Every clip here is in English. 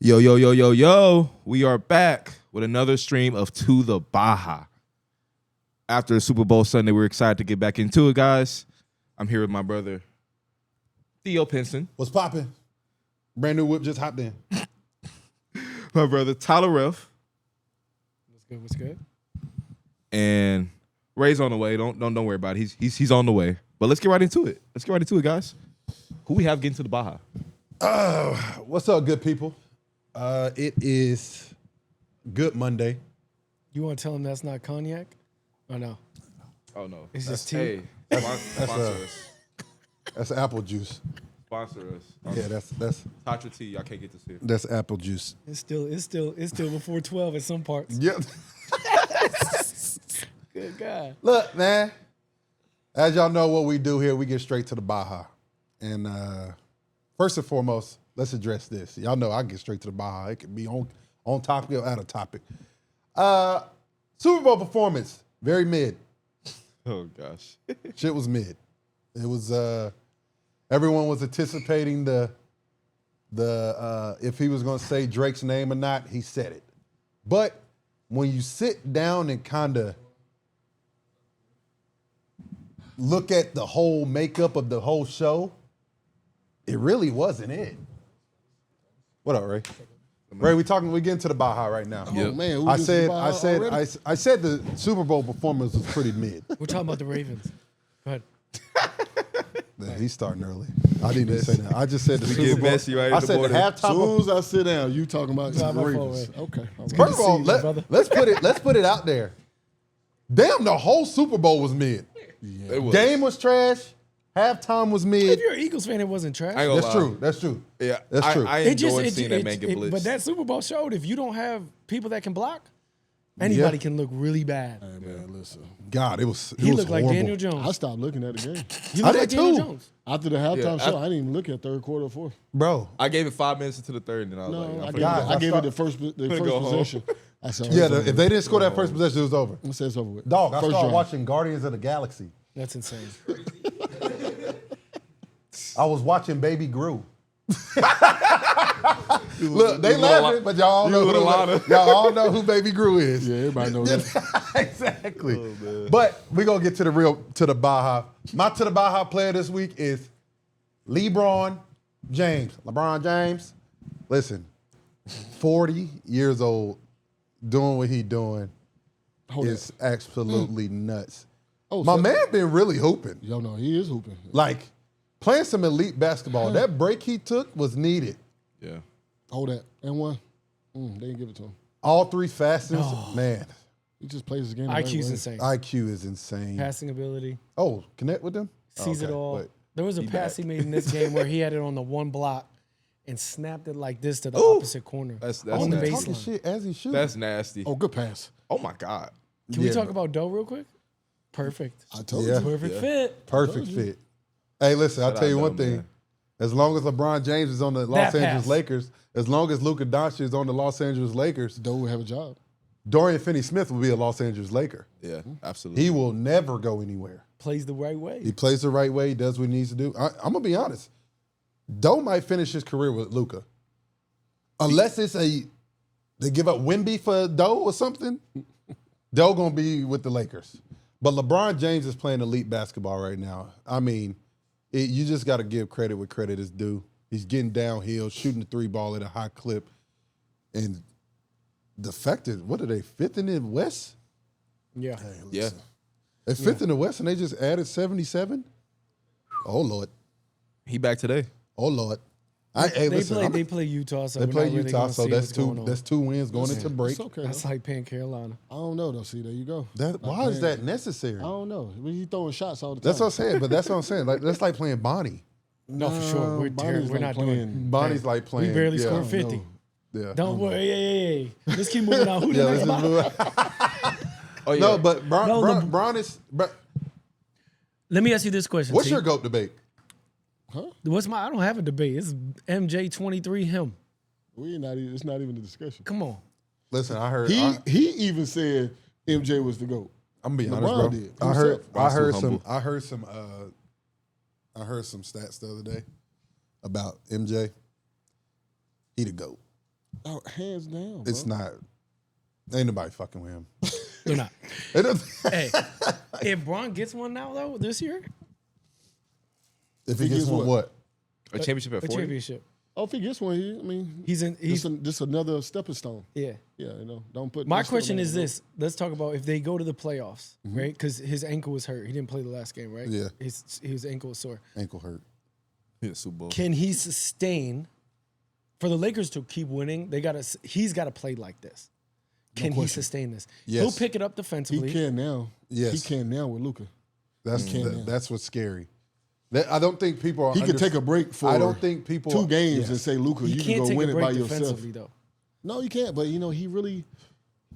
Yo, yo, yo, yo, yo. We are back with another stream of To the Baha. After the Super Bowl Sunday, we're excited to get back into it, guys. I'm here with my brother, Theo Pinson. What's popping? Brand new whip just hopped in. My brother, Tyler Relph. What's good? And Ray's on the way. Don't worry about it. He's on the way. But let's get right into it. Guys. Who we have getting to the Baha? What's up, good people? It is Good Monday. You want to tell him that's not cognac? Or no? Oh, no. It's just tea? Hey, sponsor us. That's apple juice. Sponsor us. Yeah, that's Tatra tea. Y'all can't get this here. that's apple juice. It's still before 12 at some parts. Yep. Good God. Look, man. As y'all know what we do here, we get straight to the Baha. And first and foremost, let's address this. Y'all know I get straight to the Baha. It can be on topic or out of topic. Super Bowl performance, very mid. Oh, gosh. Shit was mid. It was everyone was anticipating the if he was gonna say Drake's name or not, he said it. But when you sit down and kind of look at the whole makeup of the whole show, it really wasn't it. What up, Ray? Ray, we getting to the Baha right now. Oh man, I said the Super Bowl performance was pretty mid. We're talking about the Ravens. Go ahead. Man, he's starting early. I didn't even say that. I just said the Super get Bowl. messy right I in the said the morning. As halftime. soon as I sit down, you talking about Drive the my Ravens. phone, Okay. First of all, to see you, brother. let's put it out there. Damn, the whole Super Bowl was mid. Yeah. It was. Game was trash. Halftime was If mid. you're an Eagles fan, it wasn't trash. I ain't gonna That's lie. true. That's true. Yeah, That's true. I enjoyed seeing that man get blitzed. But that Super Bowl showed if you don't have people that can block, anybody can look really bad. Hey man, listen. God, it was. He was looked like horrible. Daniel Jones. I stopped looking at the game. He I looked did like Daniel too. Jones. After the halftime Yeah, show, I didn't even look at third quarter or fourth. Bro. I gave it 5 minutes into the third, and then I was No, like, I I'm gave, God, I gave I it the first go home. possession. I said, Yeah, if they didn't score that first possession, it was over. I said it's over with. Dog, I First started drive. watching Guardians of the Galaxy. That's insane. I was watching Baby Gru. Look, they laughing, but y'all all know who Baby Gru is. Yeah, everybody knows that. Exactly. Oh, But we're gonna get to the Baha. My to the Baha player this week is LeBron James. LeBron James. Listen, 40 years old, doing what he doing Hold is absolutely nuts. Oh, My so- man been really hooping. Yo, no, he is hooping. Like playing some elite basketball. That break he took was needed. yeah. Hold that. And one. They didn't give it to him. All three fastest, man. He just plays his game the right IQ's way. insane. IQ is insane. Passing ability. Oh, connect with them? Sees it Okay, all. but- There was a pass he made in this game where he had it on the one block and snapped it like this to the Ooh. opposite corner. That's on the nasty. Talking baseline. shit as he shoots. That's nasty. Oh, good pass. Oh my God. Can we Yeah. talk about Doe real quick? Perfect. I told Yeah. you. Perfect fit. Perfect fit. Hey, listen, I'll Shout tell you out one to thing. man. As long as LeBron James is on the Los That Angeles pass. Lakers, as long as Luka Doncic is on the Los Angeles Lakers, Doe will have a job. Dorian Finney-Smith will be a Los Angeles Laker. Yeah, absolutely. He will never go anywhere. Plays the right way. He plays the right way. He does what he needs to do. I'm gonna be honest. Doe might finish his career with Luka, unless it's they give up Wemby for Doe or something. Doe gonna be with the Lakers, but LeBron James is playing elite basketball right now. I mean, you just got to give credit where credit is due. He's getting downhill, shooting the three ball at a high clip, and the fact is, what are they, fifth in the West? Yeah. Yeah. They're fifth in the West, and they just added 77. Oh Lord. He back today. Oh Lord. Listen, They play Utah, so they we're play not really Utah, gonna so see that's what's going on. that's 2 wins going into break. It's okay. That's though. like paying Carolina. I don't know, though. See, there you go. Why is that necessary? I don't know. He throwing shots all the time. That's what I'm saying. But that's what I'm saying. Like that's like playing Bonnie. No, for sure. We're Bonnie's We're like not playing- doing. Bonnie's like We playing. barely yeah, scored 50. Yeah. Don't worry. Hey. Let's keep moving on. Who Yeah, the let's next just ball? move. Oh yeah. No, but No, Bron is. Let me ask you this question. What's T. your GOAT debate? What's my? I don't have a debate. It's MJ 23 him. It's not even a discussion. Come on. Listen, I heard. He even said MJ was the GOAT. I'm gonna be honest, LeBron bro. did. I heard Himself. I heard some stats the other day about MJ. He the GOAT. Oh, hands down. It's bro. not. Ain't nobody fucking with him. They're not. It don't- Hey, if Bron gets one now though this year, if he gets one, what? A championship at a 40? championship. Oh, if he gets one, I mean, He's just another stepping stone. yeah. Yeah, don't put. My don't step question on is that. this: let's talk about if they go to the playoffs, right? Because his ankle was hurt. He didn't play the last game, right? Yeah. His ankle was sore. Ankle hurt. Yeah, Super Bowl. Can he sustain? For the Lakers to keep winning, he's got to play like this. Can he sustain this? Yes. He'll pick it up defensively. He can now. Yes. He can now with Luka. That's what's scary. I don't think people are. He could take a break for. I don't think people 2 games and say, Luka, He you can't can go take win a it by break yourself. defensively though. No, you can't. But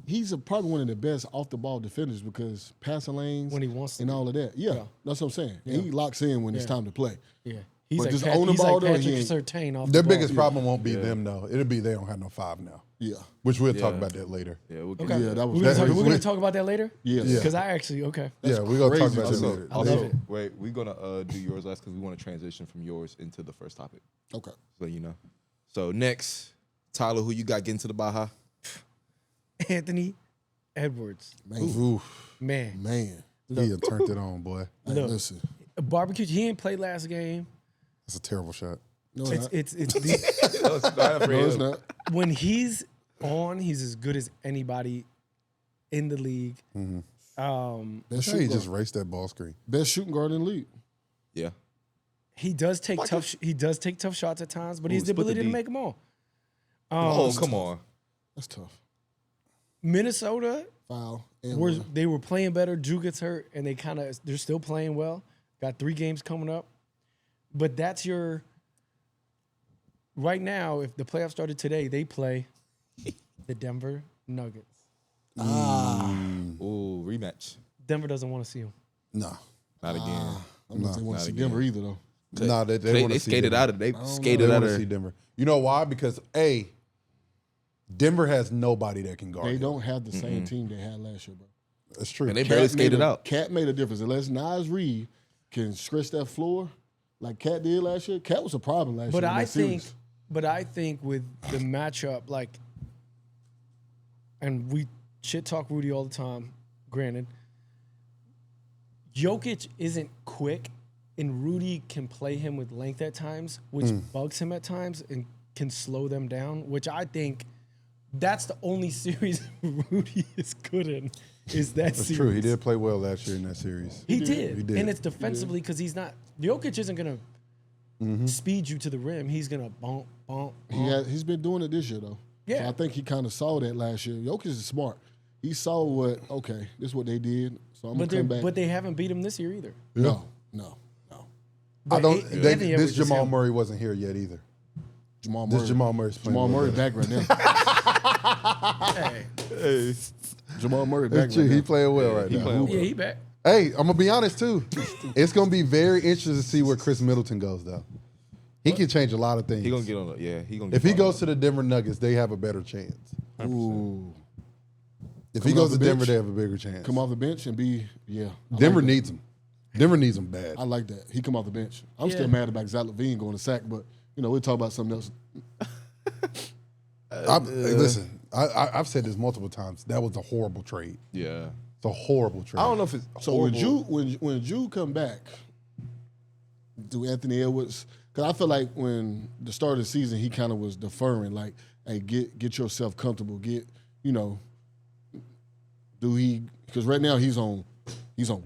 he's probably one of the best off the ball defenders because passing lanes When he wants to and be. all of that. Yeah, that's what I'm saying. And he locks in when it's time to play. Yeah, he's But like, just Pat, own the he's ball, like though, Patrick he ain't- Surtain off Their the ball. biggest problem won't be them though. It'll be they don't have no 5 now, Yeah, which we'll talk Yeah. about that later. Yeah, we'll get Okay. yeah, that was We're crazy. going to talk about that later. Yeah. Because I actually okay. Yeah, we're gonna talk crazy. about that Also, later. I love it. wait, we're gonna do yours last because we want to transition from yours into the first topic. Okay. So you know. So next, Tyler, who you got getting to the Baha? Anthony Edwards, Oof, man, he had turned it on, boy. Hey, Look. listen. barbecue. He didn't play last game. That's a terrible shot. No, It's it's not. when he's on, he's as good as anybody in the league. Best That's how he shooting just guard. raced that ball screen. Best shooting guard in the league. Yeah. He does take tough shots at times, but he has the split the ability to D. make them all. Oh, come on. That's tough. Minnesota Foul. And they were playing better. Drew gets hurt, and they're still playing well. Got 3 games coming up, but that's your right now. If the playoffs started today, they play the Denver Nuggets. Ooh, rematch. Denver doesn't want to see him. No. Not again. I don't think they want not to see again. Denver either, though. No, they They want to see skated Denver. out of. They They skated out want to of. see Denver. You know why? Because Denver has nobody that can guard. They him. don't have the same team they had last year, bro. That's true. And they barely skated out. Cat made a difference. Unless Nas Reed can stretch that floor like Cat did last year. Cat was a problem last But year. in I that think, series. with the matchup, and we shit talk Rudy all the time. Granted, Jokic isn't quick, and Rudy can play him with length at times, which bugs him at times and can slow them down. Which I think that's the only series Rudy is good in. Is that That's series? true. He did play well last year in that series. He did. He did. And it's defensively because he's not. Jokic isn't going to speed you to the rim. He's going to bump. He's been doing it this year, though. Yeah. So I think he kind of saw that last year. Jokic is smart. He saw this is what they did, so I'm going to come back. But they haven't beat him this year either. No. I don't. Anthony This Edwards is Jamal him. Murray wasn't here yet either. Jamal This Murray. Jamal Murray's playing. Jamal well Murray better. back right now. Hey. Jamal Murray back That's right true. now. He playing well right now. Yeah, he back. Hey, I'm gonna be honest too. It's gonna be very interesting to see where Chris Middleton goes, though. He can change a lot of things. He gonna get on the. Yeah, he gonna. If get he on goes to the Denver Nuggets, they have a better chance. Ooh. If he Coming goes off to the Denver, bench? they have a bigger chance. Come off the bench and be, I Denver like that. needs him. Denver needs him bad. I like that. He come off the bench. I'm Yeah. still mad about Zach LaVine going to sack, but, we'll talk about something else. Listen, I've said this multiple times. That was a horrible trade. Yeah. It's a horrible trade. I don't know if it's So horrible. when Drew come back, do Anthony Edwards? Because I feel like when the start of the season, he kind of was deferring, like, hey, get yourself comfortable. Because right now he's on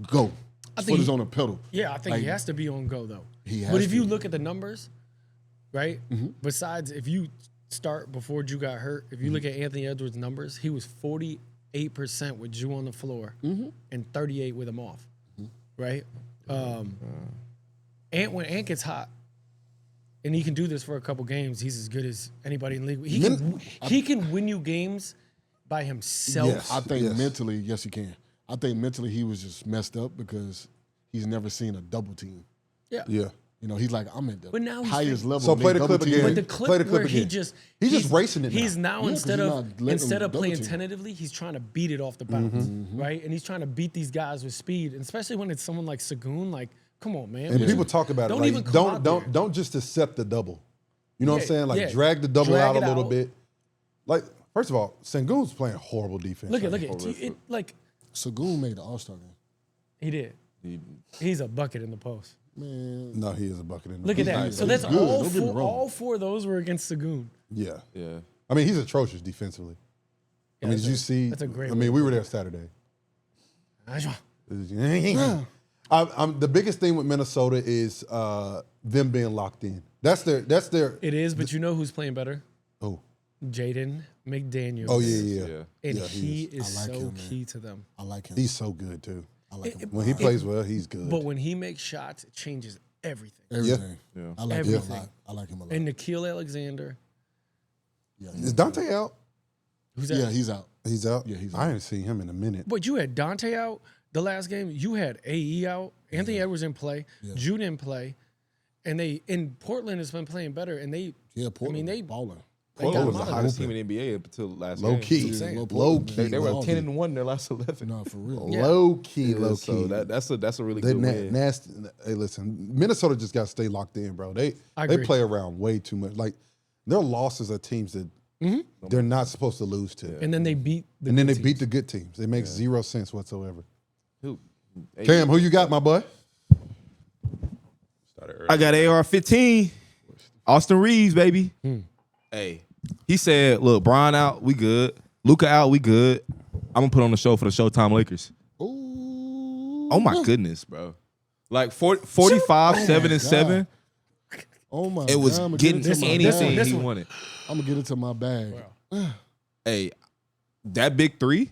go. His think foot is he- on the pedal. Yeah, I think he Like, has to be on go though. He But has if you to. look at the numbers, right? Besides, if you start before Drew got hurt, if you look at Anthony Edwards' numbers, he was 48% with Drew on the floor and 38 with him off, right? Ant when Ant gets hot, and he can do this for a couple games, he's as good as anybody in the league. He can win you games by himself. Yes. I think Yes. mentally, yes, he can. I think mentally he was just messed up because he's never seen a double team. Yeah. Yeah. He's like, I'm at the But now he's highest level. So and they play the double clip team again. me. But the Play clip the clip where he's again. He's just racing it now. He's now Yeah, 'cause instead he's of not letting them instead of playing double team. tentatively, he's trying to beat it off the bounce, right? And he's trying to beat these guys with speed, and especially when it's someone like Sagoon. Like, come on, man. And people talk about Don't it. even come out there. Don't just accept the double. You know what I'm Yeah, saying? Like yeah. drag the double Drag out a it little out. bit. Like, first of all, Sengun's playing horrible defense. Look at right it. Like Sengun made the All-Star game. he did. He's a bucket in the post. Man, now. No, he is a bucket in the Look at that. He's So nice. that's good. all Don't get me four. wrong. All four of those were against Sengun. Yeah. Yeah. I mean, he's atrocious defensively. I mean, did you see? That's a great. I mean, we were there Saturday. way. The biggest thing with Minnesota is them being locked in. That's their. It is, but you know who's playing better? Oh. Jaden McDaniels. Oh yeah. And Yeah, he he is I like so him, man. key to them. I like him. He's so good too. I like him. When he plays well, he's good. But when he makes shots, it changes everything. Everything. Yeah. I like him a Everything. lot. I like him a lot. And Nikhil Alexander, Yeah, Is Dante out? who's that? yeah, he's out. He's out. Yeah, he's I out. ain't seen him in a minute. But you had Dante out the last game. You had AE out. Anthony Edwards didn't play. Yeah. Jude didn't play. And Portland has been playing better. And they Portland. they- balling. got Portland was him the out of hottest it. team in the NBA up until last Low game. key. saying. Low key. They were low 10-1 in their last 11. No, for real. Yeah. Low key. Yeah, Low so key. that's a really They good win. nasty. Hey, listen, Minnesota just got to stay locked in, bro. They I they agree. play around way too much. Like their losses are teams that they're not supposed to lose to, and then they beat the and then good they beat teams. the good teams. It makes zero sense whatsoever. Who? Hey, Cam, who you got, my boy? started early. Hmm. I got AR-15. Austin Reaves, baby. Hey, he said, "Look, Bron out, we good. Luka out, we good. I'm gonna put on the show for the Showtime Lakers." Ooh. Oh my goodness, bro! Like 45, 7 and 7. Oh my It was God, I'ma getting get into my anything bag. he wanted. I'm gonna get into my bag. Hey, that big three.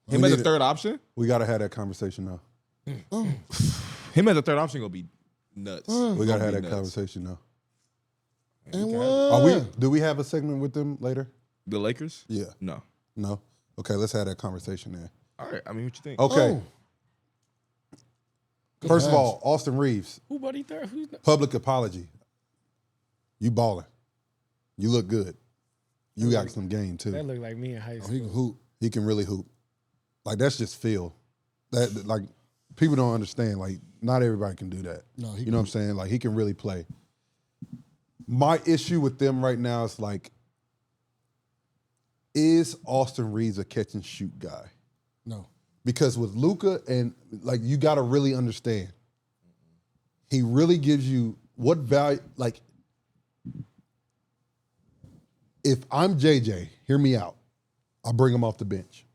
Him We as a need it. third option. We gotta have that conversation now. Him as a third option gonna be nuts. We gotta have that nuts. conversation now. And Are what? do we have a segment with them later? The Lakers? Yeah. No. No. Okay, let's have that conversation there. All right. I mean, what you think? Okay. Oh. First of pass. all, Austin Reaves, Who buddy third? Who's not? public apology. You balling. You look good. You got some game too. That looked like me in high Oh, school. he can hoop. He can really hoop. Like that's just feel. That like people don't understand. Like not everybody can do that. No, he you know what I'm saying? Like he can really play. My issue with them right now is like, is Austin Reaves a catch and shoot guy? No. Because with Luka and like you got to really understand, he really gives you what value. Like, if I'm JJ, hear me out. I bring him off the bench.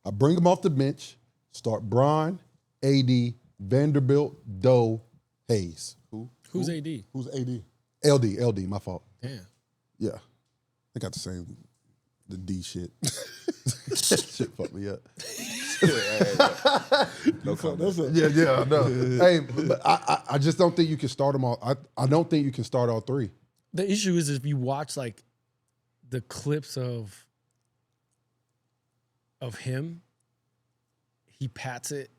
I bring him off the bench. Start Bron, AD, Vanderbilt, Doe, Hayes. Who's AD? Who's AD? LD. My fault. Damn. Yeah, they got the same. The D shit. Shit fucked me up. No comment. Yeah, I know. Hey, but I just don't think you can start them all. I don't think you can start all three. The issue is if you watch like the clips of him, he pats it,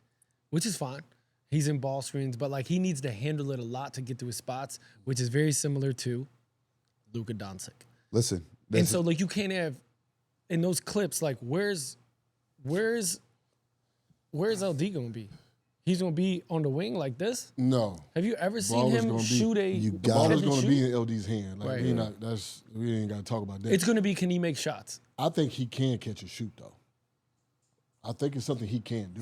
which is fine. He's in ball screens, but like he needs to handle it a lot to get to his spots, which is very similar to Luka Doncic. Listen, And so like you can't have in those clips like where's LD gonna be? He's gonna be on the wing like this? No. Have you ever Ball seen is him gonna be- shoot a You The got ball it. is catch and going to shoot? be in LD's hand. Like Right. we ain't got to talk about that. It's gonna be can he make shots? I think he can catch and shoot though. I think it's something he can do.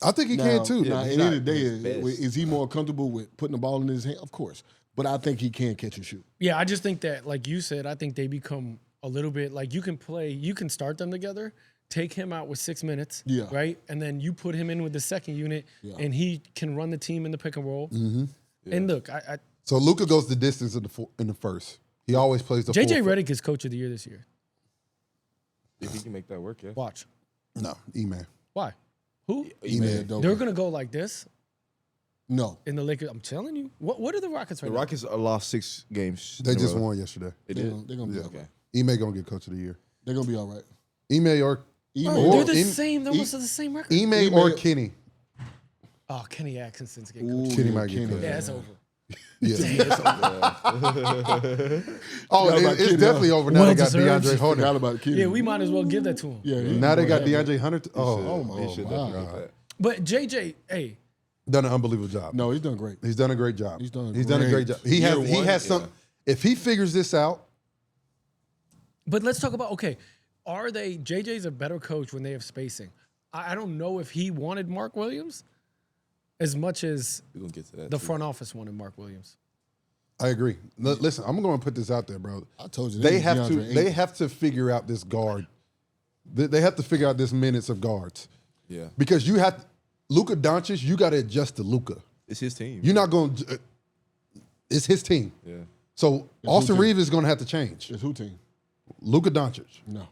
I think he can too. Now, he's at the end not of the day, his best. is he more comfortable with putting the ball in his hand? Of course. But I think he can catch and shoot. Yeah, I just think that, like you said, I think they become a little bit like you can start them together, take him out with 6 minutes, Yeah. right? And then you put him in with the second unit, Yeah. and he can run the team in the pick and roll. Mm-hmm. And look, I So Luka goes the distance in the first. He always plays the JJ full- Redick is coach of the year this year. If he can make that work, yeah. Watch. No, E-Man. Why? Who? E-Man. They're gonna go like this No. in the Lakers. I'm telling you. What are the Rockets right The now? Rockets lost 6 games. They in a just row. won yesterday. They They're did. going to be Yeah. all right. E-Man gonna get coach of the year. They're going to be all right. E-Man or Oh, they're the Em- same. They're almost the same record. E-Man or Kenny. Oh, Kenny Atkinson's getting Ooh, coach. Kenny yeah, might get Kenny. coach. Yeah, it's over. Yeah. Forgot about it's Kenny, definitely over now. Well They got deserved. DeAndre Forgot Hunter. about Kenny. Yeah, we might as well give that to him. Yeah, Now they got yeah. DeAndre Hunter. Oh my He should God. definitely get that. But JJ, hey, done an unbelievable job. No, he's done great. He's done a great job. He's done a a great great job. He Year has one, some. yeah. If he figures this out, But let's talk about, okay, are they, JJ's a better coach when they have spacing. I don't know if he wanted Mark Williams as much as We're gonna get to that the too. front office wanted Mark Williams. I agree. Listen, I'm going to put this out there, bro. I told you They this, have to. DeAndre They Ayton. have to figure out this guard. They have to figure out this minutes of guards Yeah, because you have Luka Doncic. You got to adjust to Luka. it's his team. You're not going. to It's his team. Yeah, So Austin team? Reeves is going to have to change. It's who team? Luka Doncic. No.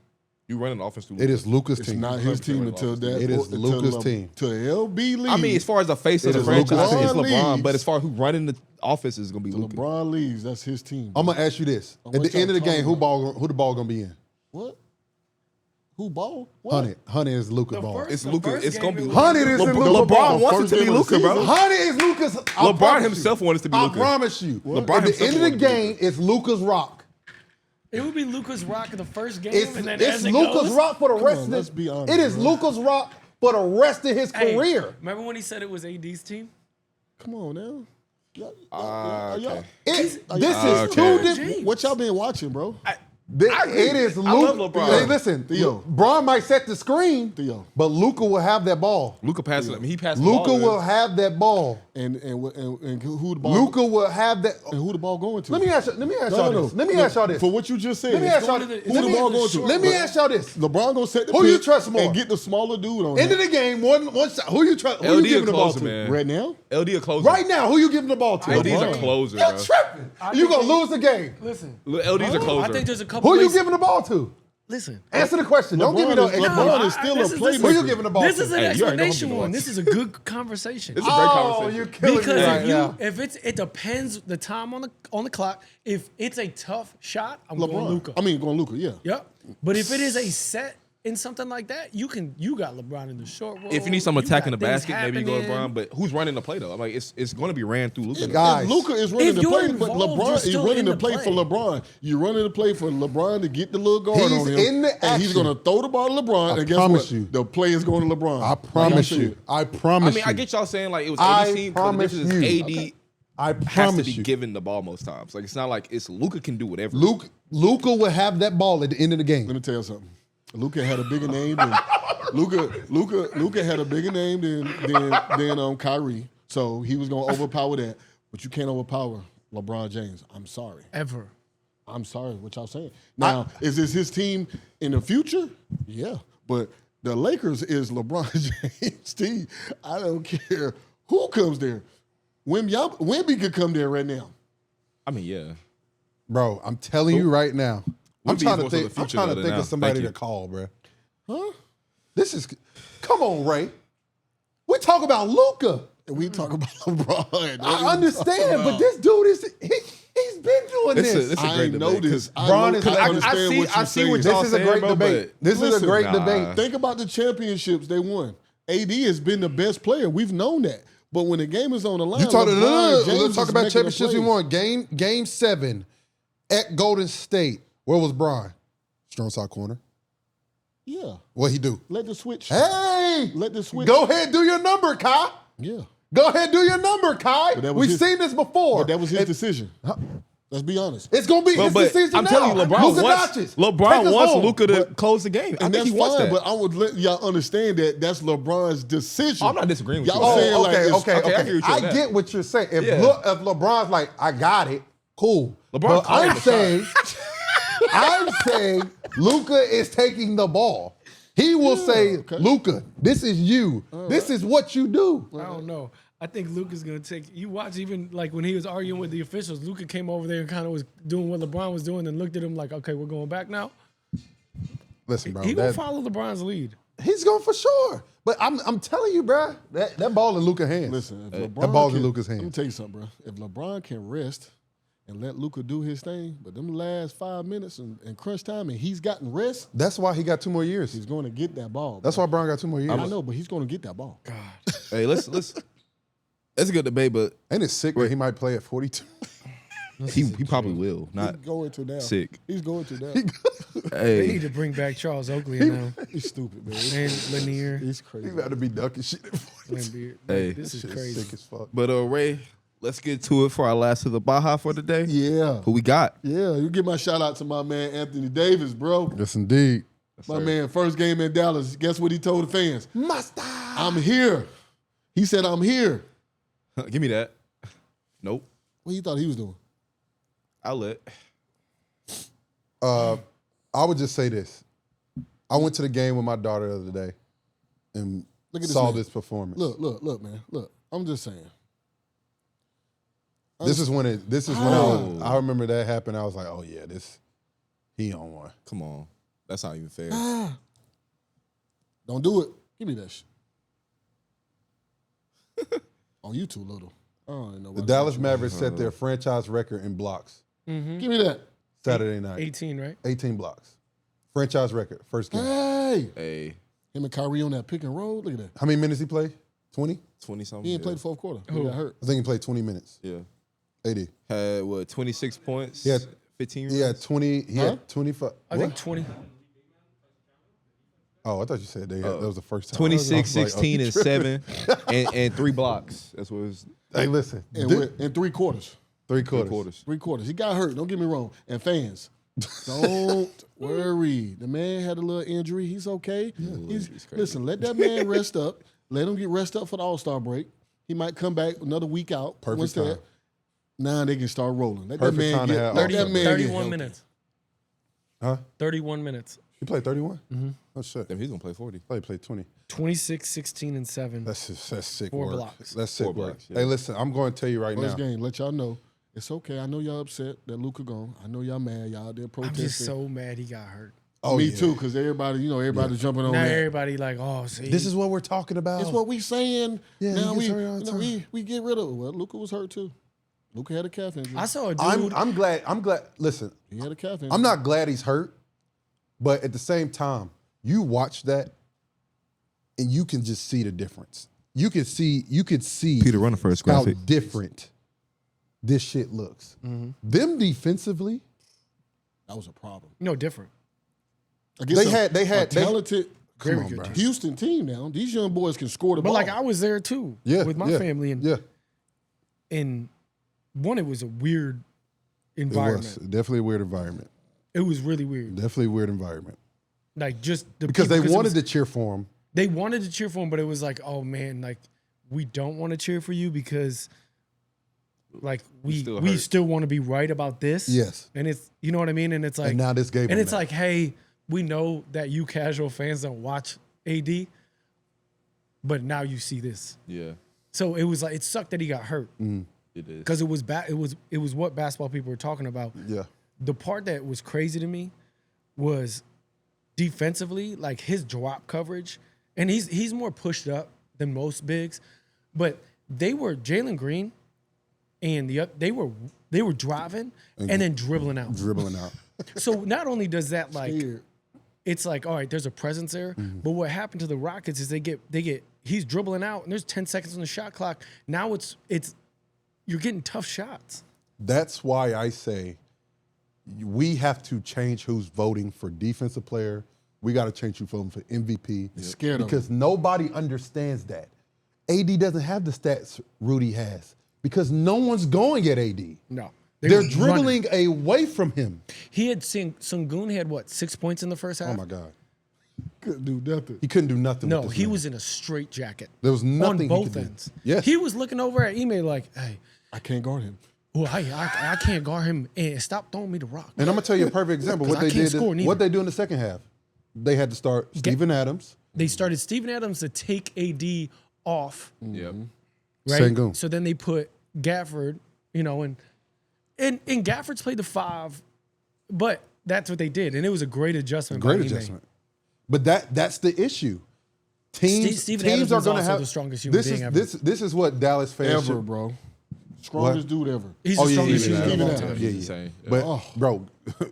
you running the offense through. It is Luka's It's team. not his team until that. It is until Luka's team. To LB League. I mean, as far as the face of It the is franchise, LeBron it's LeBron. leaves. But as far as who running the offense is gonna be Luka. LeBron leaves. That's his team. I'm gonna ask you this: Oh, at what the end of the y'all game, talking who the ball gonna be in? What? Who ball? What? Honey is Luka The ball. first- It's the Luka. first It's game gonna be it was- Luka. Honey is in Luka LeBron ball. wants it First to be game of the Luka, bro. season. Honey is Luka's. I LeBron promise you. himself wanted to be I Luka. promise you. LeBron At the himself end of the wanted to be game, it's Luka's rock. It would be Luka's rock in the first game, It's and then it's as it Luka's goes, rock for the rest on, of let's this. be honest, It is bro. Luka's rock for the rest of his Hey, career. remember when he said it was AD's team? Come on now. Okay. This is Okay. two different. James. What y'all been watching, bro? It is I love Luka. LeBron. Hey, listen, Theo. Braun might set the screen, Theo. but Luka will have that ball. Luka passed it. I mean, he passed the ball. Luka will have that ball. And who the ball? Luka will have that. And who the ball going to? Let me ask y'all this. Let me ask y'all this. For what you just said. Let me ask y'all going to this. the- Let who me- the ball going to? Let me ask y'all this. LeBron gonna set the Who you pitch trust more? and get the smaller dude on End that. of the game, one shot. Who you trust? Who you LD a giving the ball closer, to? man. Right now? LD a closer. Right now, who you giving the ball to? LD's a LeBron. closer, You're bro. tripping. I You think gonna lose the game. Listen, LD's a closer. I think there's a couple. Who you ways- giving the ball to? Listen, Answer the question. Don't give me no. LeBron is still a this is- playmaker. Who you giving the ball this to? is an Hey, you already know who explanation I'm one. gonna This is a good conversation. This is a great Oh, conversation. you're killing Because me right if now. it depends the time on the clock. If it's a tough shot, I'm going LeBron. Luka. I mean, going Luka, yeah. Yep. But if it is a set in something like that, you got LeBron in the short roll. If you need some you attacking the got things basket, maybe you go happening. LeBron. But who's running the play though? I'm like, it's going to be ran through Luka. Guys, Luka is running if the you're play, but involved, you're LeBron is still running in the the play for play. LeBron. You're running the play for LeBron to get the little guard He's on him. in the and he's action. going to throw the ball to LeBron. I and guess promise what? you. The play is going to LeBron. I promise Like you. said. I promise I mean, you. I get y'all saying like it was I 80 team. promise But the difference is you. AD I has to promise be you. given the ball most times. Like it's not like it's Luka can do whatever. Luka will have that ball at the end of the game. Let me tell you something. Luka had a bigger name than Luka had a bigger name than Kyrie. So he was gonna overpower that. But you can't overpower LeBron James. I'm sorry. Ever. I'm sorry what y'all saying. Now, is this his team in the future? Yeah. But the Lakers is LeBron James' team. I don't care who comes there. Wemby could come there right now. I mean, yeah. Bro, I'm telling you right now. I'm Wemby trying is to more so the think. I'm future trying to than think now. of somebody Thank to you. call, bro. Huh? This is. Come on, Ray. We talk about Luka. And we talk about LeBron. I understand, but this dude he's been doing It's this. a I great know debate, 'cause this. I Bron know, is- I I understand see- what I you're see saying. what This y'all is a saying, great bro, debate. but This is a listen, great nah. debate. Think about the championships they won. AD has been the best player. We've known that. But when the game is on the line, You talking? LeBron James Let's talk is about making the championships we plays. won. Game 7 at Golden State. Where was Bron? Strong side corner. Yeah. What he do? Let the switch. Hey, Let the switch. go ahead, do your number, Kai. Yeah. Go ahead, do your number, Kai. But that was We've his- seen this before. But that was his decision. Let's be honest. It's gonna be his But decision I'm now. telling you, LeBron Luka wants Doncic. Take LeBron us wants home. Luka to close the game. I And think that's he wants fine, that. but I would let y'all understand that that's LeBron's decision. I'm not disagreeing with you. Y'all saying Oh, like okay, it's- okay, okay, I hear you on I that. get what you're saying. If, Yeah. if LeBron's like, I got it, cool. LeBron but calling I'm the saying, I'm saying, Luka is taking the ball. He will say, okay. Luka, this is you. This is what you do. I don't know. I think Luka's gonna take. You watch even like when he was arguing with the officials. Luka came over there and kind of was doing what LeBron was doing, and looked at him like, "Okay, we're going back now." Listen, bro, He will follow LeBron's lead. he's going for sure. But I'm telling you, bro, that ball in Luka's hands. Listen, if LeBron that ball's in can- Luka's Let me hands. tell you something, bro. If LeBron can rest and let Luka do his thing, but them last 5 minutes and crunch time, and he's gotten rest, That's why he got 2 more years. he's going to get that ball. That's why Brown got 2 more years. I know, but he's going to get that ball. Hey, let's. That's a good debate, but Ain't it sick that he might play at 42? he probably will. Not He's going to now. sick. He's going to now. They Hey, need to bring back Charles Oakley now He's stupid, man. and Lanier. He's He crazy. about to be ducking shit at 42. Lambeer. Hey. This is Shit crazy. sick as fuck. but Ray, let's get to it for our last of the Baha for the day. Yeah. Who we got? Yeah, you give my shout out to my man Anthony Davis, bro. Yes, indeed. My man, first game in Dallas. Guess what he told the fans? Master. I'm here. He said, I'm here. Give me that. Nope. What you thought he was doing? Outlet. I would just say this. I went to the game with my daughter the other day and Look at this saw man. this performance. Look, man. Look, I'm just saying. This is when I remember that happened. I was like, oh yeah, he on one. Come on. That's not even fair. Don't do it. Give me that shit. Oh, you too little. I don't even know The why Dallas you- Mavericks set their franchise record in blocks Give me that. Saturday night. 18, right? 18 blocks. Franchise record, first game. Hey. Hey, Him and Kyrie on that pick and roll. Look at that. How many minutes he played? 20? 20-something. He didn't play the fourth quarter. He Who? got hurt. I think he played 20 minutes. Yeah. 80. Had, 26 points? He had 15 He had 20. He Huh? had 25. I think 20. Oh, I thought you said that was the first time. 26, I was like, 16, you and tripping. 7, and 3 blocks. That's what it was. Hey, listen. In 3 quarters. 3 3 quarters. quarters. 3 quarters. He got hurt. Don't get me wrong. And fans, don't worry. The man had a little injury. He's okay. he's crazy. Listen, let that man rest up. Let him get rest up for the All-Star break. He might come back another week out. Perfect Once time. that, now they can start rolling. Let Perfect that man time to get have let 30, that man get 31 healthy. minutes. Huh? 31 minutes. He played 31? Mm-hmm. Oh, shit. Damn, he's going to play 40. He played 20. 26, 16, and 7. That's sick 4 work. blocks. That's sick 4 work. blocks, yeah. Hey, listen, I'm going to tell you right First now. game, let y'all know. It's okay. I know y'all upset that Luka gone. I know y'all mad. Y'all out there I'm protesting. just so mad he got hurt. Oh, Me yeah. too, because everybody's jumping on Now that. everybody like, oh, see. This is what we're talking about. It's what we saying. Yeah, now he we, gets hurt all the time. we get rid of it. Well, Luka was hurt too. Luka had a calf injury. I saw a dude. I'm glad. Listen, He had a calf injury. I'm not glad he's hurt, but at the same time, you watch that and you can just see the difference. You could see Peter, run the first how graphic. different this shit looks. Them defensively, That was a problem. no, different. they had a talented come on, good bro. team. Houston team now. These young boys can score the But ball. like I was there too Yeah, with my yeah, family. And, yeah, and one, it was a weird it environment. was definitely a weird environment. It was really weird. Definitely a weird environment Like just the because people, they it wanted was- to cheer for him. They wanted to cheer for him, but it was like, oh man, like we don't want to cheer for you because like we still we hurt. still want to be right about this. Yes. And it's, you know what I mean? And it's like, And now this gave and him it's that. like, hey, we know that you casual fans don't watch AD, but now you see this. Yeah, So it was like, it sucked that he got hurt it is. because it was bad. It was what basketball people were talking about. Yeah, The part that was crazy to me was defensively, like his drop coverage, and he's more pushed up than most bigs, but they were Jalen Green, and they were driving and then dribbling out. dribbling out. So not only does that like Scared. it's like, all right, there's a presence there, but what happened to the Rockets is they get he's dribbling out and there's 10 seconds on the shot clock. Now it's you're getting tough shots. That's why I say we have to change who's voting for defensive player. We got to change who's voting for MVP. Scared of because nobody understands that. AD doesn't have the stats Rudy has because no one's going at AD. No. They're were dribbling running. away from him. He had Sengun had what, 6 points in the first half? Oh my God. Couldn't do nothing. He couldn't do nothing. No, with this he man. was in a straight jacket. There was nothing he on both could do. ends. Yes. He was looking over at Ime like, hey, I can't guard him. well, I can't guard him and stop throwing me the rock. And I'm gonna tell you a perfect example. 'Cause What I they can't did. score neither. What they do in the second half. They had to start Steven Adams. They started Steven Adams to take AD off, Yep. right? Sengun. So then they put Gafford, and Gafford's played the 5, but that's what they did, and it was a great adjustment. Great by Ime. adjustment. But that's the issue. Steven Adams is also the strongest human being ever. This is what Dallas fans Ever, should- bro. Strongest dude ever. He's Oh, the yeah, strongest yeah, human yeah, being of all yeah. time. Yeah, He's yeah. insane. Yeah. But bro,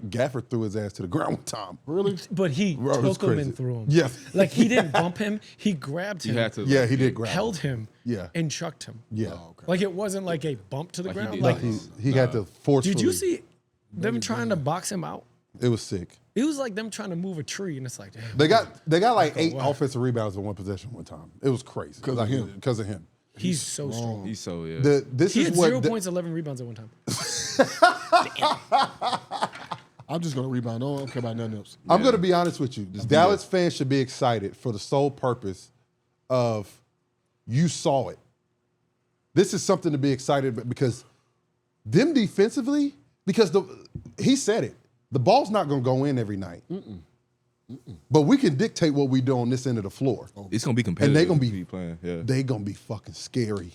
Gafford threw his ass to the ground one time. Really? But he Bro, it was took him crazy. and threw him. Yeah. Like he didn't bump him, he grabbed him. You had to. Yeah, he did grab. held him Yeah. and chucked him. Yeah. Oh, okay. Like it wasn't like a bump to the Like he ground. did. Like, He had to forcefully. did you see them trying to box him out? It was sick. It was like them trying to move a tree, and it's like, damn. They got like 8 wow. offensive rebounds in one possession one time. It was crazy 'Cause of him. Because of him. He's so strong. He's so This He is had what 0 points, 11 rebounds at one time. I'm just going to rebound. I don't care about nothing else. I'm going to be honest with you. Dallas fans should be excited for the sole purpose of you saw it. This is something to be excited about because them defensively, because he said it, the ball's not going to go in every night. But we can dictate what we do on this end of the floor. It's gonna be competitive. And they're gonna be playing. Yeah. They gonna be fucking scary.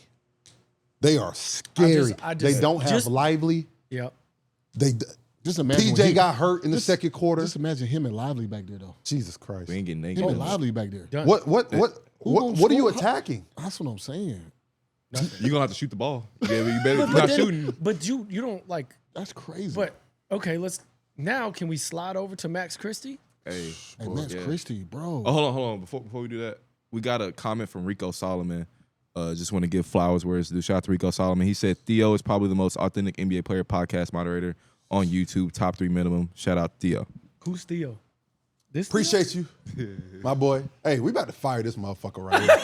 They are scary. They don't have Lively. Yep. They Just imagine PJ got hurt in the second quarter. Just imagine him and Lively back there, though. Jesus Christ. We ain't getting naked. Him and Lively back there. Done. What are you attacking? That's what I'm saying. You're gonna have to shoot the ball. Yeah, you better not shooting. But you don't like. That's crazy. But okay, can we slide over to Max Christie? Hey, Max Christie, bro. Oh, hold on. Before we do that, we got a comment from Rico Solomon. Just want to give flowers where it's due. Shout out to Rico Solomon. He said Theo is probably the most authentic NBA player podcast moderator on YouTube. Top 3 minimum. Shout out Theo. Who's Theo? This Appreciate you, my boy. Hey, we about to fire this motherfucker right here.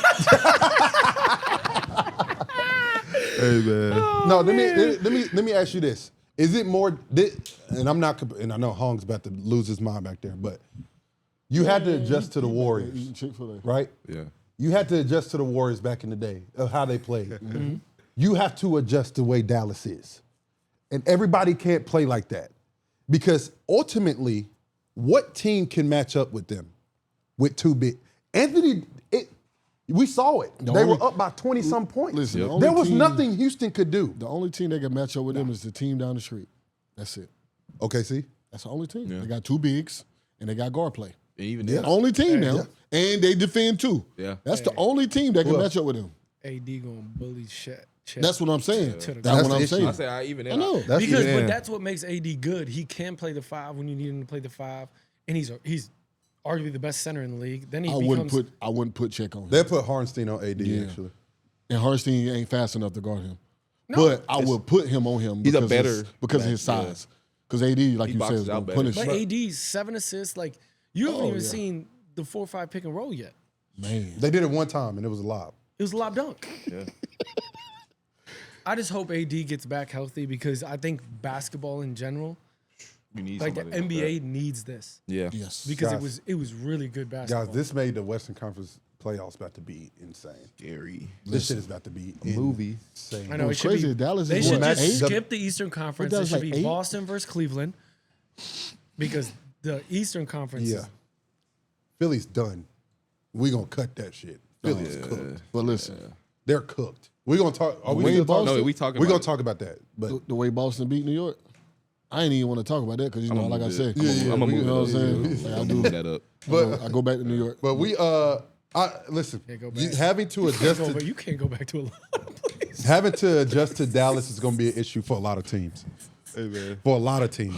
Hey man. No, let me ask you this. Is it more? And I'm not. And I know Hong's about to lose his mind back there, but you had to adjust to the Warriors, right? Yeah. You had to adjust to the Warriors back in the day of how they played. You have to adjust to the way Dallas is, and everybody can't play like that because ultimately, what team can match up with them with 2 big? We saw it. They were up by 20-some points. Listen, there was nothing Houston could do. The only team that can match up with them is the team down the street. That's it. Okay, see? That's the only team. Yeah. They got 2 bigs, and they got guard play. Even The only team now. Yeah. And they defend too. Yeah. That's the only team that can match up with them. AD gonna bully Chet. That's what I'm saying. To the That's ground. what I'm That's the saying. I say I even. I know. That's But that's what makes AD good. He can play the 5 when you need him to play the 5, and he's arguably the best center in the league. Then I wouldn't put check on him. They put Hardenstein on AD, actually. And Hardenstein ain't fast enough to guard him. But I would put him on him He's a because better because of his size. Because AD, like you said, boxes is out going to better. punish. But AD's 7 assists. Like you haven't even yeah. seen the 4-5 pick and roll yet. Man. They did it one time, and it was a lob. It was a lob dunk. Yeah. I just hope AD gets back healthy because I think basketball in general, You need like the somebody like NBA that. needs this Yeah. Yes. because Guys. it was really good basketball. Guys, this made the Western Conference playoffs about to be insane. Scary. This shit is about to be movie. insane. I know it What's should crazy be. is Dallas They is should what, just 8? skip the Eastern Conference. It Dallas should like be 8? Boston versus Cleveland because the Eastern Conference. Yeah. Philly's done. We gonna cut that shit. Philly's cooked. But listen, They're cooked. We're gonna talk. Are we Wade still Boston? talking? No, we talking. We're about gonna it. talk about that. But the way Boston beat New York, I ain't even want to talk about that because, like I said, I'm gonna you move know what I'm saying? it. Like, I Move do. that up. But I go back to New York. but we listen. go back. Having to adjust But to, you can't go back to a lot of places. having to adjust to Dallas is gonna be an issue for a lot of teams. Hey man. For a lot of teams.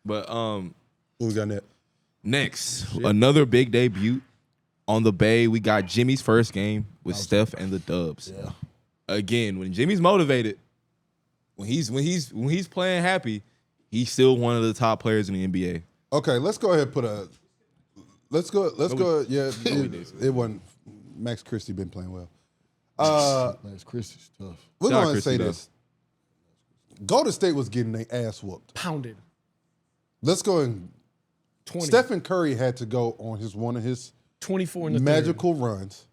But Who we got that? next, another big debut on the Bay. We got Jimmy's first game with Steph and the Dubs. Yeah. Again, when Jimmy's motivated, when he's playing happy, he's still one of the top players in the NBA. Okay, let's go ahead and put a. Let's go. Yeah, it wasn't. Max Christie been playing well. Max Christie's tough. We're Shout out going to say Christie, this. Golden State was getting their ass whooped. Pounded. Let's go and 20. Stephen Curry had to go on one of his 24 in the magical runs.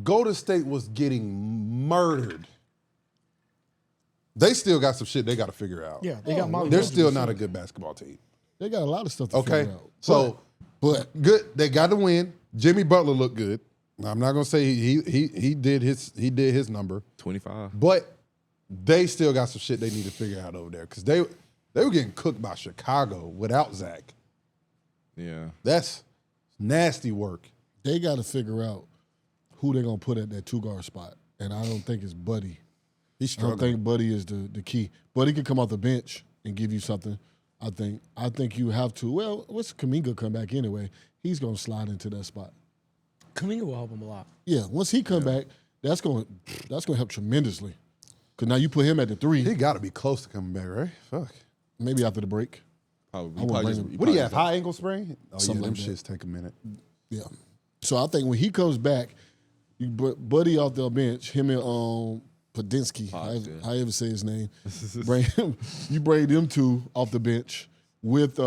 Golden State was getting murdered. They still got some shit they got to figure out. Yeah, they got Molly. They're still not a good basketball team. They got a lot of stuff to Okay, figure out. so but good. They got to win. Jimmy Butler looked good. I'm not gonna say he did his number, 25. but they still got some shit they need to figure out over there because they were getting cooked by Chicago without Zach. Yeah. That's nasty work. They got to figure out who they're going to put at that 2-guard spot. And I don't think it's Buddy. He's I don't struggling. think Buddy is the key. Buddy can come off the bench and give you something. I think you have to. Well, what's Kuminga come back anyway? He's going to slide into that spot. Kuminga will help him a lot. Yeah, once he come back, that's going to help tremendously. Because now you put him at the 3, He got to be close to coming back, right? Fuck. maybe after the break. Probably. I won't blame him. What do you have? High ankle sprain? Oh, Something yeah, them like that. shits take a minute. Yeah. So I think when he comes back, Buddy off the bench, him and Podinski, however say his name. You bring them two off the bench with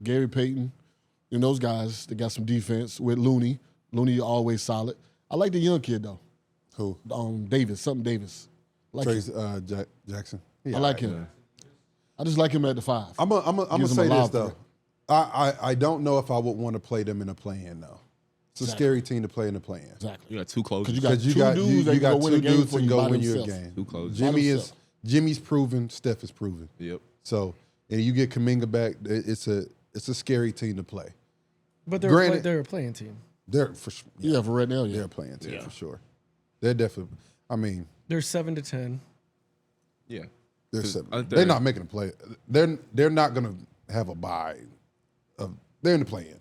Gary Payton and those guys. They got some defense with Looney. Looney always solid. I like the young kid though. Who? Davis. Jackson. I like him. I just like him at the 5. I'm gonna say this though. I don't know if I would want to play them in a play-in though. It's a scary team to play in the play-in. Exactly. You got two closers. Because you got two dudes that can go win a game for you by win you a themselves. game. Two closers. Jimmy's proven. Steph is proven. Yep. So and you get Kuminga back. It's a scary team to play. But they're a playing team. They're for sure. Yeah, for right now, They're a playing team for sure. They're definitely. I mean, they're 7-10. Yeah. they're 7. They're not making a play. They're not gonna have a bye. They're in the play-in.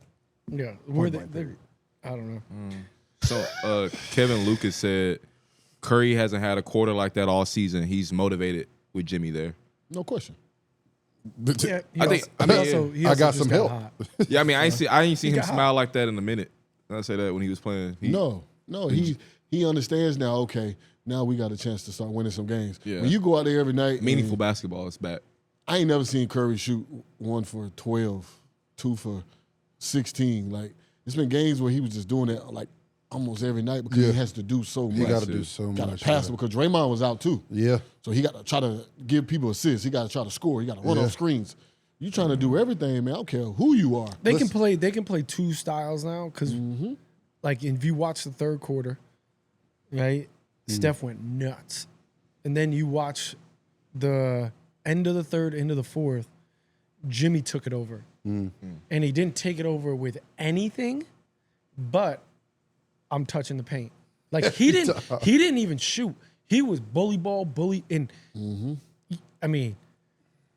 Yeah, where they're I don't know. So Kevin Lucas said Curry hasn't had a quarter like that all season. He's motivated with Jimmy there. No question. Yeah, I got some help. Yeah, I mean, I ain't seen him got smile like that in a minute. I say that when he was playing. No, he understands now. Okay, now we got a chance to start winning some games. Yeah. When you go out there every night, Meaningful basketball is back. I ain't never seen Curry shoot 1 for 12, 2 for 16. Like it's been games where he was just doing that like almost every night because he has to do so much. You got to do so Got much. to pass it because Draymond was out too. Yeah. So he got to try to give people assists. He got to try to score. He got to run off screens. You trying to do everything, man. I don't care who you are. They can play two styles now because, like, if you watch the third quarter, right, Steph went nuts, and then you watch the end of the third, end of the fourth, Jimmy took it over, and he didn't take it over with anything, but I'm touching the paint. Like he didn't even shoot. He was bully, and I mean.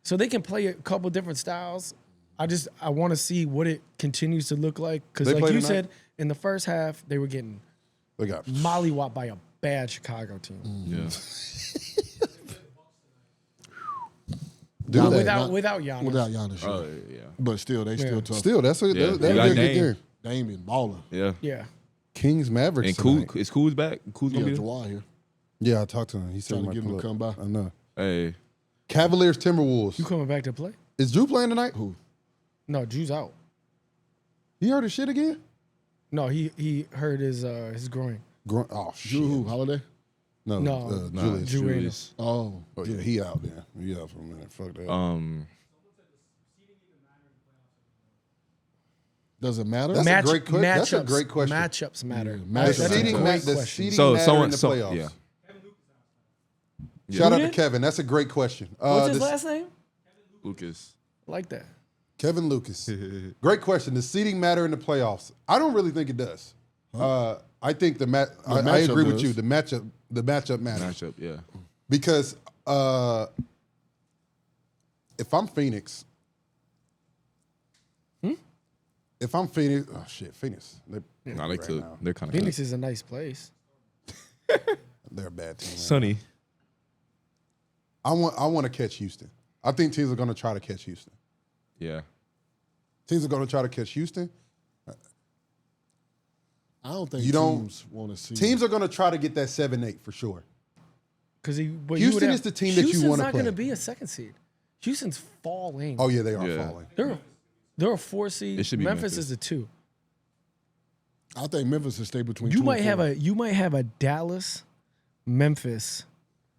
So they can play a couple different styles. I want to see what it continues to look like. Because like you said, in the first half, they were getting mollywopped by a bad Chicago team. Yeah. Without Giannis. Without Giannis. Oh, yeah. But still, they still tough. Still, that's a good Dame. game. Dame been balling. Yeah. Yeah. Kings Mavericks. And is Kuz back? Kuz Yeah, gonna be there? Jawad here. Yeah, I talked to him. He said Trying to get him to come by. I know. Hey. Cavaliers Timberwolves. You coming back to play? Is Drew playing tonight? Who? No, Drew's out. He hurt his shit again? No, he hurt his groin. Oh shit. Drew who? Holiday? No, No. Julius. Drew Julius. Oh. Oh yeah, he out there. He out for a minute. Fuck that. Does it matter? That's a great question. Matchups matter. matchups The seeding matter. matter in the playoffs. Yeah. Shout Who out to did? Kevin. That's a great question. What's his last name? Lucas. I like that. Kevin Lucas. Great question. Does seeding matter in the playoffs? I don't really think it does. I think I matchup agree with does. you. The matchup matters. Matchup, yeah. Because if I'm Phoenix, oh shit, Phoenix. No, they could. now. They're kind of Phoenix is a nice place. They're a bad team. sunny. I want to catch Houston. I think teams are going to try to catch Houston. Yeah. Teams are going to try to catch Houston. I don't think You don't- teams want to see. Teams are going to try to get that 7-8 for sure. Because Houston is the team that you wanna Houston's not play. going to be a second seed. Houston's falling. Oh yeah, they are Yeah. falling. They're a 4 seed. It should be Memphis Memphis. is a 2. I think Memphis will stay between. You 2 might and 4. have a Dallas, Memphis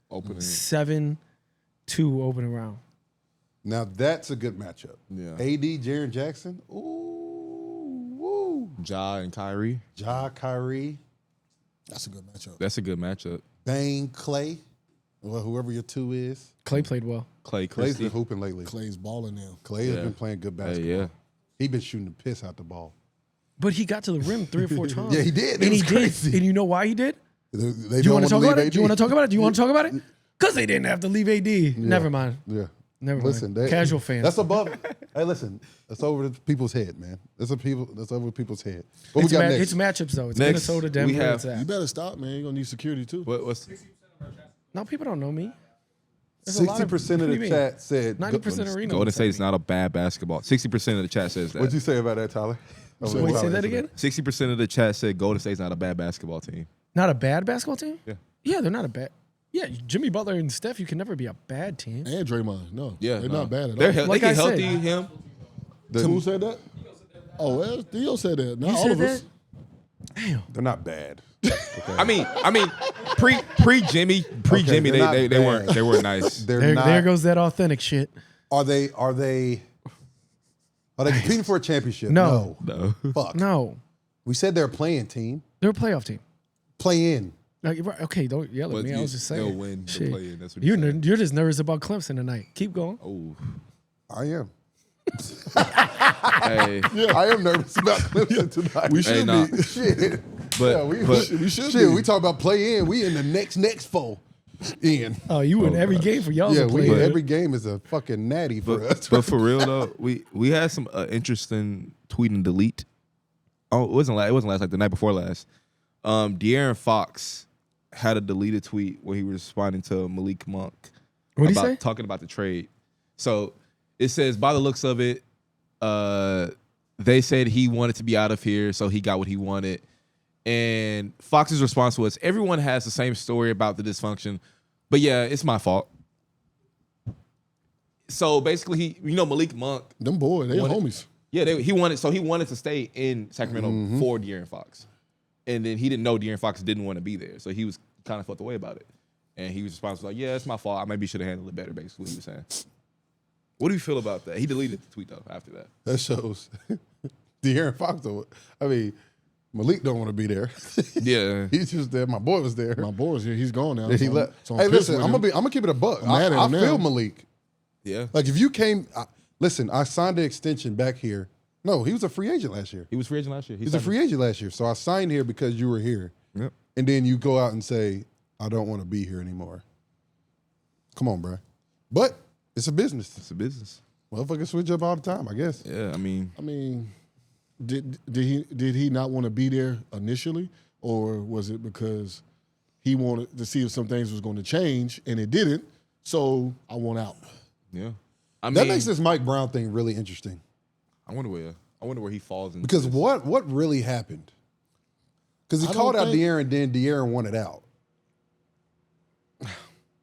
opening. 7-2 opening round. Now that's a good matchup. Yeah. AD, Jaren Jackson. Ooh, woo. Ja and Kyrie. Ja, Kyrie, That's a good matchup. That's a good matchup. Bane, Clay, well, whoever your 2 is. Clay played well. Clay Clay's Christie. been hooping lately. Clay's balling now. Clay has Yeah. been playing good Hey, basketball. yeah. He been shooting the piss out the ball. But he got to the rim 3 or 4 times. Yeah, he did. It And was he crazy. did. And you know why he did? They Do you want to don't talk about leave it? Do you want to talk about it? Do you want to talk about it? Because they didn't have to leave AD. Never mind. Yeah. Never Listen, mind. Casual fans. That's above. Hey, listen, that's over the people's head, man. That's over people's head. What It's, we got next? it's matchups though. It's Next, Minnesota, we Denver. have- It's at. You better stop, man. You're gonna need security too. What's No, people don't know me. There's a lot 60% what of do the you chat said. 90% arena. Golden State's not a bad basketball. 60% of the chat says What'd that. you say about that, Tyler? Wait, say that again? 60% of the chat said Golden State's not a bad basketball team. Not a bad basketball team? Yeah. Yeah, they're not a bad. Yeah, Jimmy Butler and Steph, you can never be a bad team. And Draymond, no. Yeah, they're no. not bad at They're all. Like they I get said. healthy. Him. Who said that? Oh, well, Theo said that. Not You all said of us. that? Damn. They're not bad. I mean, pre Jimmy, they're not they weren't nice. They're not. There goes that authentic shit. Are they competing for a championship? No. No. Fuck. No, We said they're a playing team. they're a playoff team. Play in. Like, right, okay, don't yell at But me. I was just saying. they'll win the Shit. play-in. That's what You're just nervous about Clemson tonight. Keep going. Oh, I am. hey, I am nervous about Clemson tonight. We should nah. be. Shit. but We should Shit, be. we talk about play in. We in the next four. In. Oh, you win every game for y'all. Yeah, to play. every game is a fucking natty for us. but for real though, we had some interesting tweet and delete. Oh, it wasn't last like the night before last. De'Aaron Fox had a deleted tweet where he was responding to Malik Monk. What'd he say? Talking about the trade. So it says, by the looks of it, they said he wanted to be out of here, so he got what he wanted. And Fox's response was, everyone has the same story about the dysfunction, but yeah, it's my fault. So basically, Malik Monk, Them boys, they What? homies. yeah, he wanted to stay in Sacramento for De'Aaron Fox. And then he didn't know De'Aaron Fox didn't want to be there. So he was kind of felt the way about it. And he was responsible like, yeah, it's my fault. I maybe should have handled it better, basically what he was saying. What do you feel about that? He deleted the tweet, though, after that. That shows De'Aaron Fox. Malik don't want to be there. Yeah. He's just there. My boy was there. My boy's here. He's gone now. Then he So left. so Hey, pissed listen, with I'm him. gonna keep it a buck. I'm mad at I him feel now. Malik. Yeah. Like if you came, listen, I signed the extension back here. No, he was a free agent last year. He was free agent last year. He's a free agent last year. So I signed here because you were here. Yep. And then you go out and say, I don't want to be here anymore. Come on, bro. But it's a business. It's a business. Motherfuckers switch up all the time, I guess. Yeah, I mean, Did he not want to be there initially, or was it because he wanted to see if some things was going to change and it didn't? So I want out. yeah. That makes this Mike Brown thing really interesting. I wonder where he falls in. Because what really happened? Because he I called don't out think- De'Aaron, then De'Aaron wanted out.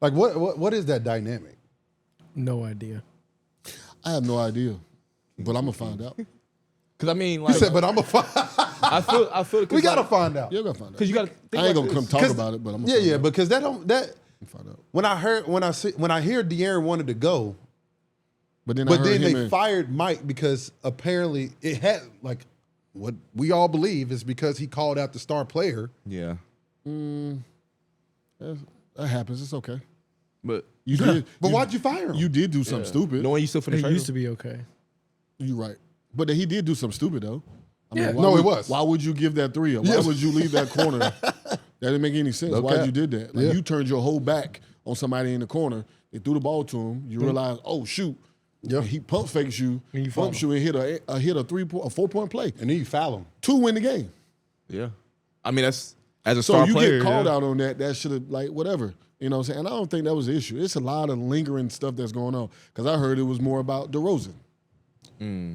Like what is that dynamic? No idea. I have no idea, but I'm gonna find out. Because I mean, He like, said, but I'm a find. I feel We gotta find out. You're gonna find out. because you got to think I ain't about gonna come this. talk 'Cause- about it, but I'm gonna Yeah, find yeah, out. because that Find out. when I hear De'Aaron wanted to go, But then, but then they fired Mike because apparently it had like what we all believe is because he called out the star player. Yeah. that happens. It's okay. But You did, But you, why'd you fire him? You did do something stupid. knowing you still finish It used to be okay. You're right, but he did do something stupid though. I Yeah. why No, would- it was. Why would you give that three up? Why Yes. would you leave that corner? That didn't make any sense. No Why'd cap. you did that? Like Yeah. you turned your whole back on somebody in the corner. They threw the ball to him. You realize, oh shoot. Yeah. And he pump fakes you, And you follow. bumps you, and hit a 4-point play. And then you foul him. 2 win the game. Yeah. I mean, that's as a So star you player. get called yeah. out on that. That should have like whatever. You know what I'm saying? And I don't think that was the issue. It's a lot of lingering stuff that's going on. Because I heard it was more about DeRozan.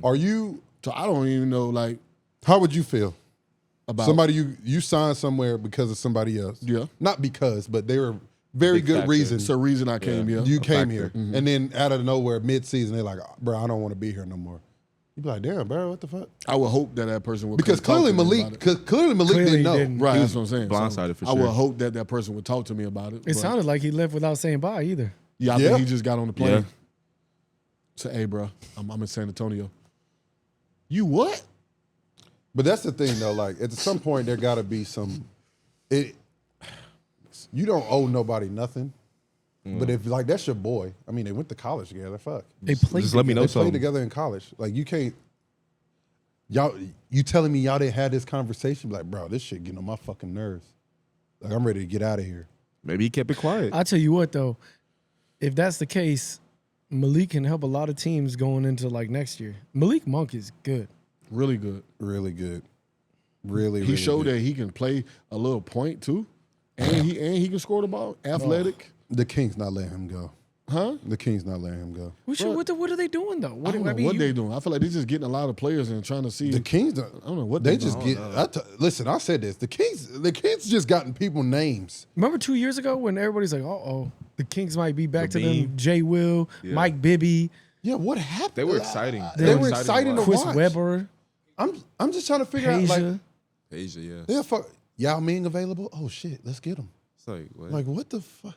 Are you? So I don't even know like How would you feel? about Somebody you signed somewhere because of somebody else. Yeah. Not because, but they were very Big good factor. reason. It's the reason I came here. You came factor. here, and then out of nowhere, mid-season, they're like, "Bro, I don't want to be here no more." You be like, "Damn, bro, what the fuck?" I would hope that person would Because come talk clearly to me Malik, about it. because clearly Malik Clearly didn't know. didn't. Right, He that's was what I'm saying. blindsided for I sure. would hope that person would talk to me about it. It but sounded like he left without saying bye either. yeah, I Yeah. think he just got on the plane. Yeah. Say, hey, bro, I'm in San Antonio. You what? But that's the thing, though. Like at some point, there got to be some. You don't owe nobody nothing. But if like that's your boy, I mean, they went to college together. Fuck, They played. Just let me know they played something. together in college. Like you can't. Y'all, you telling me y'all didn't have this conversation? Like, bro, this shit getting on my fucking nerves. Like I'm ready to get out of here. Maybe he kept it quiet. I tell you what though, if that's the case, Malik can help a lot of teams going into like next year. Malik Monk is good. Really good. Really good. Really, He showed that he can play a little point too, and he can score the ball. Athletic. the Kings not letting him go. Huh? The Kings not letting him go. What are they doing though? I don't know what they doing. I feel like they're just getting a lot of players and trying to see. The Kings, I don't know what they just get. Listen, I said this. The Kings just gotten people names. Remember 2 years ago when everybody's like, the Kings might be back to Levine. them. Jay Will, Mike Bibby, Yeah, what happened? They were exciting. They were exciting to Chris watch. Webber, I'm just trying to figure out like, Asia, yeah. Yao Ming available? Oh shit, let's get him. It's like, what? Like what the fuck?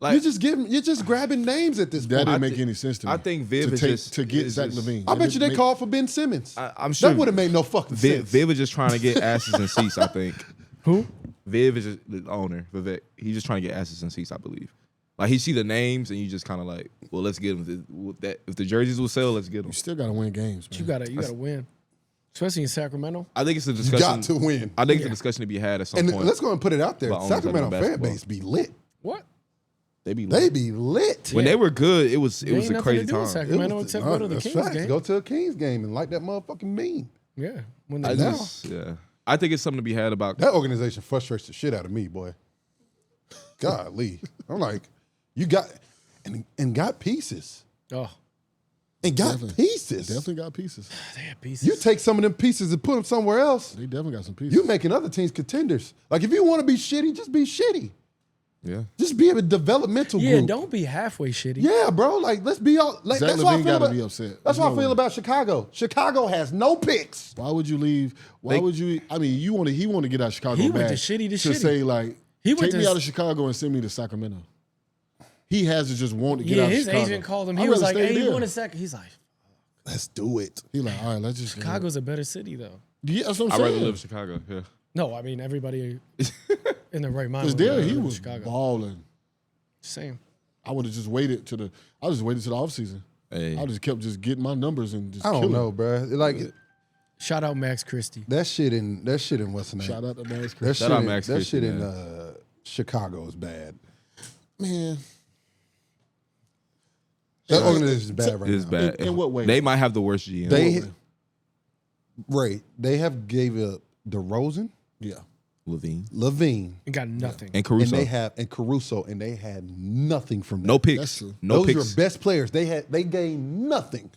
Like, You're just grabbing names at this That point. didn't make any sense to me. I think Viv to is take, just to get is Zach just- Levine. I bet you they Make- called for Ben Simmons. I'm sure that would have made no fucking sense. Viv is just trying to get asses and seats, I think. who? Viv is just the owner, Vivek. He's just trying to get asses and seats, I believe. Like, he see the names, and you just kind of like, well, let's get them. If the jerseys will sell, let's get them. You still got to win games, man. You gotta win, especially in Sacramento. I think it's a You discussion. got to win. I think it's a discussion to be had at some And point. let's go and put it out there. About owners Sacramento having fan basketball. base be lit. What? They be They be lit. when they were good. It was They ain't a nothing crazy to do in time. Sacramento except go to the that's Kings facts. game. Go to a Kings game and like that motherfucking mean. Yeah, when I they just, I think it's something to be had about. That organization frustrates the shit out of me, boy. Golly. I'm like, you got and got pieces. And got pieces. Definitely got pieces. they have pieces. You take some of them pieces and put them somewhere else. They definitely got some pieces. You making other teams contenders. Like if you want to be shitty, just be shitty. Yeah, Just be a developmental yeah, group. don't be halfway shitty. Yeah, bro. Like let's be all. Like, Zach that's why I Levine feel gotta about, be upset. That's why I There's no feel way. about Chicago. Chicago has no picks. Why would you leave? Why would you? I mean, he want to get out of Chicago. He went bad to shitty to to shitty. say like, He went take me to- out of Chicago and send me to Sacramento. He has to just want to get Yeah, out of his Chicago. agent called him. I'd He was rather like, stay "Hey, you there. want a second?" He's like, Let's do it. He like, all right, let's just "Chicago's a better city, though." Yeah, that's what I'd I'm rather saying. live in Chicago. Yeah, No, I mean everybody in the right mind. Because would there rather he live in was Chicago. balling. Same. I would have just waited to the. I just waited to the offseason. hey, I just kept just getting my numbers and just. I don't killing. know, bro. Like Shout out Max Christie. that shit in what's the name? Shout out to Max That Chris. Shout shit out in, Max that Christie, shit in man. Chicago is bad. Man, That organization is bad right it's now. bad. In what way? They might have the worst GM. They have gave up DeRozan, yeah. Levine, And got nothing. and Caruso. and Caruso, and they had nothing from that. no picks. That's true. No Those picks. are best players. They gained nothing.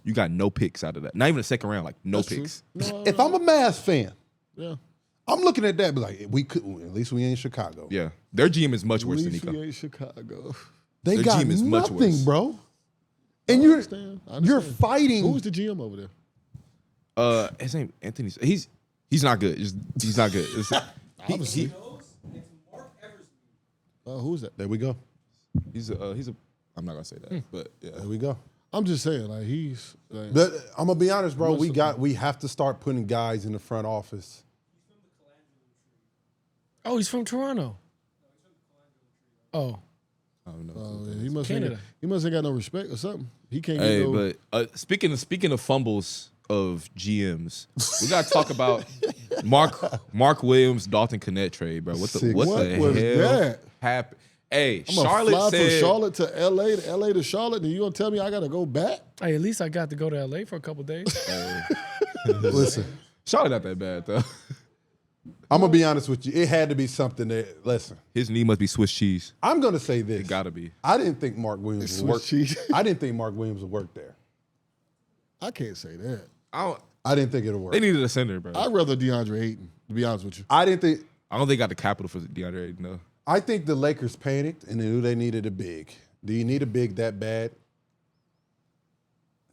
You got no picks out of that. Not even a second round. Like no That's true. picks. No, If I'm a Mavs fan, yeah. I'm looking at that and be like, we could at least we ain't Chicago. Yeah, their GM is much At worse than least Nico. we ain't Chicago. They Their got team is much nothing, worse. bro. And I you're understand. you're fighting. Who's the GM over there? His name Anthony. He's not good. He's not good. Obviously. Who's that? There we go. He's a. I'm not gonna say that, but yeah. There we go. I'm just saying, like he's. Like, But I'm gonna be honest, bro. Most We have to start putting guys in the front office. Oh, he's from Toronto. Oh, I don't know. he must Canada. he must ain't got no respect or something. He can't Hey, get no. but speaking of fumbles of GMs, we gotta talk about Mark Williams, Dalton Connect trade, bro. What the Sick. what What the was hell that? happened? Hey, I'm gonna Charlotte fly said from Charlotte to LA, to LA to Charlotte, and you gonna tell me I gotta go back? hey, at least I got to go to LA for a couple days. Listen, Charlotte not that bad though. I'm gonna be honest with you. It had to be something that. Listen, His knee must be Swiss cheese. I'm gonna say this. It gotta be. I didn't think Mark Williams would work. Swiss cheese. I didn't think Mark Williams would work there. I can't say that. I didn't think it'll work. They needed a center, bro. I'd rather DeAndre Ayton, to be honest with you. I didn't think. I don't think they got the capital for DeAndre Ayton, though. I think the Lakers panicked and they knew they needed a big. Do you need a big that bad?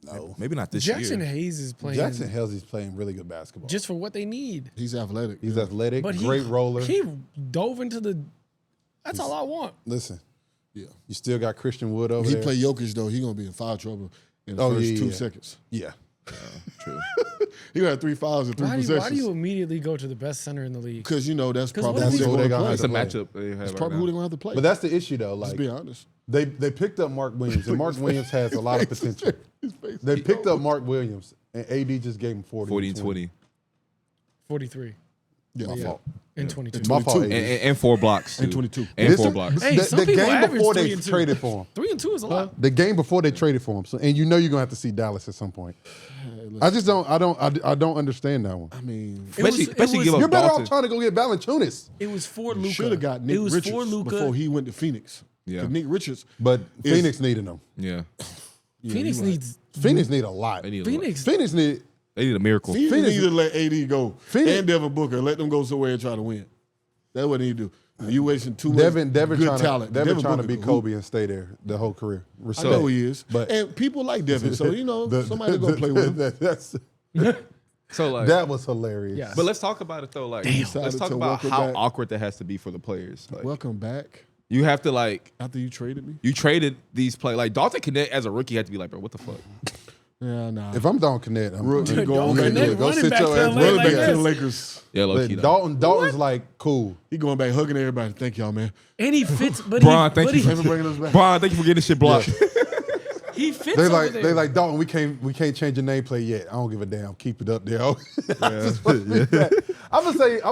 No. Maybe not this Jackson year. Hayes is playing Jackson Helsey's playing really good basketball. just for what they need. He's athletic. He's athletic, But great roller. He dove into the. That's all I want. Listen, Yeah. you still got Christian Wood over He there. play Jokic though, he gonna be in foul trouble in the Oh, first yeah, 2 yeah. seconds. Yeah. True. He got 3 fouls and 3 Why do possessions. you immediately go to the best center in the league? Because you know that's 'Cause probably what who if they're he- going to They play. got It's a play. matchup they have It's right probably now. who they're going to have to play. But that's the issue, though. Let's Like be honest. they picked up Mark Williams, and Mark Williams has a lot of potential. They picked up Mark Williams, and AD just gave him 40 and 20. 43 Yeah, My yeah. fault. and 22. It's my fault. 22. AD. And 4 blocks. Too. And 22. And This 4 is- blocks. Hey, some the people game average before 3 they and 2. traded for him. 3 and 2 is a lot. The game before they traded for him, so, and you know you're gonna have to see Dallas at some point. I just don't. I don't understand that one. I mean, Especially it was- give up You're better Dalton. off trying to go get Valanciunas. It was for you Luka. should have got Nick It was Richards for Luka. before he went to Phoenix. Yeah. Nick Richards. But Phoenix needed him. Yeah. Phoenix needs Phoenix need a lot. They need Phoenix. Phoenix need. They need a miracle. Phoenix need to let AD go Phoenix- and Devin Booker. Let them go somewhere and try to win. That's what they need to do. You wasting too much Devin good trying talent. to, Devin trying to Booker be can Kobe and stay there the whole career. I Respect. know he is. But- And people like Devin, so, somebody going to play with him. That's, So like, that was hilarious. Yeah. but let's talk about it though. Like, Decided let's talk to about welcome how back. awkward that has to be for the players. Like, Welcome back you have to like, after you traded me. you traded these players. Like Dalton Connect as a rookie had to be like, bro, what the fuck? Yeah, nah. If I'm Don Connect, I'm Rookie I'm- going I'm back ready to to- go running sit back your to ass. LA running like back to this. the Lakers. Yeah, low key. But though. Dalton's like cool. He going back hugging everybody. Thank y'all, man. and he fits, but Bron, he, thank but you. he, Thanks for bringing us back. Brian, thank you for getting this shit blocked. he fits. They over like there. they like Dalton. We can't change your nameplate yet. I don't give a damn. Keep it up there. I'm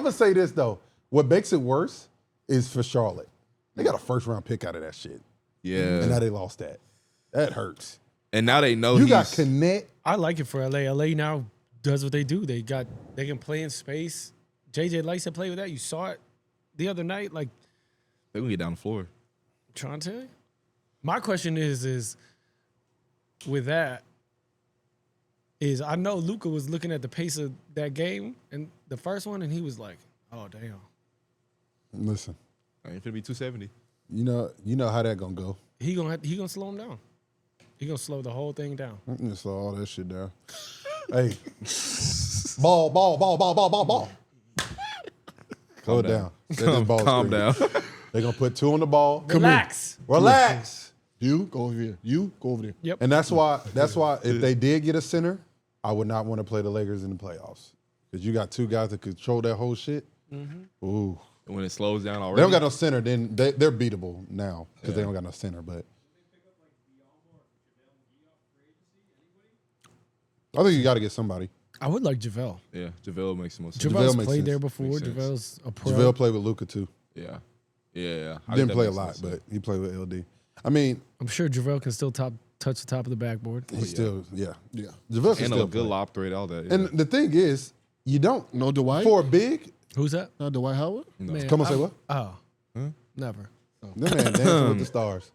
gonna say this though. What makes it worse is for Charlotte. They got a first round pick out of that shit, Yeah. and now they lost that. That hurts. And now they know You got he's Connect. I like it for LA. LA now does what they do. They can play in space. JJ likes to play with that. You saw it the other night. Like, they're gonna get down the floor. I'm trying to tell you. My question is with that is I know Luka was looking at the pace of that game and the first one, and he was like, "Oh damn." Listen, I ain't finna be 270. you know how that gonna go. He gonna slow him down. He gonna slow the whole thing down. I'm gonna slow all that shit down. Hey, ball. Slow it down. Let this ball Calm screen. down. They're gonna put 2 on the ball. Relax. Relax. You go over here. You go over there. Yep. And that's why if they did get a center, I would not want to play the Lakers in the playoffs. Because you got 2 guys that control that whole shit. Ooh. And when it slows down They already, don't got no center, then they're beatable now because they don't got no center. But I think you got to get somebody. I would like JaVale. yeah, JaVale makes the most sense. JaVale's makes played sense. there before. Makes sense. JaVale's a pro. JaVale played with Luka too. Yeah. Yeah. I Didn't think play that a makes lot, sense. but he played with LD. I mean, I'm sure JaVale can still touch the top of the backboard. he's still, yeah. Yeah. JaVale can And still a good play. lob threat, all that. Yeah. And the thing is, you don't. No Dwight? For a big, Who's that? Not Dwight Howard? Man, come on, say what? Oh, never. That man dancing with the stars.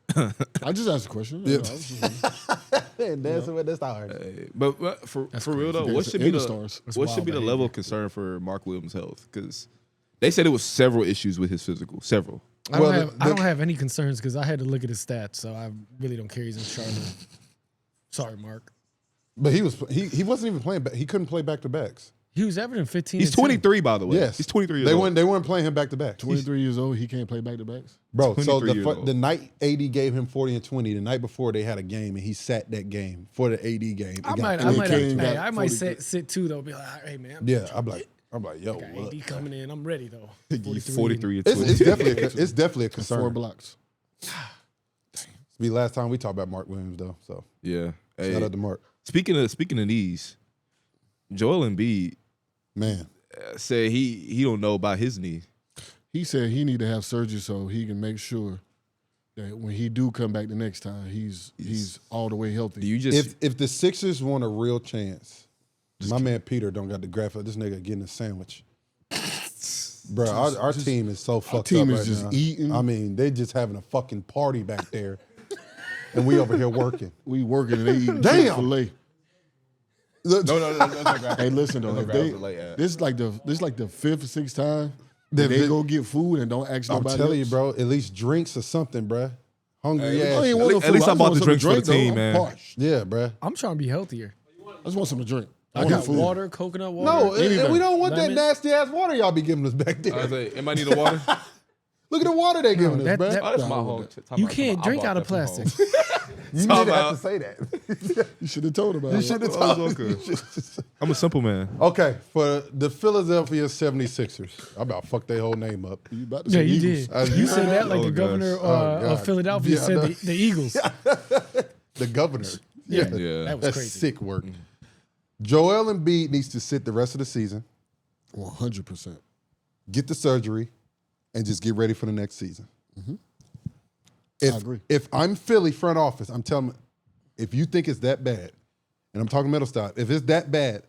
I just asked a question. Yeah. I was just- Dancing with the stars. But for real though, what That's should the be the stars. That's what wild should be the behavior. level of concern for Mark Williams' health? Because they said it was several issues with his physical, sevevel. I Well, don't have any concerns because I had to look at his stats, so I really don't care. He's in Charlotte. Sorry, Mark. But he wasn't even playing. He couldn't play back to backs. He was averaging 15. He's and 10. 23, by the way. Yes, He's 23 years old. They weren't playing him back to back. 23 years old. He can't play back-to-backs. Bro, so 23 years old. the night AD gave him 40 and 20, the night before they had a game, and he sat that game for the AD game. I and might, Kane got I might 40. sit too though. Be like, hey man, Yeah, I'm like, yo, got what? AD coming in. I'm ready though. 43 and It's 20. it's definitely a 4 concern. blocks. It's the last time we talked about Mark Williams though. So Yeah. Hey, shout out to Mark. speaking of these, Joel Embiid Man, said he don't know about his knee. He said he need to have surgery so he can make sure that when he do come back the next time, he's all the way healthy. Do you just if the Sixers want a real chance, my man Peter don't got the graphic. This nigga getting a sandwich. Bro, our team is so fucked team up is right just now. eating. I mean, they just having a fucking party back there, and we over here working. we working and they eating Damn. Chick-fil-A. Look, no, that's not graphic. Hey, listen though, That's if not they, graphic, like that. this is like the 5th or 6th time The- that they the- go get food and don't ask I'm nobody telling you, else. bro. At least drinks or something, bro. Hungry Hey, ass. I ain't want no At food. least I just bought want the something drinks for the to drink, team, though. man. I'm parched. Yeah, bro. I'm trying to be healthier. I just want something to drink. I want got food. water, coconut water. No, anything. we don't want Lemon. that nasty ass water y'all be giving us back I there. was like, am I need a water? Look at the water they giving us, that- bro. that- Oh, that's my whole. You can't drink out of plastic. You Talk didn't have about- to say that. You should have told about You it. should have Oh, told it's I'm a simple man. Okay, for the Philadelphia 76ers. I'm about to fuck their whole name up. You about to Yeah, say you Eagles. did. You said that like Oh, the governor gosh. God. of Philadelphia Yeah, I said know. the Eagles. The governor. Yeah, Yeah. that was That's crazy. sick work. Joel Embiid needs to sit the rest of the season, 100%. get the surgery, and just get ready for the next season. I agree. If I'm Philly front office, I'm telling them, if you think it's that bad, and I'm talking mental stop, if it's that bad,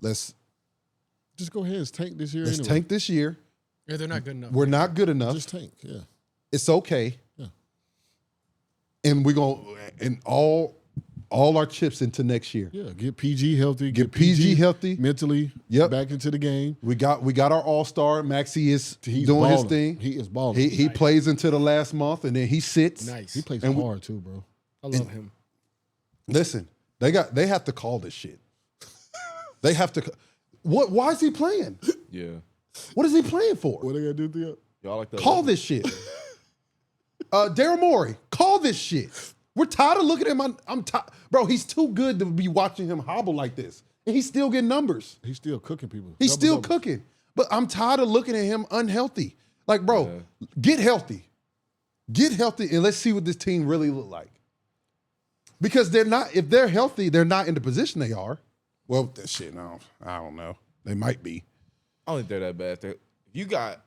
let's Just go ahead and tank this year. let's anyway. tank this year. Yeah, they're not good enough. We're not good enough. Just tank. Yeah. It's okay. Yeah. and we're gonna and all our chips into next year. Yeah, get PG healthy. Get PG healthy. mentally. Yep. Back into the game. We got our All-Star. Maxey is He's doing his balling. thing. He is balling. He plays into the last month, and then he sits. Nice. He plays and hard too, bro. I love him. Listen, they have to call this shit. They have to. What? Why is he playing? Yeah. What is he playing for? What they gotta do, Theo? Y'all like that? Call this shit. Daryl Morey, call this shit. We're tired of looking at him. I'm tired. Bro, he's too good to be watching him hobble like this. And he's still getting numbers. He's still cooking people. He's still Double-double. cooking. But I'm tired of looking at him unhealthy. Like, bro, get healthy. Get healthy and let's see what this team really look like. Because they're not, if they're healthy, they're not in the position they are. Well, that shit, no, I don't know. They might be. I don't think they're that bad. If you got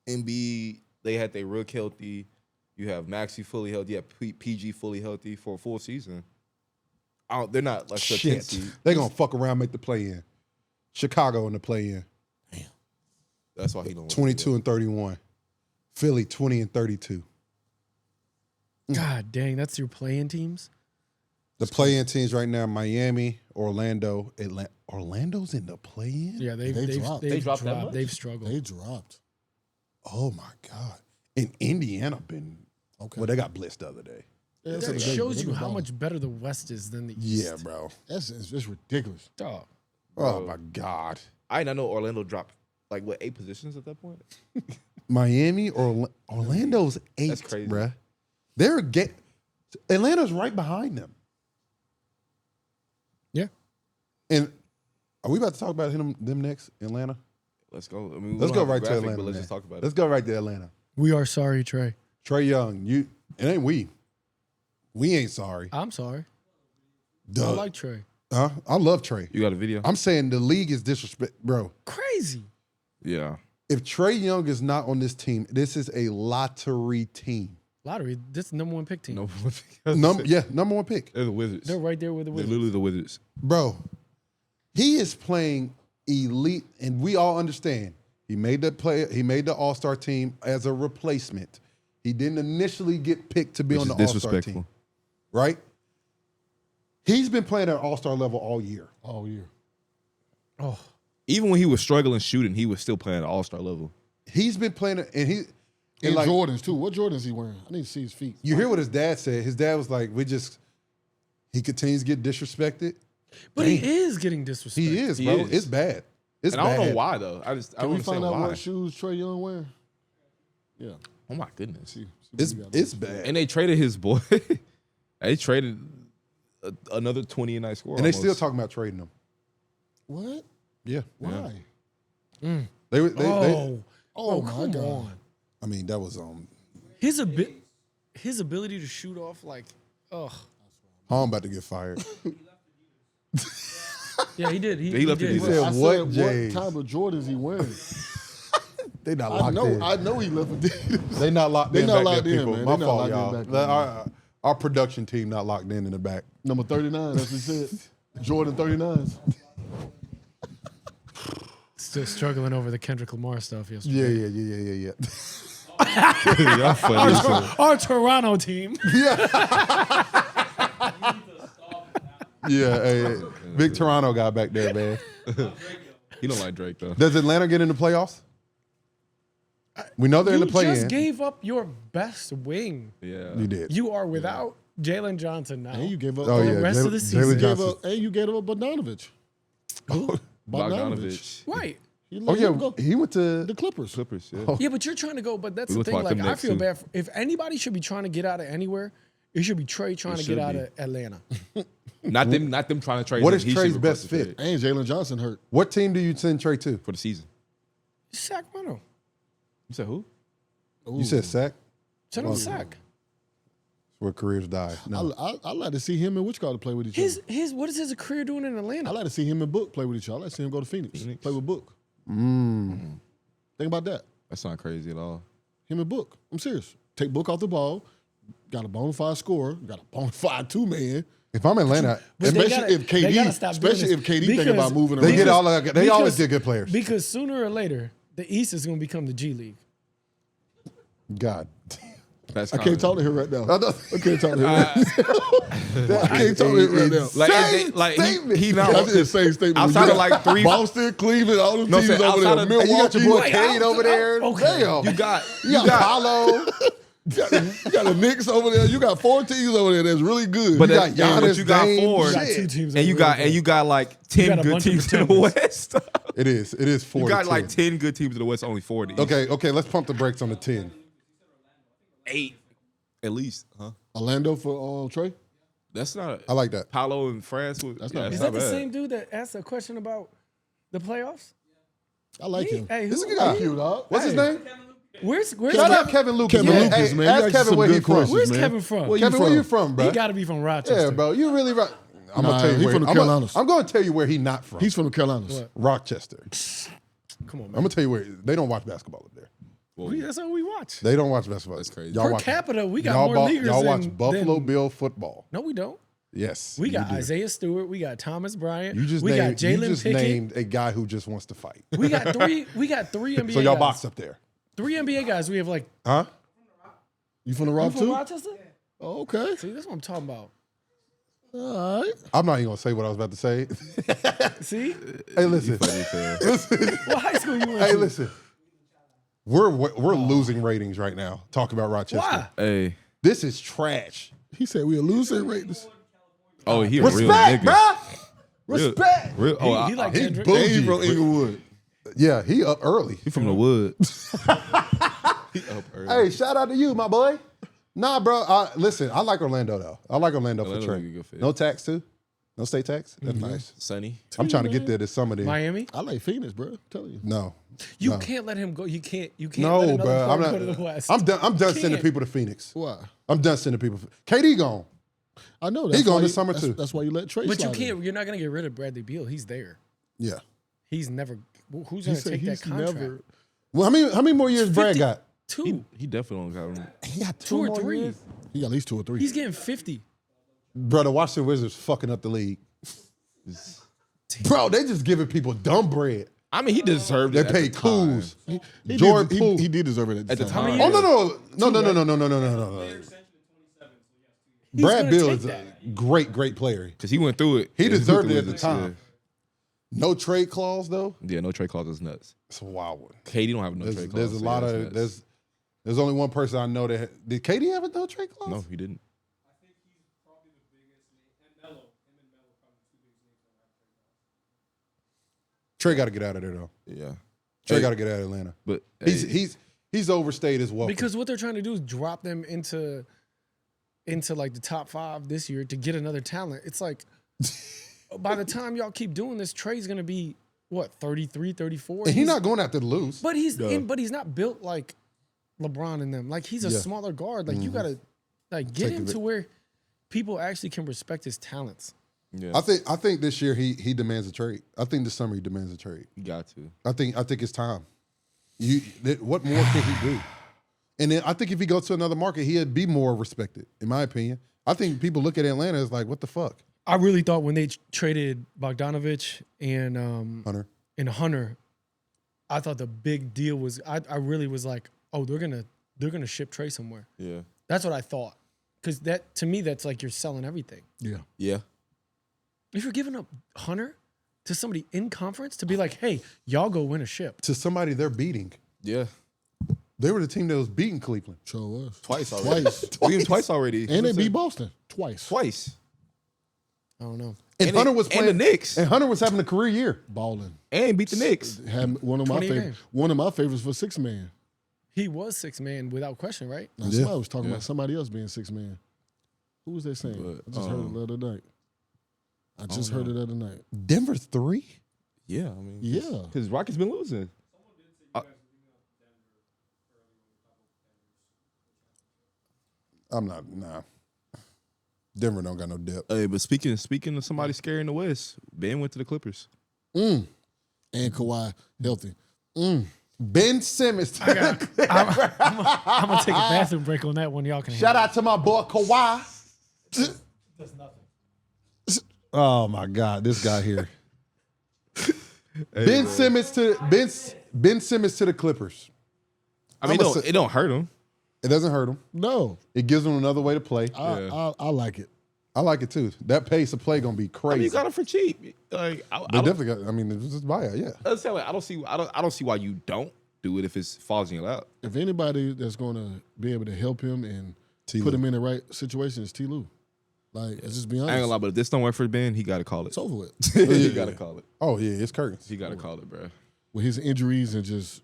Embiid, they had their Rook healthy. You have Maxey fully healthy. You have PG fully healthy for a full season. They're not like the 10th seed. They're going to fuck around, make the play-in. Chicago in the play-in. That's why he don't. 22 and 31. Philly 20 and 32. God dang, that's your playing teams? The play-in teams right now: Miami, Orlando, Atlanta. Orlando's in the play-in. Yeah, they've dropped. They've They dropped that dropped. much? They've struggled. They dropped. Oh my God! And Indiana been Okay. Well, they got blitzed the other day. Yeah, That shows you how much better the West is than the East. Yeah, bro. That's it's ridiculous. Dog. Oh my God! I did not know Orlando dropped like what 8 positions at that point. Miami or Orlando's 8. That's crazy. Bruh. They're Atlanta's right behind them. Yeah. And are we about to talk about them next? Atlanta. Let's go. I mean, Let's go right to Atlanta. But let's man. just talk about Let's it. go right to Atlanta. We are sorry, Trae. Trae Young, it ain't we. We ain't sorry. I'm sorry. Duh. I like Trae. I love Trae. You got a video? I'm saying the league is disrespect, bro. Crazy. Yeah. If Trae Young is not on this team, this is a lottery team. Lottery, this is the number 1 pick team. No. Number 1 pick. They're the Wizards. They're right there with the They're Wizards. literally the Wizards. Bro, he is playing elite, and we all understand. He made the All-Star team as a replacement. He didn't initially get picked to be Which on is the All-Star disrespectful. team. Right? He's been playing at All-Star level all year. All year. Oh, Even when he was struggling shooting, he was still playing at All-Star level. He's been playing and And like, Jordans too. What Jordans he wearing? I need to see his feet. you hear what his dad said. His dad was like, he continues to get disrespected. but he is getting disrespected. He is, He bro. is. It's bad. It's And bad. I don't know why though. I Can don't we understand find out why. what shoes Trae Young wearing? Yeah. Oh my goodness. See what we got. It's bad. And they traded his boy. They traded another 20 a night scorer. And they almost. still talking about trading him. What? Yeah. Why? They Oh my come God. on. I mean, that was His ability to shoot off like, ugh. I'm about to get fired. Yeah, he did. He left it did. easy. said, I what, said, Jays? what type of Jordans he wearing? They not I locked know. in. I know he left Adidas. They not locked They in not back locked there, in, people. man. My They not fault, locked in y'all. back there, Our production team not locked in the back. Number 39, that's what he said. Jordan 39s. Still struggling over the Kendrick Lamar stuff yesterday. Yeah. Y'all funny. Our Toronto team. Yeah, hey, big Toronto guy back there, man. He don't like Drake though. Does Atlanta get in the playoffs? We know they're in You the play-in. just gave up your best wing. Yeah. You did. You are without Jalen Johnson now. And you gave up. Oh, the yeah. rest of the season. Jalen You gave Johnson. up, and you gave up Bogdanovich. Bogdanovich. Right. He Oh, let him yeah. go. He went to The Clippers. Clippers, yeah. Yeah, but you're trying to go. But that's We the look thing. like Like, them I next, feel too. bad. If anybody should be trying to get out of anywhere, it should be Trae trying to should get out be. of Atlanta. Not them trying to trade What him. is He should Trae's request best a fit? trade And Jalen Johnson hurt. What team do you send Trae to? for the season? Sacramento. You said who? You said sack? Send him a sack. Where careers die. No. I like to see him and Wichita to play with each other. What is his career doing in I Atlanta? like to see him and Book play with each other. I like to see him go to Phoenix. Play with Book. Think about that. That's not crazy at all. Him and Book. I'm serious. Take Book off the ball. Got a bona fide scorer. Got a bona fide 2-man. If I'm Atlanta, But they Especially if they gotta KD. stop doing Especially this if KD think because- about moving they around. get all they always because- get good players. Because sooner or later, the East is going to become the G League. God. Best I can't talk to him right now. I can't talk to him. I can't talk to him right now. He I not did the same statement. outside of like 3. Boston, Cleveland, all them No, teams say over there. outside of- Milwaukee. You got your boy Cade over there. okay. Damn. You got Paulo. You got the Knicks over there. You got 4 teams over there that's really good. But You got that- Giannis, you got Dame, 4. You got shit. 2 teams. and you got like 10 got a good bunch of teams in the pretenders. West. It is 4. You got to like 10. 10 good teams in the West, only 40. Okay. Let's pump the brakes on the 10. 8 at least, huh? Orlando for Trae? That's not. I like that. Paulo in France. That's not- Is not that the bad. same dude that asked a question about the playoffs? I like him. Hey, This who? is a guy. Cute, dog. What's his name? Where's Shout out Kevin Lucas. Kevin man. Lucas, Hey, man. Ask You got Kevin some where good he from. questions, Where's man. Kevin from? Kevin, where you from, bro? He got to be from Rochester. Yeah, bro. You really right. I'm Nah, gonna tell you he where from the Carolinas. I'm gonna tell you where he not from. He's from the Carolinas. What? Rochester. Come on, I'm man. gonna tell you where they don't watch basketball up there. That's all we watch. They don't watch basketball. That's crazy. Y'all Per watch, capita, we got y'all more leaguers Y'all watch than- Buffalo than- Bill football. No, we don't. Yes, We you got do. Isaiah Stewart. We got Thomas Bryant. You just we named, got you Jalen just Pickett. named a guy who just wants to fight. We got three. We got 3 NBA. So y'all guys. box up there, 3 NBA guys. We have like. huh? You from the You Rock from too? Rochester? Oh, okay. See, that's what I'm talking about. All right. I'm not even gonna say what I was about to say. See, Hey, listen. what high school you went Hey, to? listen. We're losing ratings right now. Talk about Rochester. Why? Hey. This is trash. He said we'll lose their ratings. Oh, he a real Respect, nigga. bruh. Real- Respect. Real, He like He Kendrick. bougie. He from Inglewood. Yeah, he up early. he from the woods. He up early. Hey, shout out to you, my boy. Nah, bro. Listen, I like Orlando though. I like Orlando for Orlando's a Trey. good fit. No tax too. No state tax. That's nice. Sunny. I'm trying to get there this summer. Then. Miami. I like Phoenix, bro. I'm telling you. No. You No. can't let him go. You can't. You can't. No, let another bro. I'm player not. go to the West. I'm done. I'm done sending Can't. people to Phoenix. Why? I'm done sending people. KD gone. I know. He going why this you- summer, that's- too. That's why you let Trae But you slide in. can't. You're not gonna get rid of Bradley Beal. He's there. Yeah. He's never. Who's He gonna said take that he's contract? never. Well, how many more years Brad 50 got? 2. He definitely don't got him. He got 2 or 3. He got at least 2 or 3. He's getting 50. Bro, the Washington Wizards fucking up the league. Bro, they just giving people dumb bread. I mean, he deserved They it. pay Kuz. He Jordan did, Poole. he did deserve it At the time. time. Oh no. He's Brad gonna Beal take is a that. great player. Because he went through it. He Yeah, deserved went it through at the time. No trade clause though. Yeah, no trade clause is nuts. It's a wild one. KD don't have no trade clause. There's a lot of there's only one person I know that did KD have a no trade clause? No, he didn't. Trey got to get out of there though. Yeah. Trey Hey, got to get out of Atlanta. But He's overstayed his welcome. Because what they're trying to do is drop them into like the top 5 this year to get another talent. It's like by the time y'all keep doing this, Trey's gonna be what 33, 34. and he's not going after the lose. But he's not built like LeBron and them. Like he's a smaller guard. Like you gotta like get him to where people actually can respect his talents. yeah, I think this year he demands a trade. I think this summer he demands a trade. you got to. I think it's time. What more can he do? And then I think if he goes to another market, he'd be more respected, in my opinion. I think people look at Atlanta as like, what the fuck? I really thought when they traded Bogdanovich and Hunter, I thought the big deal was I really was like, oh, they're gonna ship Trae somewhere. Yeah. That's what I thought. Because that to me, that's like you're selling everything. Yeah. Yeah. If you're giving up Hunter to somebody in conference to be like, hey, y'all go win a ship. To somebody they're beating. Yeah. They were the team that was beating Cleveland. Sure was. Twice already. Twice. We beat him twice already. And they beat Boston. Twice. Twice. I don't know. And Hunter was playing and the Knicks. And Hunter was having a career year. Balling. And beat the Knicks. Had one of my 20 favorites. One of my favorites for 6-man. He was 6-man without question, right? Now, somebody was talking about somebody else being 6-man. Who was that saying? I just heard it the other night. I just heard it the other night. Denver 3? Yeah, I mean, Yeah. because Rockets been losing. I'm not, nah. Denver don't got no depth. Hey, but speaking of somebody scary in the West, Ben went to the Clippers. And Kawhi healthy. Ben Simmons. I'm gonna take a bathroom break on that one. Y'all can Shout out to my boy Kawhi. Does nothing. Oh my God, this guy here. Ben Simmons to the Clippers. I mean, it don't hurt him. It doesn't hurt him. No, It gives him another way to play. I like it. I like it too. That pace of play gonna be crazy. I mean, you got it for cheap. Like, They definitely got. I mean, it's just buyout. Yeah. I don't see why you don't do it if it falls in your lap. If anybody that's going to be able to help him and put him in the right situation is T. Lue. Like, let's just be honest. I ain't gonna lie, but if this don't work for Ben, he got to call it. It's over with. He got to call it. Oh yeah, it's curtains. He got to call it, bro. With his injuries and just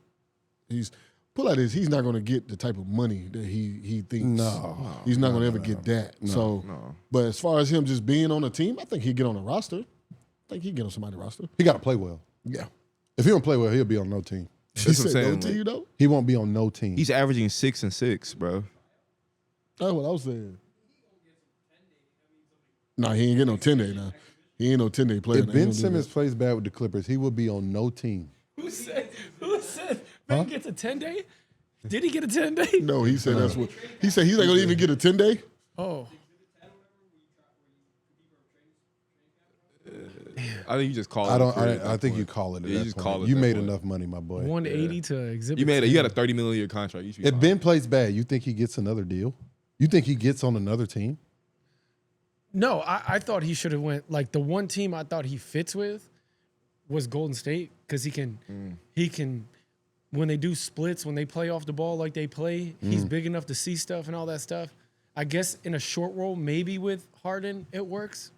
put like this, he's not going to get the type of money that he thinks. No. He's not going to ever get that. But as far as him just being on a team, I think he'd get on a roster. I think he'd get on somebody's roster. He got to play well. Yeah. If he don't play well, he'll be on no team. He That's what said I'm no saying, to like- you, though? He won't be on no team. He's averaging 6 and 6, bro. That's what I was saying. Nah, he ain't getting no 10-day now. He ain't no 10-day player. if now. He Ben don't do Simmons that. plays bad with the Clippers, he will be on no team. Who said Ben gets a 10-day? Did he get a 10-day? No, he said that's what. He said he's not going to even get a 10-day. Oh. I think you just call it. I think you call it. At Yeah, you that just point. call it You that made point. enough money, my boy. 180 to exhibit. You had a $30 million contract. You should be If fine. Ben plays bad, you think he gets another deal? You think he gets on another team? No, I thought he should have went like the one team I thought he fits with was Golden State because he can when they do splits, when they play off the ball like they play, he's big enough to see stuff and all that stuff. I guess in a short roll, maybe with Harden it works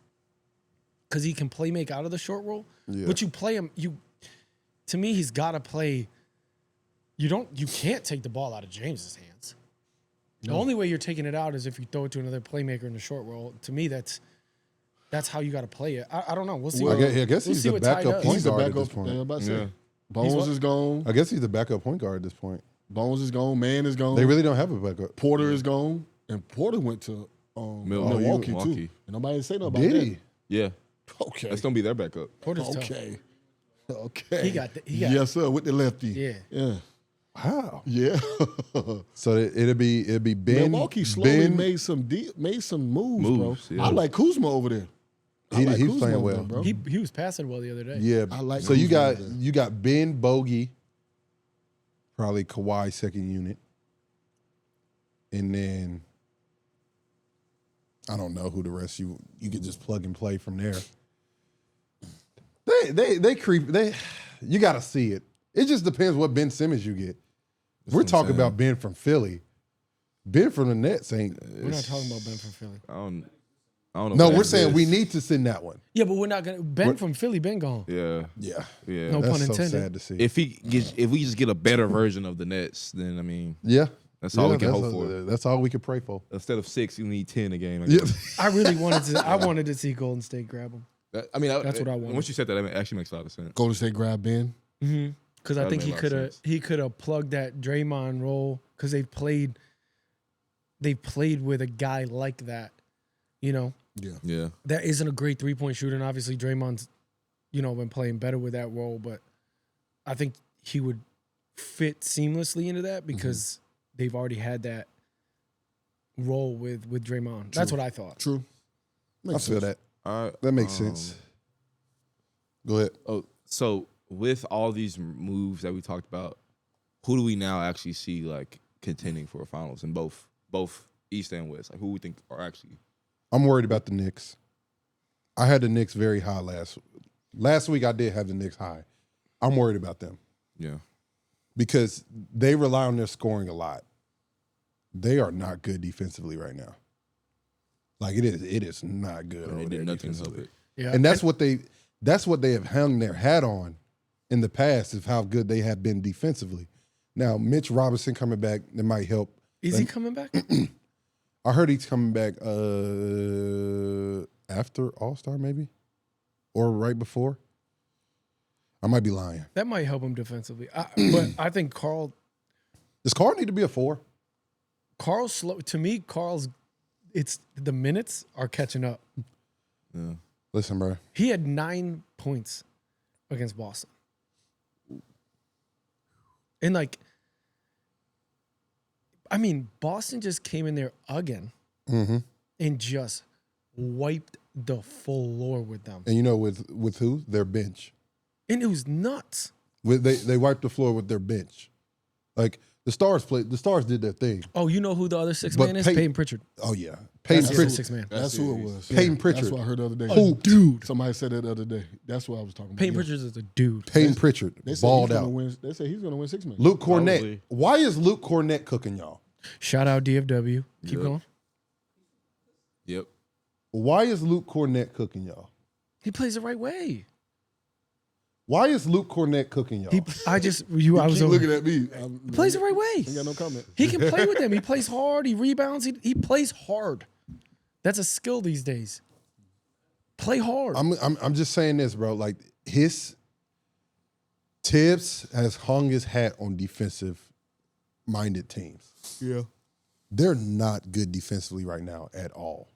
because he can play make out of the short roll. Yeah. But you play him, to me he's got to play. You can't take the ball out of James's hands. The only way you're taking it out is if you throw it to another playmaker in the short roll. To me, that's how you got to play it. I don't know. We'll see. I guess we'll he's see the what Ty backup does. point He's the guard at backup. this point. Yeah, I'm about to say. Yeah. Bones is gone. I guess he's the backup point guard at this point. Bones is gone. Man is gone. They really don't have a backup. Porter is gone. And Porter went to Milwaukee, too. Milwaukee. And nobody say nothing about Did that. he? Yeah. Okay. That's going to be their backup. Porter's tough. Okay. Okay. He got yes, sir, with the lefty. Yeah. Yeah. Wow. Yeah. So it'll be Ben. Milwaukee slowly Ben, made some moves, bro. yeah. I like Kuzma over there. He- he's Kuzma playing over well. there, bro. He was passing well the other day. Yeah. I like so you Kuzma got over there. you got Ben Bogey, probably Kawhi second unit, and then I don't know who the rest you could just plug and play from there. They creep. You got to see it. It just depends what Ben Simmons you get. We're what I'm talking saying. about Ben from Philly. Ben from the Nets ain't. We're not talking about Ben from Philly. I don't know. No, what we're that saying is. we need to send that one. Yeah, but we're not gonna. Ben from Philly, Ben gone. Yeah. Yeah. Yeah. No That's pun so intended. sad to see. If we just get a better version of the Nets, then I mean, Yeah. That's all we can that's hope for. That's all we can pray for. instead of 6, you need 10 a game. I Yeah. guess. I really wanted to. I wanted to see Golden State grab him I mean, That's what I wanted. Once you said that, it actually makes a lot of sense. Golden State grab Ben. because I That'd think make he a lot of could have sense. he could have plugged that Draymond role because they played with a guy like that, you know. Yeah. Yeah. That isn't a great 3-point shooter, and obviously Draymond's, been playing better with that role. But I think he would fit seamlessly into that because they've already had that role with Draymond. That's what I thought. True. I feel that. All right. That makes sense. Go ahead. Oh, so with all these moves that we talked about, who do we now actually see like contending for a finals in both East and West? Like who we think are actually? I'm worried about the Knicks. I had the Knicks very high last week. I did have the Knicks high. I'm worried about them Yeah. because they rely on their scoring a lot. They are not good defensively right now. Like it is not good. And they over did there nothing to help defensively. it. Yeah, And that's what they have hung their hat on in the past is how good they have been defensively. Now, Mitch Robinson coming back, that might help. is he coming back? I heard he's coming back after All-Star maybe or right before. I might be lying. That might help him defensively. But I think Does Carl need to be a 4? Carl's slow. To me, it's the minutes are catching up. Yeah. Listen, bro. He had 9 points against Boston. And Boston just came in there again and just wiped the floor with them. And you know with who? Their bench. And it was nuts. They wiped the floor with their bench. Like The Stars played. The Stars did their thing. Oh, you know who the other six But man is? Peyton- Peyton Pritchard. Oh yeah, Peyton That's Pritchard. the six man. That's who it was. Peyton Pritchard. That's what I heard the other day. Who? Dude. Somebody said that the other day. That's what I was talking about. Peyton Yeah. Pritchard is a dude. Peyton Pritchard They said balled he's gonna out. win. They said he's going to win 6 man. Luke Cornett. Probably. Why is Luke Cornett cooking y'all? Shout out DFW. Keep Yep. going. Yep. Why is Luke Cornett cooking y'all? He plays the right way. Why is Luke Cornett cooking y'all? I was Keep over. looking at me. He plays the right way. Ain't got no comment. He can play with them. He plays hard. He rebounds. He plays hard. That's a skill these days. Play hard. I'm just saying this, bro. Like his Tibbs has hung his hat on defensive-minded teams. Yeah. They're not good defensively right now at all.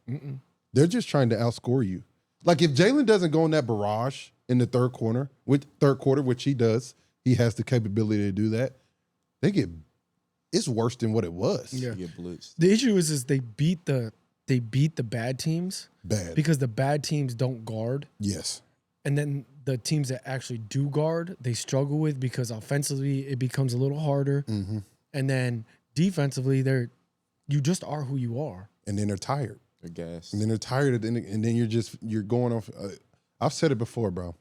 They're just trying to outscore you. Like if Jalen doesn't go in that barrage in the third quarter, which he does, he has the capability to do that. It's worse than what it was. Yeah. Get blitzed. The issue is they beat the bad teams Bad. because the bad teams don't guard, Yes. and then the teams that actually do guard they struggle with because offensively it becomes a little harder, and then defensively you just are who you are. And then they're tired. They're gassed. And then they're tired, and then you're going off. I've said it before, bro.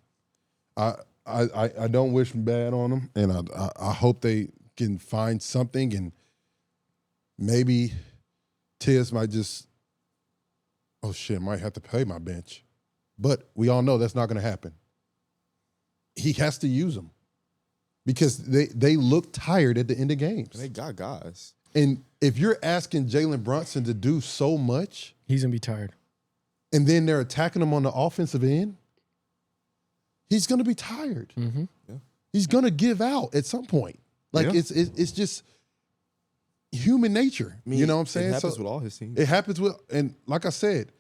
I don't wish bad on them, and I hope they can find something, and maybe Tiz might just, oh shit, might have to pay my bench, but we all know that's not going to happen. He has to use them because they look tired at the end of games, They got guys. and if you're asking Jalen Brunson to do so much. He's gonna be tired. And then they're attacking him on the offensive end, he's going to be tired. Mm-hmm. Yeah. He's going to give out at some point. Like, Yeah. it's just human nature. I mean, you know what I'm saying? It happens with all his teams. It happens with, and like I said,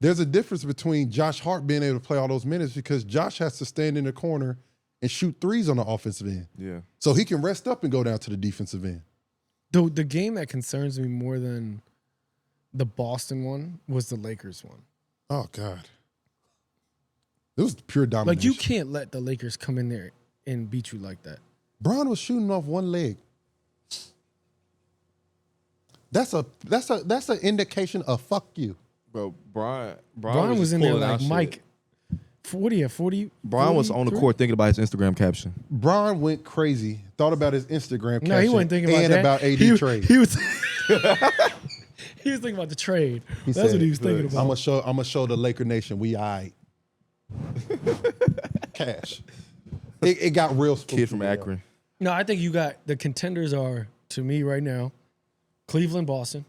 there's a difference between Josh Hart being able to play all those minutes because Josh has to stand in the corner and shoot threes on the offensive end. Yeah. So he can rest up and go down to the defensive end. The game that concerns me more than the Boston one was the Lakers one. Oh, God. It was pure domination. Like, you can't let the Lakers come in there and beat you like that. Bron was shooting off one leg. That's an indication of fuck you. Bro, Brian Brian was in there like Mike. 40. Brian was on the 43? court thinking about his Instagram caption. Bron went crazy, thought about his Instagram caption No, he wasn't thinking about and that. about AD he, trade. He was he was thinking about the trade. That's what he was thinking about. I'm gonna show the Laker Nation we aight. Cash. It got real spooky. Kid from Akron. No, I think you got the contenders are, to me right now, Cleveland, Boston.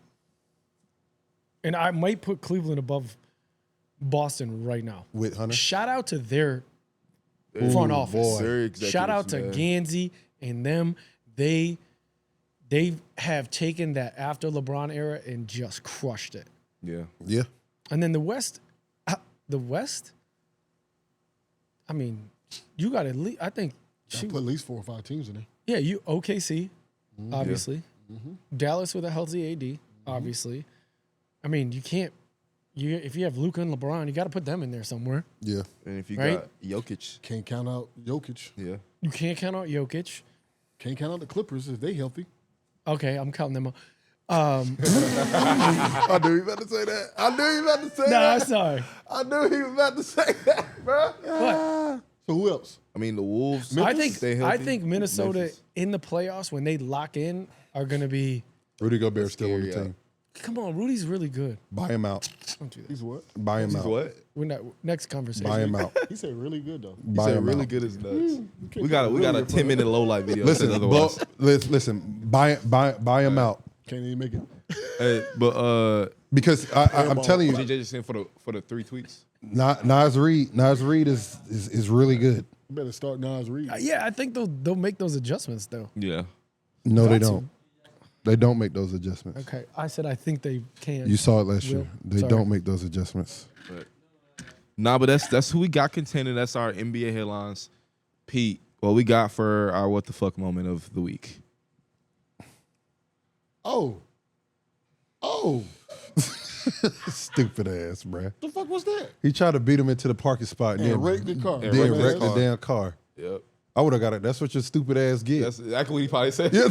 And I might put Cleveland above Boston right now. With Hunter. Shout out to their front office. boy. Their executives, Shout out to man. Gansey and them. They have taken that after LeBron era and just crushed it. Yeah. Yeah. And then the West, I mean, you got at least, I think, I put at least 4 or 5 teams in there. yeah, you OKC, obviously. Mm-hmm. Dallas with a healthy AD, obviously. I mean, you can't, if you have Luka and LeBron, you got to put them in there somewhere. Yeah. And if you Right? got Jokic, Can't count out Jokic. yeah. You can't count out Jokic. Can't count out the Clippers if they healthy. Okay, I'm counting them out. I knew he was about to say that. No, I'm sorry. I knew he was about to say that, bro. What? So who else? I mean, the Wolves. I stay healthy. think Minnesota Memphis. in the playoffs when they lock in are going to be. Rudy Gobert still on the scary, team. Come on, Rudy's really good. Buy him out. Don't do that. He's what? Buy him He's out. what? We're not, next conversation. Buy him out. He said really good though. He Buy said him really out. good as nuts. We got a 10-minute low light video. Listen, otherwise. listen. Buy him out Can't even make it. Hey, but because I'm telling you, JJ just sent for the 3 tweets. Nas Reed is really good. You better start Nas Reed. Yeah, I think they'll make those adjustments though. Yeah. No, they Got to. don't. They don't make those adjustments. Okay, I said I think they can. You saw it last year. Will, They sorry. don't make those adjustments. Nah, but that's who we got contending. That's our NBA headlines. Pete, what we got for our what the fuck moment of the week? Oh. Stupid ass, bruh. The fuck was that? He tried to beat him into the parking spot and And then wrecked the car. Then wrecked the wrecked the car. damn car. Yep. I would have got it. That's what your stupid ass get. That's exactly what he probably said. Yeah.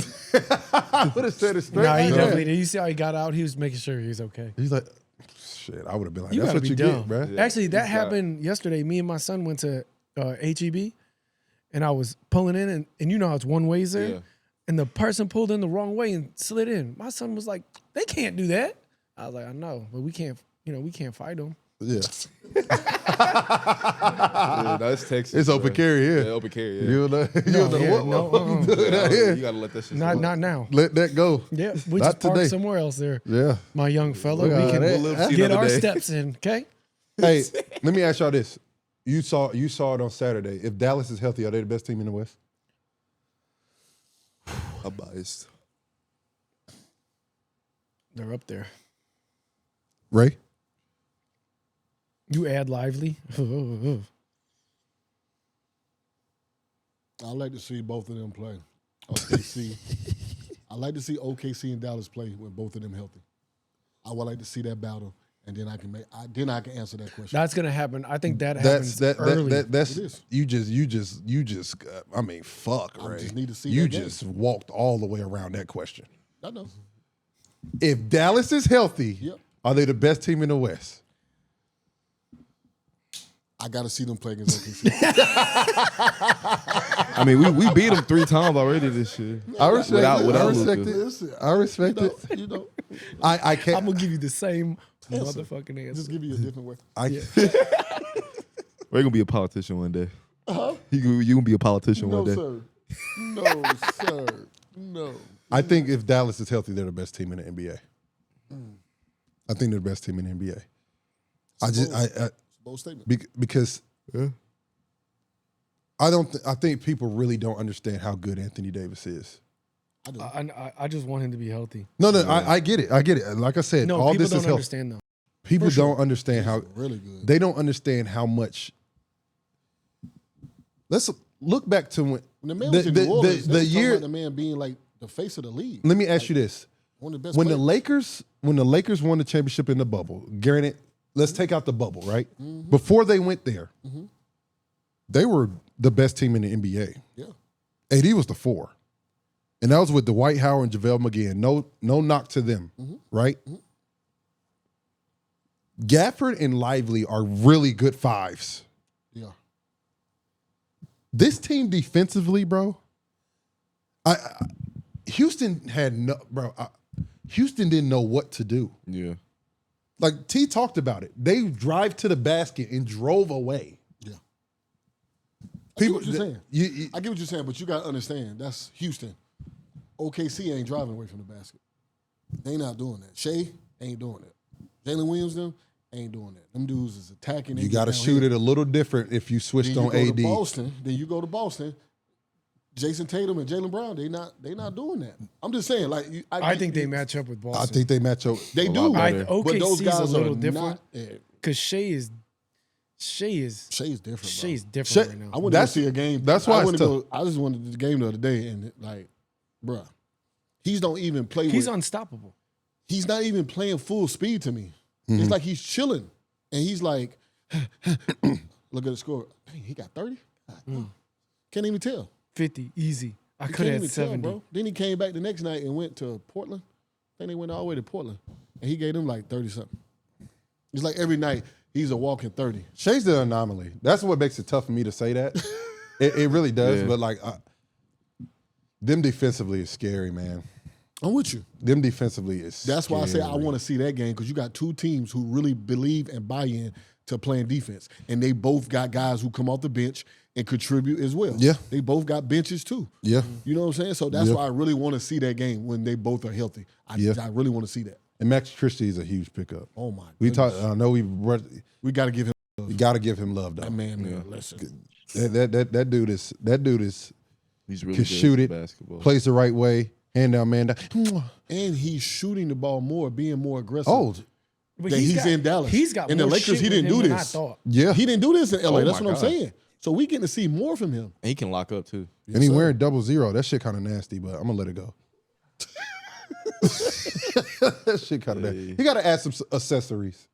I would have said it straight. Nah, he like definitely that. did. You see how he got out? He was making sure he was okay. He's like, shit. I would have been like, You that's gotta what be you dumb. get, bro. Yeah. Actually, that He's got- happened yesterday. Me and my son went to HEB, and I was pulling in, and you know how it's one ways there, Yeah. and the person pulled in the wrong way and slid in. My son was like, "They can't do that." I was like, "I know, but we can't. We can't fight them." Yeah. Yeah, that's Texas. It's open bro. carry here. Yeah, open carry. Yeah. You know yeah, what? no, motherfucker doing Yeah, out here? you gotta let that shit. Not slide. not now. Let that go. Yeah, we Not just park today. somewhere else there, Yeah. my young fella. Look We at can that. We'll see get another our day. steps in. Okay. Hey, let me ask y'all this. You saw it on Saturday. If Dallas is healthy, are they the best team in the West? I'm biased. They're up there. Ray? You add Lively. I like to see both of them play. OKC. I like to see OKC and Dallas play when both of them healthy. I would like to see that battle, and then I can answer that question. That's gonna happen. I think that happens early. That's It is. you just I mean, fuck, I Ray. just need to see you that game. just walked all the way around that question. I know. If Dallas is healthy, Yep. are they the best team in the West? I got to see them play against OKC. I mean, we beat them 3 times already this year. I respect Without- it. without I respect Luka. it. Listen, I respect it. you know, I can't. I'm gonna give you the same Answer. motherfucking answer. just give you a different way. We're gonna be a politician one day. You gonna be a politician No, one day. sir. No, sir. No. I think if Dallas is healthy, they're the best team in the NBA. I think they're the best team in the NBA. Bold statement. Because I think people really don't understand how good Anthony Davis is. I just want him to be healthy. No, I get it. I get it. Like I said, No, all people this is don't health. understand though. People For sure. don't understand how Really good. they don't understand how much. Let's look back to when When the man was in New Orleans, the they was talking year. about the man being like the face of the league. Let me ask you this: One of the best when players. the Lakers won the championship in the bubble, granted, let's take out the bubble, right? Mm-hmm. Before they went there, they were the best team in the NBA. Yeah. AD was the 4. And that was with Dwight Howard and JaVale McGee. And no knock to them, right? Gafford and Lively are really good 5s. Yeah. This team defensively, bro, Houston had no, bro. Houston didn't know what to do. Yeah. Like T talked about it. They drive to the basket and drove away. Yeah. I get People, what you're saying. you- I get what you're saying, but you got to understand that's Houston. OKC ain't driving away from the basket. They not doing that. Shea ain't doing that. Jalen Williams them ain't doing that. Them dudes is attacking. you got to shoot it a little different if you switched Then you on go AD. to Boston. Then you go to Boston. Jason Tatum and Jaylen Brown, they not doing that. I'm just saying, like I think they match up with Boston. I think they match up. They a do, lot better. but those OKC is guys a little are different not. Yeah, because Shea is Shea's different. Bro. Shay's different Shea- right now. I went to go That's- see a game. that's why I it's went to tough. go. I just went to the game the other day, and like, bruh, he's don't even play. He's with, unstoppable. He's not even playing full speed to me. It's like he's chilling, and he's like, look at the score. Dang, he got 30. Can't even tell. 50 easy. I You could can't have even had tell, 70. bro. Then he came back the next night and went to Portland. Then they went all the way to Portland, and he gave them like 30 something. It's like every night he's a walking 30. Shay's the anomaly. That's what makes it tough for me to say that. it really does. Yeah. But like, them defensively is scary, man. I'm with you. Them defensively is. That's why I say I scary. want to see that game because you got two teams who really believe and buy in to playing defense, and they both got guys who come off the bench and contribute as well. Yeah. They both got benches too. Yeah. You know what I'm saying? So that's Yeah. why I really want to see that game when they both are healthy. I really want to see that. And Max Christie is a huge pickup. Oh my We goodness. talk. I know we got to give him got to give him love though. that man. Listen. That dude is He's really can good shoot at it, basketball. plays the right way, hand down, man down. And he's shooting the ball more, being more aggressive. Oh, But that he's in Dallas. He's got In the more Lakers, shit he with didn't him do than this. I thought. yeah. He didn't do this in LA. Oh That's my what I'm God. saying. So we getting to see more from him. And he can lock up too. And he wearing 00. That shit kind of nasty, but I'm gonna let it go. That shit kind of nasty. He got to add some accessories.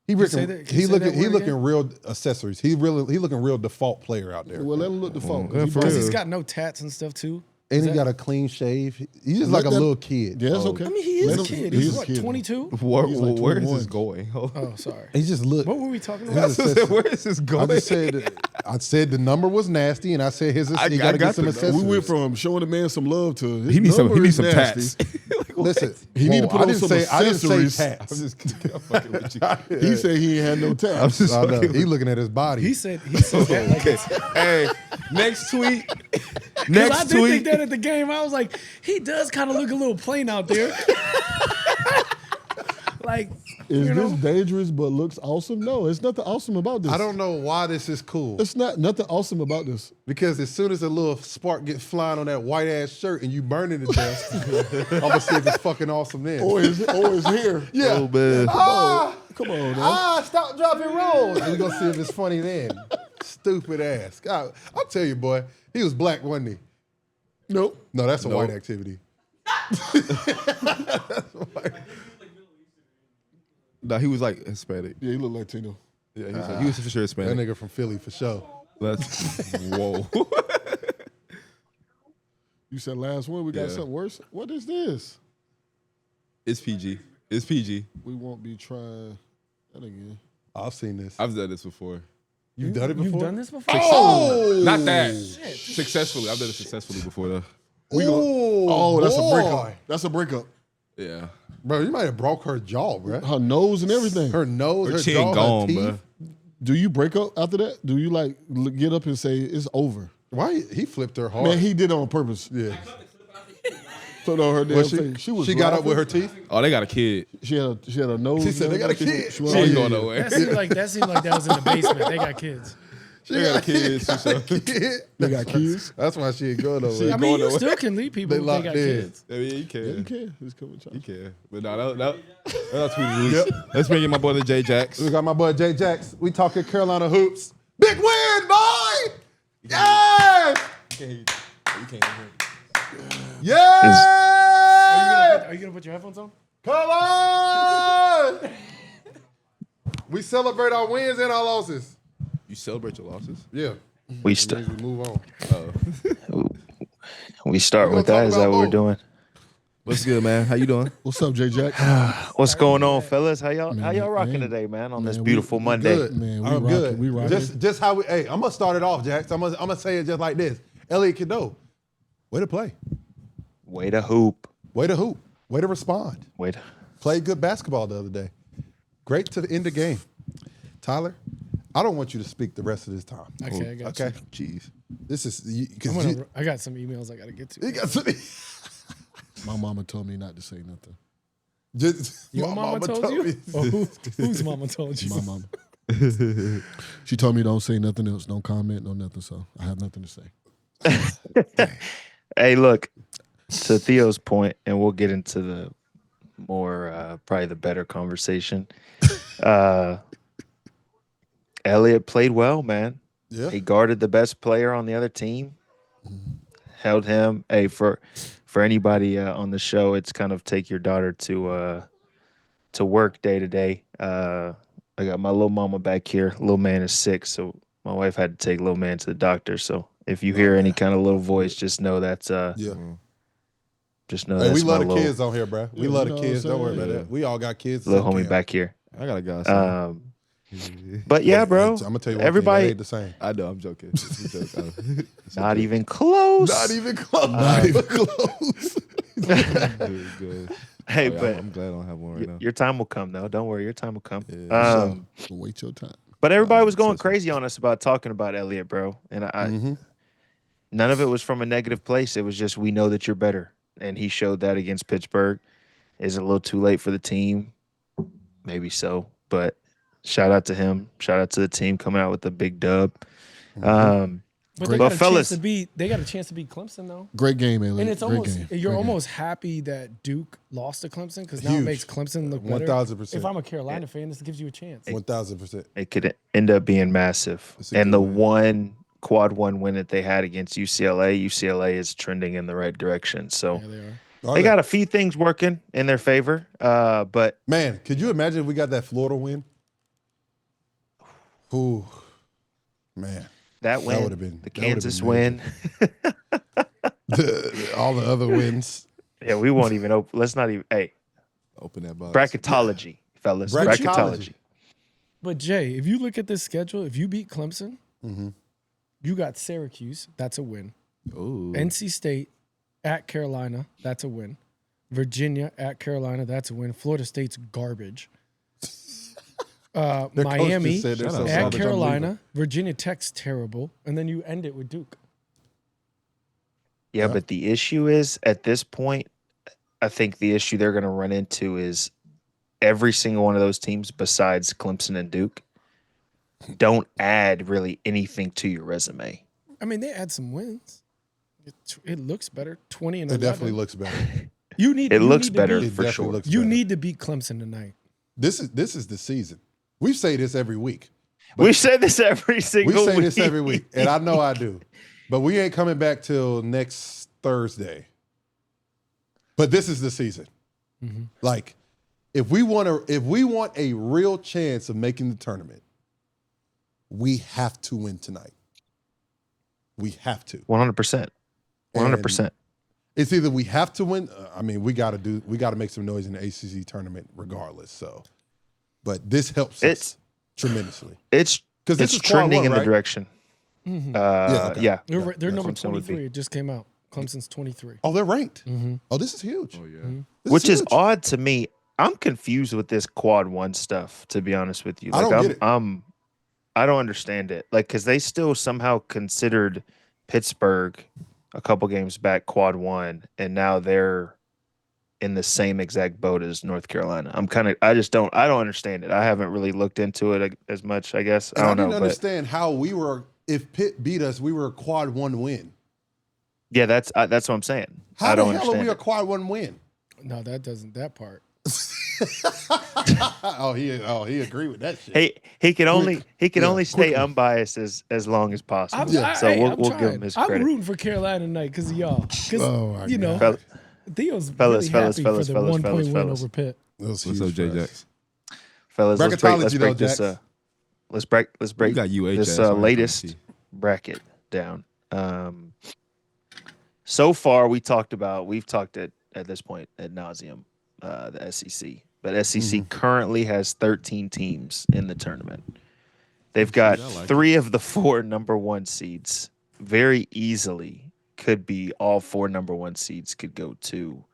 He say that? Can he you say looking that he word looking again? real accessories. He looking real default player out there. Well, let him look the fault. yeah, for Because real. he's got no tats and stuff too. And he that- got a clean shave. He's just like a little kid. Yeah, that's okay. I mean, he is Let a him- kid. he He's is a what, kid. 22? Where, He's like where is 21. this going? Oh, sorry. He just look. What were we talking His about? accessories. Where is this I going? just said I said the number was nasty, and I said he I got to got get some the number. accessories. We went from showing the man some love to his he needs some. He number needs is some nasty. tats. Like, what? Listen, He need to put I on didn't some say I didn't say accessories. tats. I'm just I'm fucking with you. He said he ain't had no I'm tats. just I know. fucking He with looking at his body. He said that like Okay. it's, Hey, next tweet. I Next did think tweet. that at the game. I was like, he does kind of look a little plain out there. Like, Is you know? this dangerous but looks awesome? No, it's nothing awesome about this. I don't know why this is cool. It's not nothing awesome about this. Because as soon as a little spark gets flying on that white ass shirt and you burning to death, I'm gonna see if it's fucking awesome then. Or his hair. yeah. Oh man. Come on, now. Stop, drop, and roll. And we gonna see if it's funny then. Stupid ass. God, I'll tell you, boy, he was black, wasn't he? Nope. No, that's a Nope. white activity. No, he was like Hispanic. Yeah, he look Latino. Yeah, he was for sure That Hispanic. nigga from Philly for sure. That's whoa. You said last one, we got Yeah. something worse. What is this? It's PG. It's PG. We won't be trying that again. I've seen this. I've done this before. You've done it before? You've done this before? Oh! Not that. Successfully. I've done it successfully before though. Oh, that's a boy. breakup. That's a breakup. Yeah. Bro, you might have broke her jaw, bro. Her nose and everything. Her nose, Her her chin jaw, gone, her bro. teeth. Do you break up after that? Do you like get up and say it's over? Why he flipped her hard? Man, he did it on purpose. yeah. Put on her damn Was face. she got up with her teeth? Oh, they got a kid. She had a nose. She said and they got a everything. kid. She went, She ain't "Oh, going yeah, nowhere. That seemed like that was in the basement. They got kids. They got kids. for sure. They got kids. That's why she ain't going nowhere. I mean, you still can leave people They if they locked got in. kids. I mean, you Yeah, you can. can. Just come and You try. can. But no, that's tweet loose. Let's bring in my brother Jay Jacks. We got my boy Jay Jacks. We talking Carolina hoops. Big win, boy! Yes! You can't hear. Yes! Are you gonna put your headphones on? Come on! We celebrate our wins and our losses. You celebrate your losses? Yeah. We Then we move on. we start We're with gonna that. talk Is that about what we're both. doing? What's good, man? How you doing? What's up, J Jack? What's going on, fellas? How y'all rocking man. today, man? On this Man, beautiful we Monday. Good. Man, we I'm rocking, good. we rocking. Just how we. Hey, I'm gonna start it off, Jax. I'm gonna say it just like this. Elliot Cadeau, way to play, Way to hoop. way to hoop, way to respond. Wait. Played good basketball the other day. Great to end the game. Tyler, I don't want you to speak the rest of this time. Okay, I got Okay, Jeez. this is you. because I got some emails I gotta get to. you got something. My mama told me not to say nothing. Just Your my mama told you? me. Or whose mama told you? My mama. She told me don't say nothing else, don't comment, no nothing. So I have nothing to say. Hey, look, to Theo's point, and we'll get into the more, probably the better conversation. Elliott played well, man. Yeah, He guarded the best player on the other team, held him. Hey, for anybody on the show, it's kind of take your daughter to work day to day. I got my little mama back here. Little man is sick, so my wife had to take little man to the doctor. So if you hear any kind of little voice, just know that's yeah. just know Hey, that's we love my the little, kids on here, bro. We Yeah, love you the know kids. what Don't I'm worry about saying? that. We all got kids. little so homie damn. back here. I got a guy. But yeah, bro. I'm gonna tell you one everybody thing. They ain't the same. I know. I'm joking. It's a joke. It's a not joke. even close. Not even close. Not even close. Good, good. Hey, Oh, yeah, but I'm glad I don't have one right now. your time will come, though. Don't worry, your time will come. Yeah. So wait your time. But everybody was going trust me. crazy on us about talking about Elliott, bro. And I Mhm. none of it was from a negative place. It was just we know that you're better. And he showed that against Pittsburgh. Is it a little too late for the team? Maybe so. But shout out to him. Shout out to the team coming out with a big dub. But they But got a fellas- chance to beat. They got a chance to beat Clemson though. Great game, Elliot. And it's Great almost game. you're Great almost happy that Duke lost to Clemson because now it Huge. makes Clemson look better. 1000%. If I'm a Carolina fan, this gives you a chance. 1000%. It could end up being massive. It's a And good the win. quad one win that they had against UCLA is trending in the right direction. So Yeah, they are. they got a few things working in their favor. But Man, could you imagine if we got that Florida win? Ooh, man. That win, would've been- the that would've Kansas been win. All the other wins. Yeah, we won't even open. Let's not even. Hey, Open that box. bracketology, fellas. Bracketology. Bracketology. But Jay, if you look at this schedule, if you beat Clemson, Mm-hmm. you got Syracuse. That's a win. Ooh. NC State at Carolina. That's a win. Virginia at Carolina. That's a win. Florida State's garbage. Their coach Miami just said they're so Shut up. at garbage, I'm Carolina. leaving. Virginia Tech's terrible. And then you end it with Duke. Yeah, but the issue is at this point, I think the issue they're going to run into is every single one of those teams besides Clemson and Duke don't add really anything to your resume. I mean, they had some wins. It looks better. 20 and It 11. definitely looks better. You need. It you looks need to better beat- for definitely sure. looks You better. need to beat Clemson tonight. This is the season. We say this every week. We say this every We single say week. this every week, and I know I do. But we ain't coming back till next Thursday. But this is the season. Mhm. Like, if we want a real chance of making the tournament, we have to win tonight. We have to. 100%. 100%. It's either we have to win. I mean, we got to make some noise in the ACC tournament, regardless. So, but this helps us tremendously. It's 'Cause this it's is quad trending one, in the right? direction. Mhm. okay. Yeah. They're number Clemson would be. 23. It just came out. Clemson's 23. Oh, they're ranked. Mm-hmm. Oh, this is huge. Oh, yeah. This Which is huge. odd to me. I'm confused with this quad one stuff, to be honest with you. I don't get it. I don't understand it. Like, because they still somehow considered Pittsburgh a couple games back quad one, and now they're in the same exact boat as North Carolina. I don't understand it. I haven't really looked into it as much, I guess. And I don't didn't know. But understand how we were. If Pitt beat us, we were a quad one win. yeah, that's what I'm saying. How I don't the hell are understand we a it. quad one win? No, that part. he agreed with that shit. He can only yeah, stay quickly. unbiased as long as possible. I'm So we'll trying. give him his I'm credit. rooting for Carolina tonight because of y'all. Because Oh, my you know, God. Theo's Fellas, really fellas, happy fellas, for the fellas, 1 point win fellas. over Pitt. That was What's huge up, J for us. Jax? Fellas, let's Bracketology, break though, this. Jax. Let's break You got UH this ass, so I ain't latest trying to see. bracket down. So far, we've talked at this point ad nauseum the SEC, but SEC currently has 13 teams in the tournament. They've got I like 3 of the 4 number 1 seeds. Very easily could be all 4 number 1 seeds could go to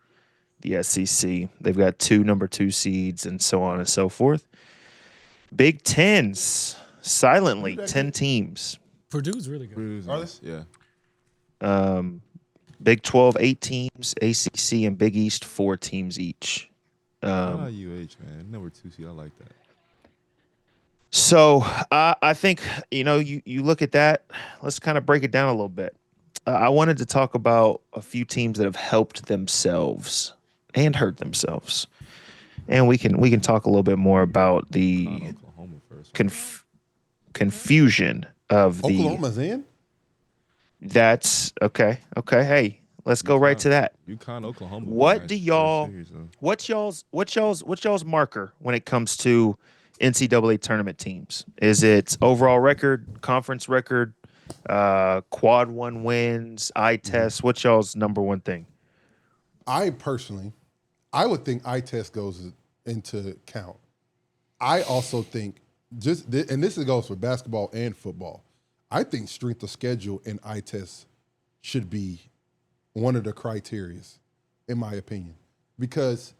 the SEC. They've got 2 number 2 seeds and so on and so forth. Big Tens, silently, 10 teams. Purdue's really good. Are Yeah. Big 12, 8 teams. ACC and Big East, 4 teams each. UH, man. Number 2 seed. I like that. So I think, you look at that. Let's kind of break it down a little bit. I wanted to talk about a few teams that have helped themselves and hurt themselves. And we can talk a little bit more about the Oklahoma first. confusion of the Oklahoma's in? That's okay. Okay, hey, let's go right to that. UConn, Oklahoma. What Nice do first y'all- series, though. What's y'all's marker when it comes to NCAA tournament teams? Is it overall record, conference record, quad one wins, eye test? What's y'all's number one thing? I would think eye test goes into count. I also think and this goes for basketball and football. I think strength of schedule and eye test should be one of the criterias, in my opinion, because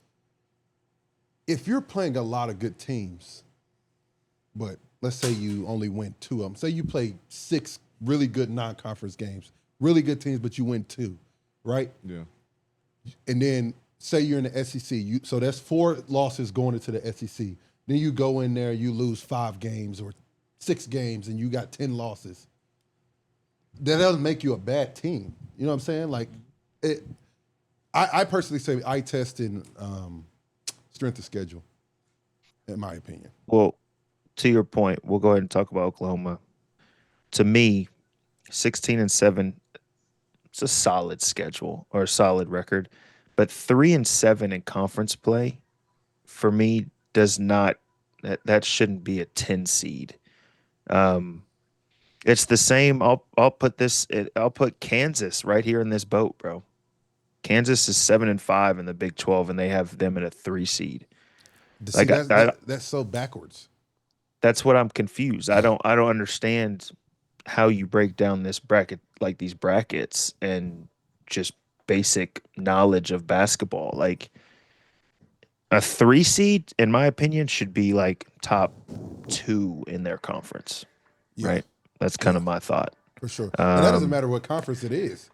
if you're playing a lot of good teams, but let's say you only win 2 of them, say you play 6 really good non-conference games, really good teams, but you win 2, right? Yeah. And then say you're in the SEC, so that's 4 losses going into the SEC. Then you go in there, you lose 5 games or 6 games, and you got 10 losses. That doesn't make you a bad team. You know what I'm saying? Like, I personally say eye test and strength of schedule, in my opinion. Well, to your point, we'll go ahead and talk about Oklahoma. To me, 16-7, it's a solid schedule or a solid record, but 3-7 in conference play, for me, does not. That shouldn't be a 10 seed. It's the same. I'll put Kansas right here in this boat, bro. Kansas is 7-5 in the Big 12, and they have them in a 3 seed. See, that's so backwards. That's what I'm confused. I don't understand how you break down this bracket, like these brackets, and just basic knowledge of basketball. Like a 3 seed, in my opinion, should be like top 2 in their conference. Yeah. Right? That's kind of my thought. For sure. And that doesn't matter what conference it is.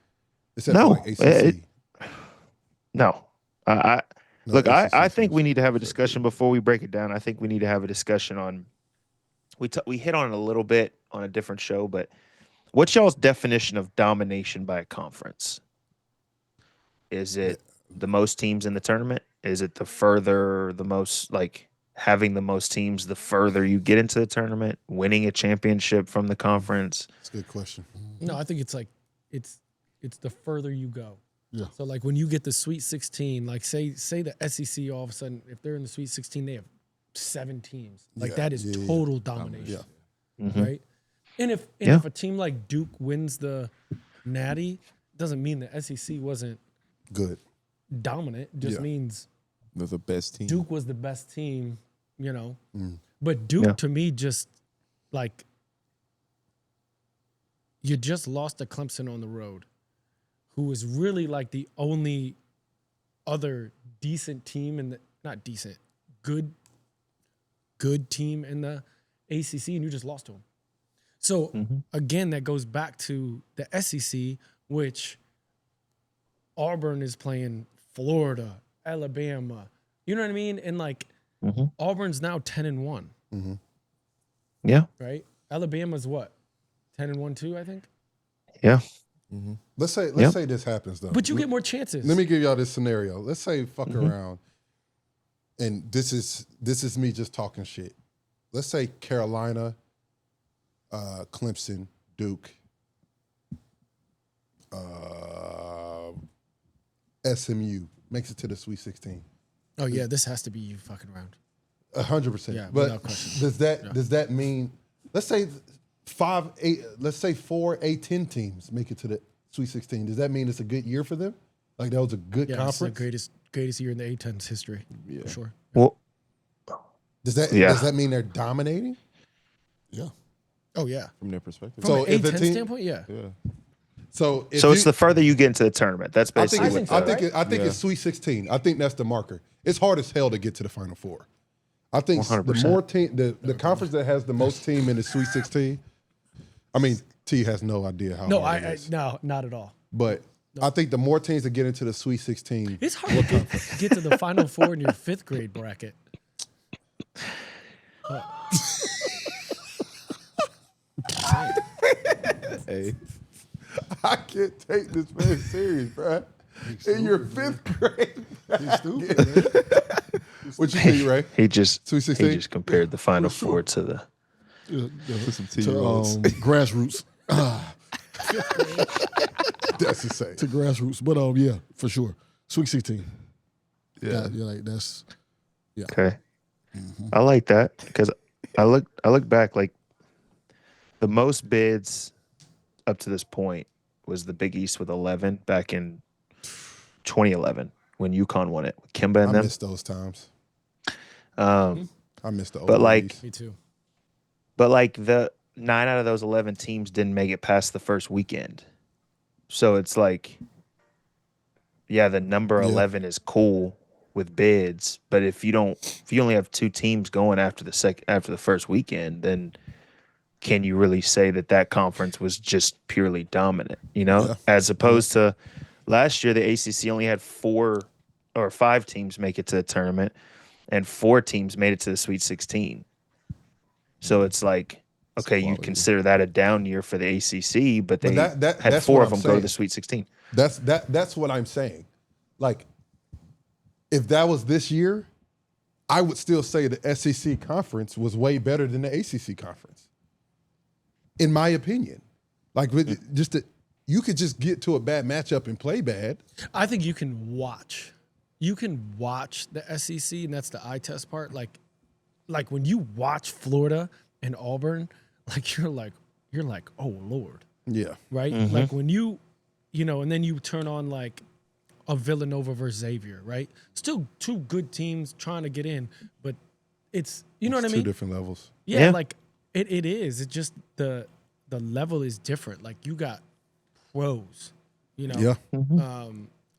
Except No, for like ACC. No. Look, ACC I think seems we need to have a discussion before we break it down. I think we need to have a discussion on. We hit on it a little bit on a different show, but what's y'all's definition of domination by a conference? Is it the most teams in the tournament? Is it the most, like having the most teams the further you get into the tournament, winning a championship from the conference? That's a good question. No, I think it's like it's the further you go. Yeah. So like when you get the Sweet 16, like say the SEC all of a sudden, if they're in the Sweet 16, they have 7 teams. Like Yeah, that is yeah, total domination. Yeah. Right? And if a team like Duke wins the Natty, doesn't mean the SEC wasn't Good. dominant. It just Yeah. means They're the best team. Duke was the best team, you know. But Duke to me just like you just lost to Clemson on the road, who was really like the only other decent team in the not decent, good team in the ACC, and you just lost to them. So again, that goes back to the SEC, which Auburn is playing Florida, Alabama. You know what I mean? And like Auburn's now 10-1. Yeah. Right? Alabama's what? 10-1 too, I think. Yeah. Let's say this happens though. But you get more chances. Let me give y'all this scenario. Let's say fuck around, and this is me just talking shit. Let's say Carolina, Clemson, Duke, SMU makes it to the Sweet 16. Oh yeah, this has to be you fucking around. 100%. Yeah, but without question. does that mean? Let's say 4 A10 teams make it to the Sweet 16. Does that mean it's a good year for them? Like that was a good Yeah, conference. it's the greatest year in the A10's history. Yeah. For sure. Well, Does that mean they're dominating? Yeah. Oh yeah. from their perspective. From So an if the A10 team- standpoint, yeah. yeah. So it's the further you get into the tournament. That's I basically think what I think it's Sweet 16. I think that's the marker. It's hard as hell to get to the Final Four. I think the 100%. more team, the conference that has the most team in the Sweet 16. I mean, T has no idea how. No, hard it is. no, not at all. But I think the more teams that get into the Sweet 16, It's hard to get to the Final Four in your 5th grade bracket. Hey. I can't take this man serious, bro. In your 5th grade, He's stupid, man. what you think, Ray? he just Sweet 16? compared the Final Four to the. For some To T-year-olds. grassroots. That's insane. To grassroots. But yeah, for sure. Sweet 16. Yeah. Yeah, like that's Okay. I like that because I look back, like the most bids up to this point was the Big East with 11 back in 2011 when UConn won it with Kimba and I them. miss those times. I miss the old But like, days. Me too. but like the 9 out of those 11 teams didn't make it past the first weekend. So it's like, yeah, the number 11 is cool with bids, but if you only have 2 teams going after the first weekend, then can you really say that conference was just purely dominant, you know? Yeah. As opposed to last year, the ACC only had 4 or 5 teams make it to the tournament, and 4 teams made it to the Sweet 16. So it's like, okay, you consider that a down year for the ACC, but they had that's 4 what of them I'm go to saying. the Sweet 16. That's what I'm saying. Like, if that was this year, I would still say the SEC conference was way better than the ACC conference, in my opinion. Like, you could just get to a bad matchup and play bad. I think you can watch. You can watch the SEC, and that's the eye test part. Like when you watch Florida and Auburn, like you're like, oh Lord, Yeah. right? Like when you know, and then you turn on like a Villanova versus Xavier, right? Still two good teams trying to get in, but it's you know what I mean? Two different levels. Yeah, Yeah. like it is. It's just the level is different. Like you got pros, you know. Yeah.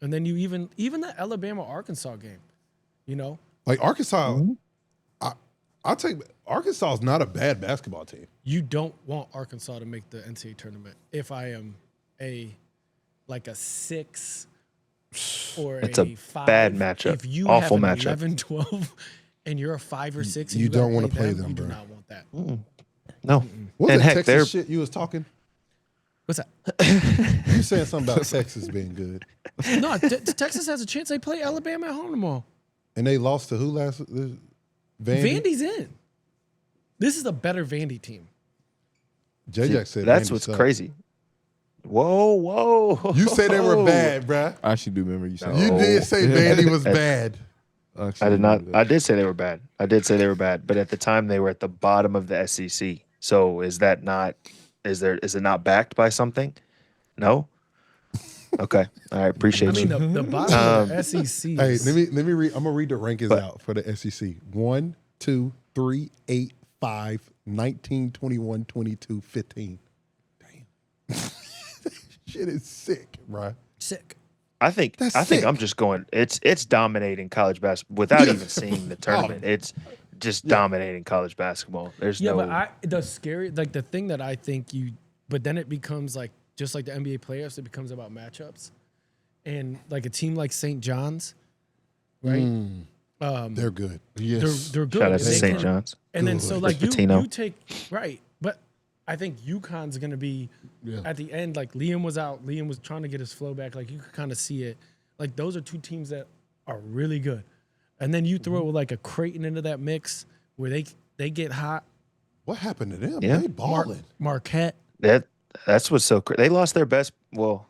And then you even the Alabama Arkansas game, you know. Like Arkansas, I'll take Arkansas is not a bad basketball team. You don't want Arkansas to make the NCAA tournament. If I am a 6 or It's a a 5, bad matchup. If you Awful have an matchup. 11, 12, and you're a 5 or 6, and You gotta don't wanna play them, you do bro. not want that. No. What was And that heck, they're Texas shit you was talking? What's that? You saying something about Texas being good, No, Texas has a chance. They play Alabama at home tomorrow. and they lost to who last? Vandy. Vandy's in. This is a better Vandy team. J-Jack said that's Vandy what's sucked. crazy. Whoa. You said they were bad, bruh. I actually do remember you saying You that. did say Vandy was bad. I did not. I did say they were bad. I did say they were bad, but at the time they were at the bottom of the SEC. So is that not? Is it not backed by something? No. Okay. All right. Appreciate I mean, you. the bottom of the SEC. Hey, is- let me read. I'm gonna read the rankings But- out for the SEC. 1, 2, 3, 8, 5, 19, 21, 22, 15. Damn. Shit is sick, bruh. sick. I think That's I'm sick. just going. It's dominating college basketball without even seeing the tournament. It's just dominating college basketball. There's Yeah, no. but the scary, like the thing that I think but then it becomes like just like the NBA playoffs, it becomes about matchups, and like a team like St. John's, right? They're good. Yes. They're good. Shout out to They St. can- John's. And then so like Pitino. you take right, but I think UConn's gonna be at the end. Like Liam was out. Liam was trying to get his flow back. Like you could kind of see it. Like those are two teams that are really good. And then you throw like a Creighton into that mix where they get hot. What happened to them? Yeah. They balling. Marquette. That's what's so crazy. They lost their best. Well,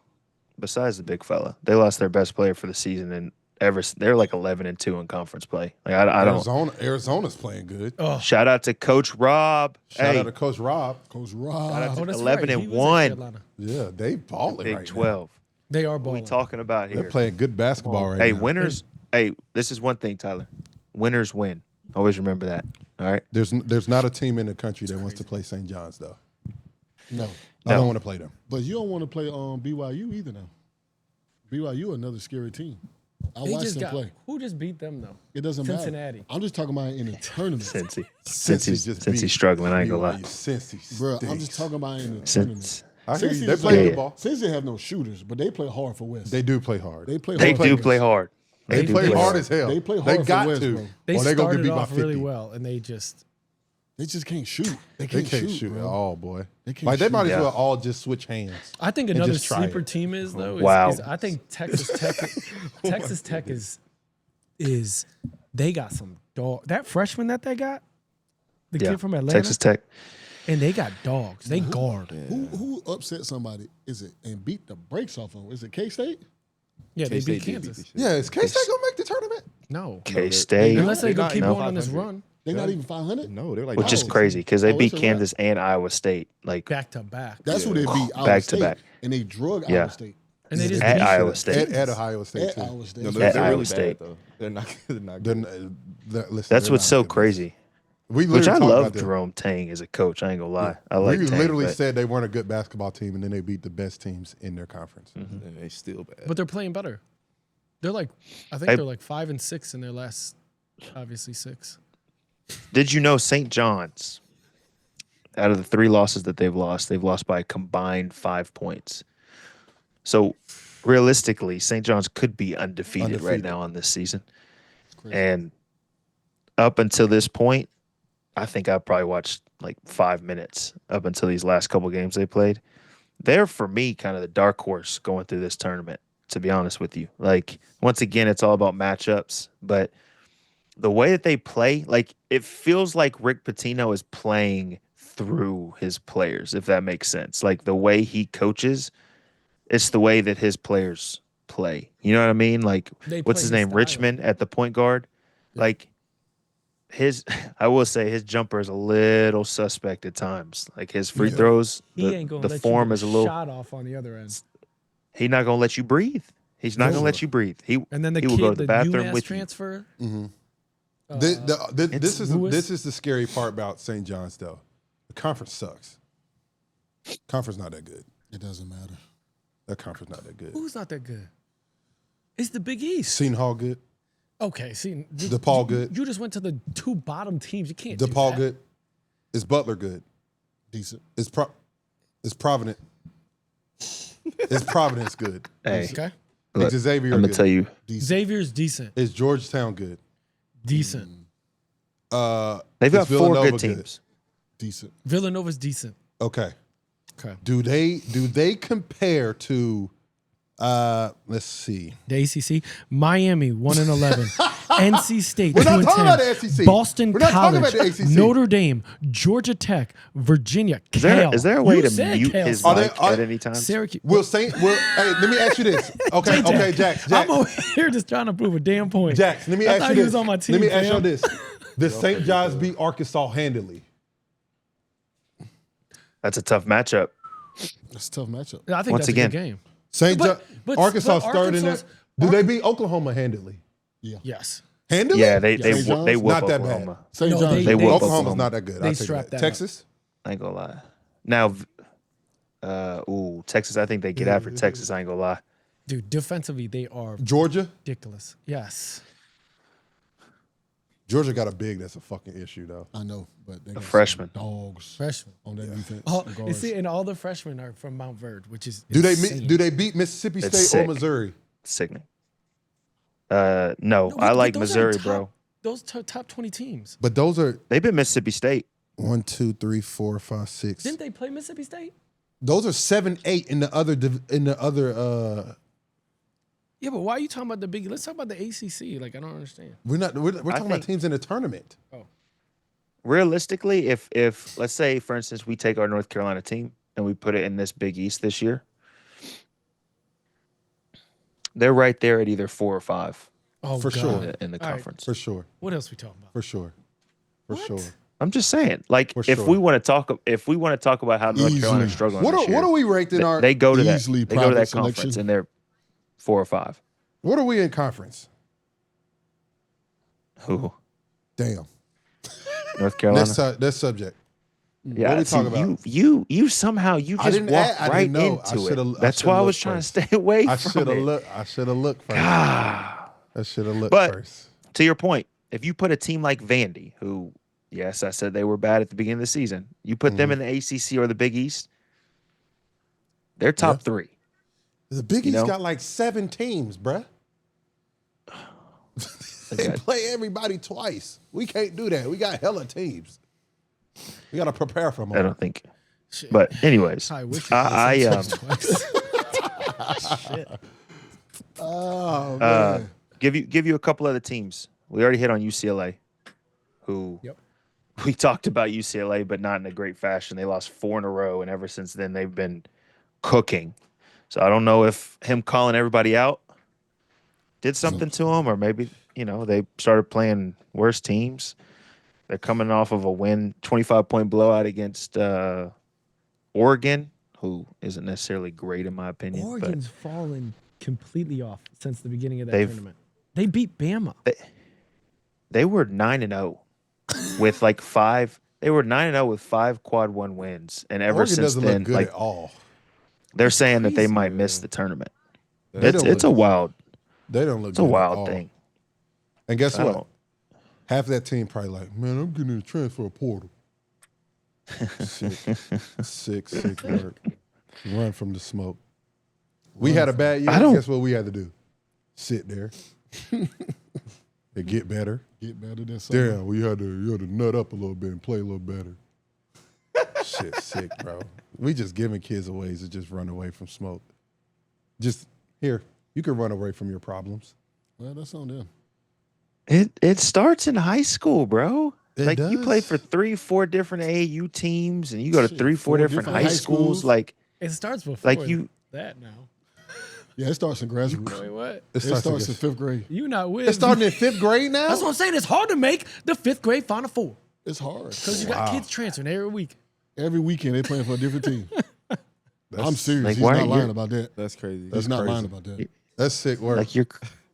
besides the big fella, they lost their best player for the season, and they're like 11-2 in conference play. Like I don't. Arizona's playing good. Oh, Shout out to Coach Rob. Shout Hey, out to Coach Rob. Coach shout Rob. out to oh, that's 11 right. and He was at 1. Carolina. Yeah, they balling Big right 12. They are What are we balling. talking about now. here? They're playing good basketball right Hey, now. winners. Hey, this is one thing, Tyler. Winners win. Always remember that. All right. There's not a team in the country that wants to play St. John's though. No. I don't want to play them. But you don't want to play BYU either now. BYU another scary team. I They watched just them play. who just beat them though? It doesn't Cincinnati. matter. I'm just talking about in a tournament. Since he's struggling, I ain't gonna lie. Cincy Bro, I'm stinks. just talking about in a tournament. Since I hear you. Cincy They is play like- good ball. Since they have no shooters, but they play hard for West. They do play hard. They play they hard. do for play West. hard. They do play play hard as hell. They play They hard for got West, to. bro. They or they gonna get started beat by off 50. really well, and they just They just can't shoot. They They can't, can't shoot bro. at all, boy. They can't Like they shoot. might as Yeah. well all just switch hands. I think And another just try sleeper it. team is though. Wow. Is I think Texas Tech. Texas Tech is they got some dog. That freshman that they got, the Yeah. kid from Atlanta, Texas Tech. and they got dogs. They guard. Who upset somebody? Is it and beat the brakes off of them? Is it K-State? Yeah, they beat K-State did Kansas. beat Yeah, is K-State gonna make the tournament? No, K State. unless they They're go not keep even going on this 500. run They're not even 500. No, they're like Which is oh, crazy because they Oh, beat it's a wrap. Kansas and Iowa State. Like back to back, That's who they beat. Iowa Back to State, back. and they drug Yeah. Iowa State. and they just at beat Iowa State. At Ohio State At too. Iowa State. No, At they're Iowa really State. bad though. They're not. They're not They're, good. listen, That's they're what's not so good. crazy. We Which I literally talked love about them. Jerome Tang as a coach. I ain't gonna lie. I like We Tang, literally but said they weren't a good basketball team, and then they beat the best teams in their conference. And they still bad. but they're playing better. They're like, I think Hey. they're like 5 and 6 in their last, obviously 6. did you know St. John's, out of the 3 losses that they've lost by a combined 5 points. So realistically, St. John's could be undefeated right Undefeated. now on this season. crazy. And up until this point, I think I probably watched like 5 minutes up until these last couple games they played. They're, for me, kind of the dark horse going through this tournament, to be honest with you. Like, once again, it's all about matchups, but the way that they play, like, it feels like Rick Pitino is playing through his players, if that makes sense. Like, the way he coaches, it's the way that his players play. You know what I mean? Like, They what's play his his name? style. Richmond at the point guard. Like, I will say his jumper is a little suspect at times. Like his free throws, He ain't gonna the let form you is a little. shot off on the other end. He's not gonna let you breathe. He's not gonna let you breathe. And then the he will go kid, to the the bathroom UMass with transfer. This Lewis. is the scary part about St. John's though. The conference sucks. Conference not that good. It doesn't matter. That conference not that good. Who's not that good? It's the Big East. Seton Hall good. Okay, see, DePaul good. You just went to the 2 bottom teams. You can't do DePaul that. good. Is Butler good? Decent. Is Providence? Is Providence good? Hey, Okay. look, Is Xavier I'm gonna good? tell you. Xavier's decent. Is Georgetown good? Decent. They've is got 4 Villanova good teams. Decent. Villanova's decent. Okay. Okay. Do they compare to let's see. The ACC, Miami 1-11, NC State We're 2 not and talking 10, about the SEC. Boston We're not talking College, about the ACC. Notre Dame, Georgia Tech, Virginia, Is Cal. there a way You to said mute Cal. his Are mic they- are- at any time? Syracuse. Hey, let me ask you this. Okay, Jax. I'm over here just trying to prove a damn point. Jax, let me I ask thought you he this. was on my team. Let me ask you fam. this. Does St. John's beat Arkansas handily? That's a tough matchup. That's a tough matchup. I think Once that's again. a good game. St. But- John, but Arkansas third in it. Arkansas's- Do they beat Oklahoma handily? Yes. Handily? Yeah, they St. John's? whoop Not that bad. Oklahoma. St. No, John's. They whoop Oklahoma's Oklahoma. not that good. They I'll take strapped that. that up. Texas? I ain't gonna lie. Now, Texas. I think they get after Texas. I ain't gonna lie. Dude, defensively, they are Georgia? ridiculous. Yes. Georgia got a big that's a fucking issue though. I know, but they got some freshman. dogs Freshman. on that defense. Oh, and you guards. see, and all the freshmen are from Mount Verde, which is Do insane. they beat Mississippi It's State sick. or Missouri? Sickening. No, No, I but like those are Missouri, top- bro. Those top 20 teams. But those are They've been Mississippi State. 1, 2, 3, 4, 5, 6. Didn't they play Mississippi State? Those are 7, 8 in the other Yeah, but why are you talking about the big? Let's talk about the ACC. Like, I don't understand. we're talking about think- teams in the tournament. Realistically, if let's say, for instance, we take our North Carolina team and we put it in this Big East this year, they're right there at either 4 or 5 Oh, For God. sure. in the All right. conference. For sure. What else we talking about? For sure. For What? sure. I'm just saying, like, For if sure. we want to talk about how North Easily. Carolina's struggling, What this are, year, what are we ranked in our they go to that. Easily They go to that private conference selection. and they're 4 or 5. what are we in conference? Who? Damn. North Carolina. Next subject. Yeah, What we see, talking about? you somehow you I just didn't walked add- I right didn't know. I into shoulda- it. I That's shoulda why I was looked trying first. to stay away I from should have it. looked. I should have looked first. Ah. I should have looked But- first. To your point, if you put a team like Vandy, who, yes, I said they were bad at the beginning of the season, you put them in the ACC or the Big East, they're top 3. The Big you East know? got like 7 teams, bruh. They Okay. play everybody twice. We can't do that. We got hella teams. We got to prepare for them. I don't think. But anyways, I wish you I twice. Oh, man. give you a couple other teams. We already hit on UCLA, who Yep. we talked about UCLA, but not in a great fashion. They lost 4 in a row, and ever since then they've been cooking. So I don't know if him calling everybody out did something to him, or maybe they started playing worse teams. They're coming off of a win, 25-point blowout against Oregon, who isn't necessarily great in my opinion. Oregon's fallen completely off since the beginning of that They've- tournament. They beat Bama. But they were 9-0 with like 5. They were 9-0 with 5 quad 1 wins, and ever Oregon since doesn't then, look good like at all. they're saying that they crazy. might miss the tournament. They It's don't it's a look- wild, They don't look it's a good at wild all. thing. And guess I what? don't- Half of that team probably like, man, I'm getting in the transfer portal. Sick work. Run from the smoke. We had a bad year. I don't- Guess what we had to do? Sit there. And get better. Get better than something. Damn, you had to nut up a little bit and play a little better. Shit, sick, bro. We just giving kids ways to just run away from smoke. Just here, you can run away from your problems. Well, that's on them. It starts in high school, bro. It Like you play does. for 3-4 different AAU teams, and you go to Shit, 3-4 4 different different high high schools. schools. Like It starts before Like you- that now. Yeah, it starts in grassroots. Wait, what? It It starts in again. 5th grade. You not with It's starting in 5th grade now? That's what I'm saying. It's hard to make the 5th grade Final Four It's hard. because you got kids transferring every week. Every weekend they playing for a different team. I'm serious. Like, He's why not are lying you- about that. That's crazy. He's not lying about that. That's sick work. Like you're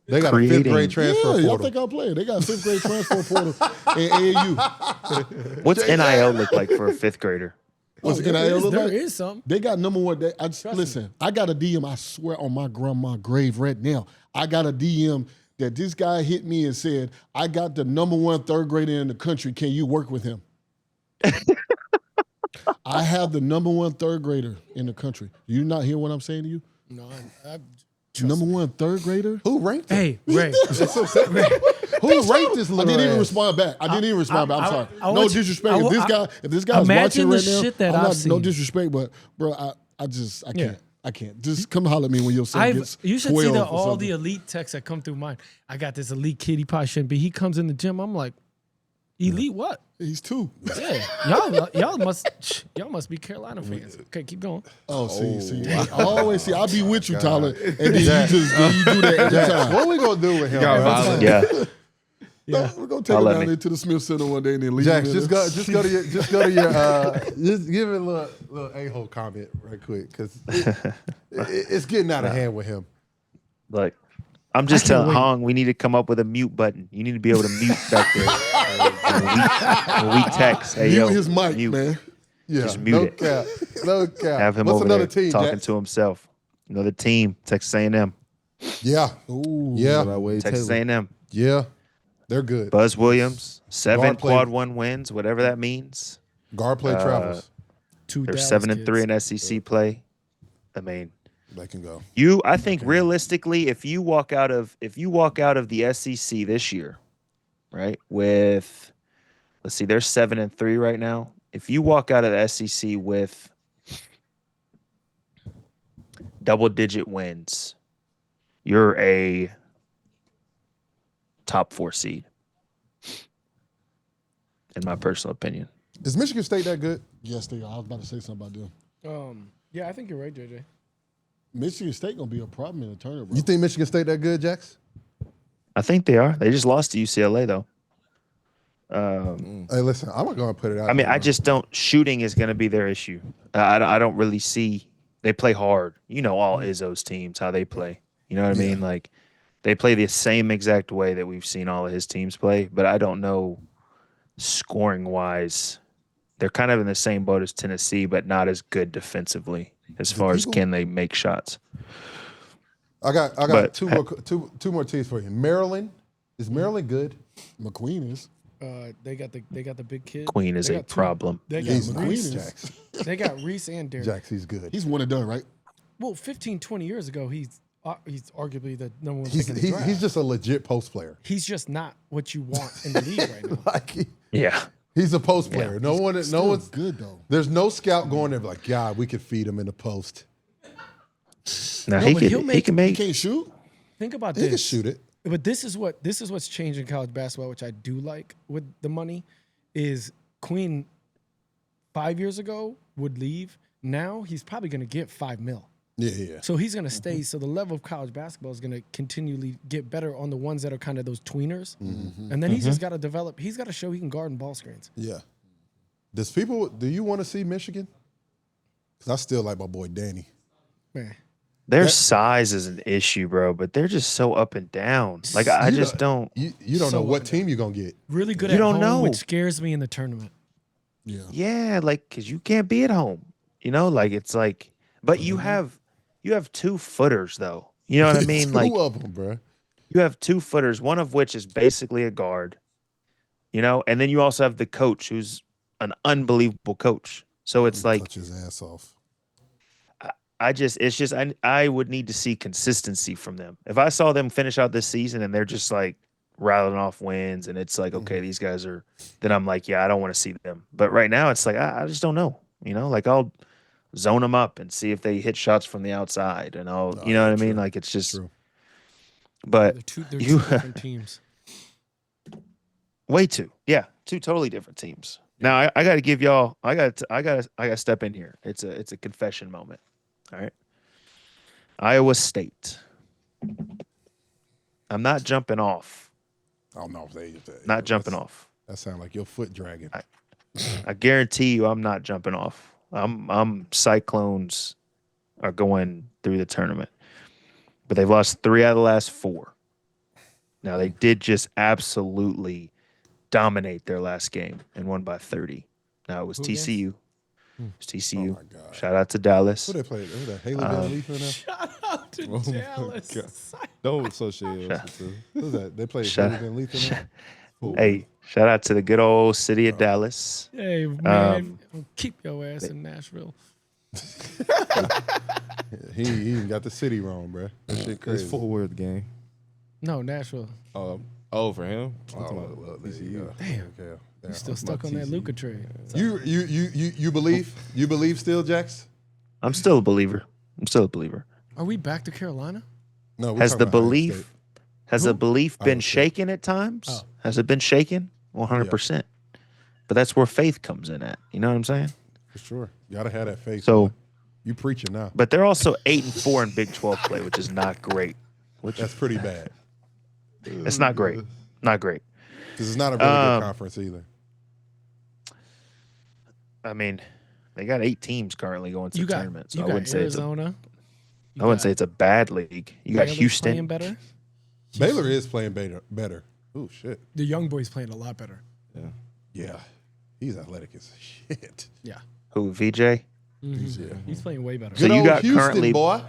They got a 5th creating- grade transfer Yeah, y'all portal. think I'm playing. They got 5th grade transfer portal in AAU. What's NIL look like for a 5th grader? What's NIL look There like? is something. They got number one. Listen, I got a DM, I swear on my grandma's grave right now. I got a DM that this guy hit me and said, I got the number 1 3rd grader in the country. Can you work with him? I have the number 1 3rd grader in the country. You not hear what I'm saying to you? No, Number 1 3rd grader? Who ranked him? Hey, Ray. Who ranked this I little didn't even ass? respond back. I didn't even respond back. I'm sorry. I No want you- disrespect. I If wa- this guy, if this guy's imagine watching the right now, shit that I'm I've not, no seen. disrespect, but bro, I can't. Yeah. I can't. Just come holler at me when your son gets You should 12 see or all something. the elite texts that come through mine. I got this elite kid. He probably shouldn't be. He comes in the gym. I'm like, elite what? He's 2. Yeah, y'all must be Carolina fans. Okay, keep going. Oh, see. I always see. I'll be with you, Tyler, and then you do that every time. What we gonna do with him? Y'all bro? violent. Yeah. We're gonna take I'll him let down me. there to the Smith Center one day and then leave Jax, him. just go to your, just give it a little a-hole comment right quick because it's getting out of hand with him. Look, I'm just can't telling wait. Hong we need to come up with a mute button. You need to be able to mute back there. when we text, hey, Mute yo, his mic, mute. man. Yeah, Just mute no it. cap, no cap. Have him What's over another there team, talking Jax? to himself. Another team, Texas A&M. Yeah, Ooh. yeah, Texas A&M. yeah. They're good. Buzz Williams, 7 Guard play. quad 1 wins, whatever that means. Guard play travels. Two They're Dallas 7-3 kids. in SEC play. I mean, They can go. I think realistically, if you walk out of the SEC this year, right, with, let's see, they're 7-3 right now. If you walk out of the SEC with double-digit wins, you're a top 4 seed, in my personal opinion. Is Michigan State that good? Yes, they are. I was about to say something about them. Yeah, I think you're right, JJ. Michigan State gonna be a problem in the tournament, bro. You think Michigan State that good, Jax? I think they are. They just lost to UCLA, though. Hey, listen, I'm not gonna put it out. I mean, there, I just don't. Shooting is going to be their issue. I don't really see. They play hard. You know, all Izzo's teams how they play. You know what I mean? Like they play the same exact way that we've seen all of his teams play. But I don't know, scoring wise, they're kind of in the same boat as Tennessee, but not as good defensively as far as can they make shots. I got But- two more teams for you. Maryland, is Maryland good? McQueen is. They got the big kid. Queen is They a got two- problem. They got He's McQueen Reese. is. Jax. They got Reese and Derek. Jax, he's good. He's one and done, right? Well, 15, 20 years ago, he's arguably the number one He's pick in the draft. he's just a legit post player. He's just not what you want in the league right now. Like Yeah. he's a post player. No one's good though. There's no scout going there like, God, we could feed him in the post. Now No, he but he'll can make- he can He make can't shoot. Think about He this. can shoot it. But this is what's changing college basketball, which I do like with the money, is Queen 5 years ago would leave. Now he's probably going to get $5 million. Yeah. So he's going to stay. So the level of college basketball is going to continually get better on the ones that are kind of those tweeners. And then he's just got to develop. He's got to show he can guard and ball screens. Yeah. Do you want to see Michigan? Because I still like my boy Danny. Man. their size is an issue, bro. But they're just so up and down. Like I You just don't- don't. You don't So know what up and team you're going to get. Really good You at don't home, know. which scares me in the tournament. Yeah. Yeah, like because you can't be at home. You know, like it's like, but you have 2 footers though. You know what I mean? Two Like of them, bro. you have 2 footers, one of which is basically a guard. You know, and then you also have the coach who's an unbelievable coach. So it's like Touch his ass off. I would need to see consistency from them. If I saw them finish out this season and they're just like rattling off wins and it's like, okay, these guys are, then I'm like, yeah, I don't want to see them. But right now it's like, I just don't know, you know, like I'll zone them up and see if they hit shots from the outside and I'll, you know what I mean? Like it's just, True. but They're two you- different teams. way too, yeah, 2 totally different teams. Now I got to give y'all, I got to step in here. It's a confession moment. All right. Iowa State. I'm not jumping off. Oh no, Not jumping off. That sounds like your foot dragging. I guarantee you, I'm not jumping off. I'm Cyclones are going through the tournament, but they've lost 3 out of the last 4. Now they did just absolutely dominate their last game and won by 30. Now it was TCU. It was TCU. Oh my God. Shout out to Dallas. Who they played? Who that? Haley Van Leaf in there? Shout out to Oh my Dallas. God. Don't associate us with Who's that? They played Shout- Haley Van Leaf in there? Ooh. Hey, shout out to the good old city of Dallas. Hey, man, keep your ass in Nashville. He even got the city wrong, bro. That shit It's crazy. Fort Worth game. No, Nashville. For him. I'm talking Oh, about well, there you TCU. go. Damn. Okay. You still stuck on that Luka trade. You believe? You believe still, Jax? I'm still a believer. Are we back to Carolina? No. we're Has talking the about Iowa belief State. has the belief been Iowa State. shaken at times? Oh. Has it been shaken? 100%. But that's where faith comes in at. You know what I'm saying? For sure. You gotta have that faith. So- boy. You preaching now. But they're also 8-4 in Big 12 play, which is not great. That's pretty bad. It's not great. Not great. Because it's not a really good conference either. I mean, they got 8 teams currently going to You the got, tournament. So you I got wouldn't say Arizona. I wouldn't say it's a bad league. You got Baylor's Houston. playing better. Baylor is playing better. Oh shit. The young boy's playing a lot better. Yeah. He's athletic as shit. Yeah. Who? VJ? He's playing way better. So you Good old got Houston, currently- boy.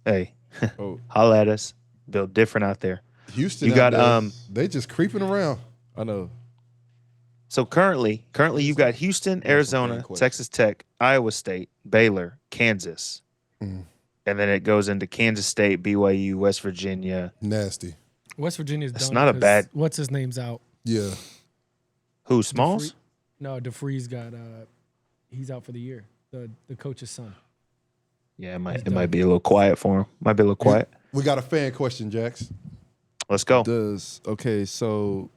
Hey, Oh, holla at us. Build different out there. Houston. You out got, there, they just creeping around. I know. So currently you've got Houston, Arizona, question. Texas Tech, Iowa State, Baylor, Kansas. Mm. And then it goes into Kansas State, BYU, West Virginia. Nasty. West Virginia's That's done not a 'cause bad- What's his name's out? Yeah. Who, Smalls? No, DeFreeze got he's out for the year. The coach's son. Yeah, it might be a little quiet for him. Might be a little quiet. We got a fan question, Jax. Let's go. So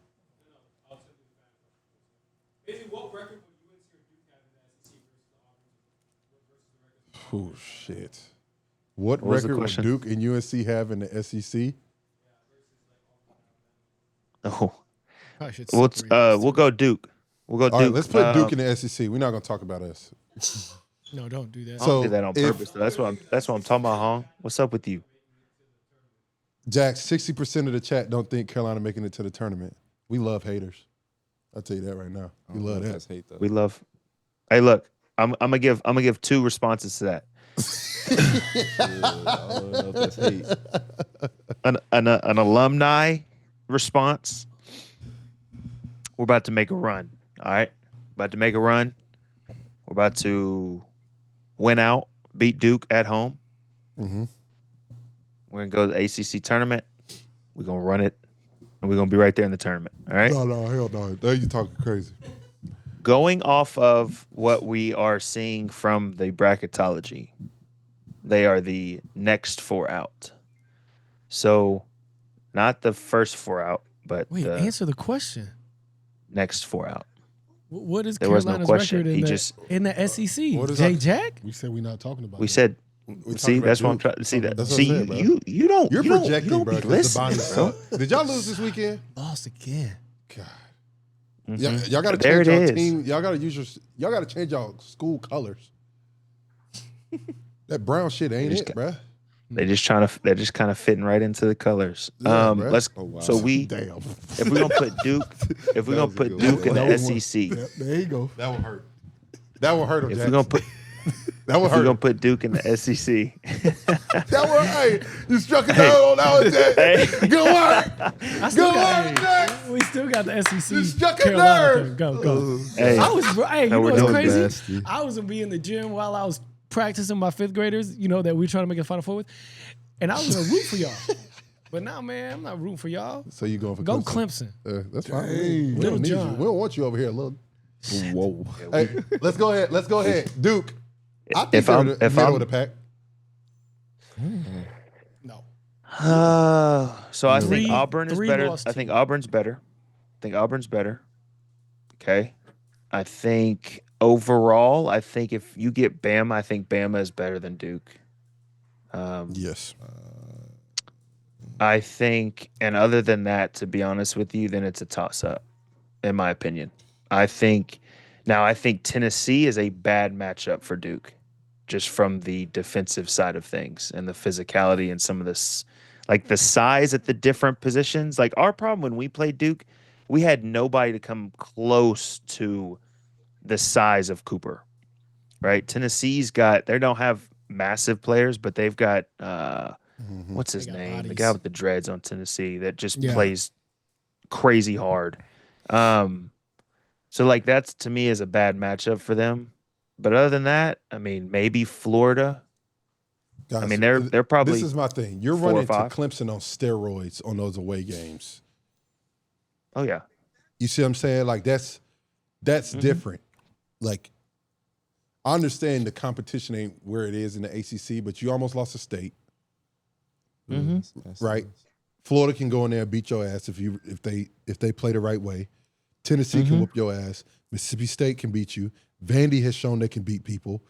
Oh shit. What What was the record would question? Duke and UNC have in the E SEC? Oh, Probably should we'll separate those we'll go Duke. We'll go All Duke. right, let's put Duke in the SEC. We're not gonna talk about us. two. No, don't do that. I So- don't do that on if- purpose. Though. That's what I'm talking about, Hong. What's up with you? Jax, 60% of the chat don't think Carolina making it to the tournament. We love haters. I'll tell you that right now. We love that. That's hate though. We love. Hey, look, I'm gonna give 2 responses to that. I don't know if that's hate. An alumni response. We're about to make a run. All right, about to make a run. We're about to win out, beat Duke at home. Mm-hmm. We're gonna go to the ACC tournament. We're gonna run it, and we're gonna be right there in the tournament. All right. No, hell no. There you talking crazy. Going off of what we are seeing from the bracketology, they are the next 4 out. So, not the first 4 out, but Wait, the answer the question. next 4 out. What is There was no Carolina's question. record He in just- the SEC? What is Jay that? Jack? We said we're not talking about We that. said, talking see, about that's what I'm Duke. trying to see. That That's what see, I'm saying, bro. you don't. You're you don't- projecting, you don't bro. be 'cause the listening, body bro. suck. Did y'all lose this weekend? Lost again. God. Mhm. Y'all got to There change it y'all is. team. Y'all got to use y'all got to change y'all school colors. That brown shit ain't just it, bruh. They're just kind of fitting right into the colors. Yeah, bruh. Let's. Oh, wow. So we, Damn. if we're gonna put Duke, if we're That gonna was a put good Duke one. in That the was one. SEC, There you go. That would hurt. That would hurt him, if Jackson. we're gonna put, That would if we're gonna hurt. put Duke in the SEC, That would. Hey, you struck it down on that one, Jack. Hey. Good work. I still Good got, work, Jack. we still got the SEC. You struck a Carolina nerve. thing. Go. hey, I was, hey, you No, know we're what's doing crazy? nasty. I was gonna be in the gym while I was practicing my 5th graders, you know, that we trying to make a Final Four with, and I was gonna root for y'all. But now, man, I'm not rooting for y'all. So you going for Go Clemson? Clemson. That's fine. Dang. We Little don't need you. John. We don't want you over here, little. Whoa. Hey, let's go ahead. Let's go ahead, Duke. I think If they're I'm- the if middle I'm- of the pack. No. so I think Three- Auburn is three better. lost I think team. Auburn's better. Okay. I think overall, I think if you get Bama, I think Bama is better than Duke. Yes. I think, and other than that, to be honest with you, then it's a toss-up, in my opinion. I think Tennessee is a bad matchup for Duke, just from the defensive side of things and the physicality and some of this, like the size at the different positions. Like our problem when we played Duke, we had nobody to come close to the size of Cooper, right? Tennessee's they don't have massive players, but they've got what's his name? bodies. The guy with the dreads on Tennessee that just plays crazy hard. So like that's to me is a bad matchup for them. But other than that, I mean, maybe Florida. Guys, I mean, they're probably. This is my thing. You're 4 or running to 5. Clemson on steroids on those away games. Oh yeah. You see what I'm saying? Like that's different. Like I understand the competition ain't where it is in the ACC, but you almost lost a state, right? Florida can go in there and beat your ass if they play the right way. Tennessee can whoop your ass. Mississippi State can beat you. Vandy has shown they can beat people.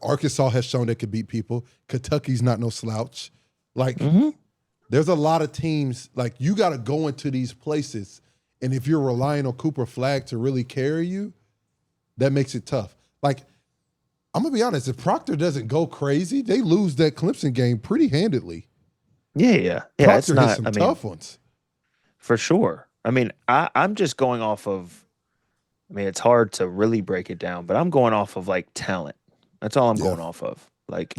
Arkansas has shown they can beat people. Kentucky's not no slouch. Like there's a lot of teams. Like you got to go into these places, and if you're relying on Cooper Flag to really carry you, that makes it tough. Like, I'm going to be honest, if Proctor doesn't go crazy, they lose that Clemson game pretty handedly. Yeah. Proctor It's not hit some tough ones. For sure. I mean, I'm just going off of, I mean, it's hard to really break it down, but I'm going off of like talent. That's all I'm going off of. Like,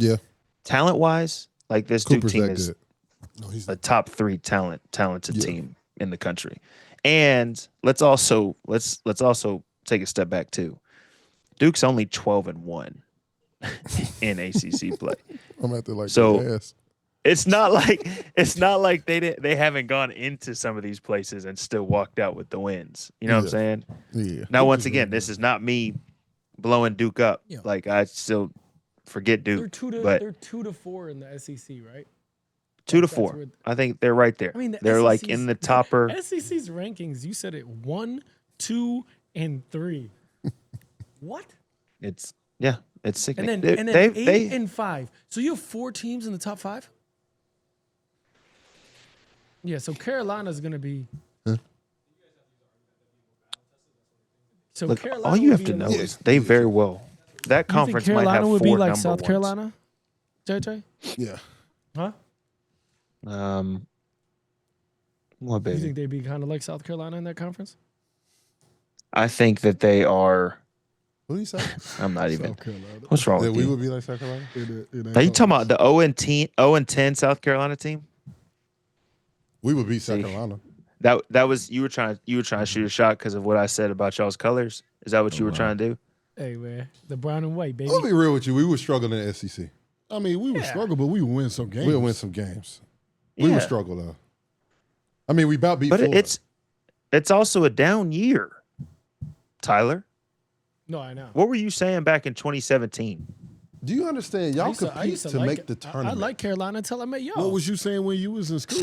talent-wise, like this Cooper's Duke team that is good. No, he's a top 3 talented team in the country. And let's also take a step back too. Duke's only 12-1 in ACC play. I'm at the like so ass. it's not like they haven't gone into some of these places and still walked out with the wins. You know what I'm saying? Yeah. Now, once again, this is not me blowing Duke up. Yeah. Like I still forget Duke. They're 2-4 in the SEC, right? 2-4. I think they're right there. I mean, they're like SEC's in the topper. SEC's rankings. You said it 1, 2, and 3. What? It's sick. And then 8 and 5. So you have 4 teams in the top 5? Yeah, so Carolina's going to be So look, Carolina all you would have to be know a- is they very well. That You conference think might Carolina have would 4 be like number South ones. Carolina? JJ? Yeah. Huh? What You baby? think they'd be kind of like South Carolina in that conference? I think that they are. What do you say? I'm not even. South Carolina. What's wrong That with we you? would be like South Carolina? Are you talking about the 0-10 South Carolina team? We would beat South See. Carolina. That was you were trying to shoot a shot because of what I said about y'all's colors. Is that what you were trying to do? Hey, man. The brown and white, baby. I'll be real with you. We were struggling in the SEC. I mean, we would struggle, but we would win some games. We'll win some games. We Yeah. would struggle though. I mean, we about beat But Florida. it's also a down year. Tyler, No, I know. what were you saying back in 2017? Do you understand? I Y'all used to- I compete used to like make it. the tournament. I like Carolina until I met y'all. What was you saying when you was in school?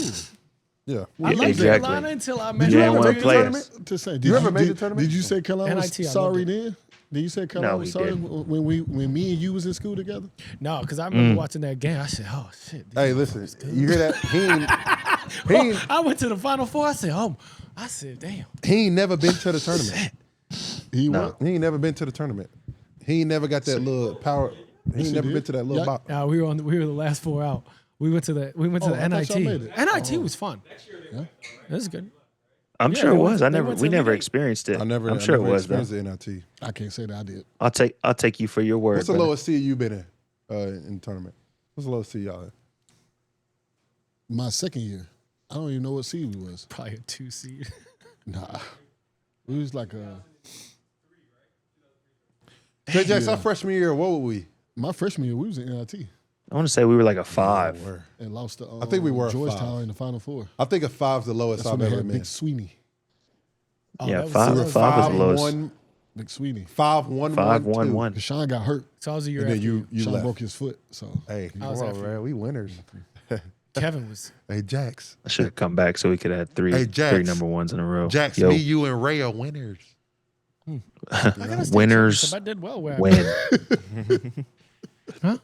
Yeah. I like Exactly. Carolina until I met You y'all. ain't wanna make the play tournament? us. To say, did You ever made the did- tournament? Did you say Carolina was NIT, I loved sorry it. then? Did you say Carolina No, was he sorry didn't. when me and you was in school together? No, because I remember watching that game. I said, oh, shit. Hey, listen. You hear that? He ain't, I went to the Final Four. I said, damn. he ain't never been to the tournament. He No. what? He ain't never been to the tournament. He ain't never got that little power. He ain't never did? been to that little Yeah. box. We were the last 4 out. We went to the Oh, I thought NIT. y'all made it. NIT was fun. This is good. I'm Yeah, sure it they went was. to- I they never went to we the never league. experienced it. I never. I'm sure it was though. experienced the NIT. I can't say that I did. I'll take you for your word. What's the brother. lowest seed you been in the tournament? What's the lowest seed y'all in? My second year, I don't even know what seed we was. Probably a 2 seed. Nah, we was like JJ, our freshman year, what were we? my freshman year. We was in NIT I want to say we were like a 5. and lost to I think we were a Georgetown 5. in the Final Four. I think a 5's the lowest That's I've when they ever had been. Big Sweeney. Oh, Yeah, that was- five- that was- five was the lowest. 1, Big Sweeney. 5-1, 5-1-1. Cause Sean got hurt. So I was a year And then after you. you Sean left. broke his foot. So Hey, come was on, after man. We winners. Kevin was. Hey, Jax. I should have come back so we could have had three Hey, Jax. number ones in a row. Jax, Yo, me, you, and Ray are winners. I got a state Winners championship. I did well. Where I win. Huh?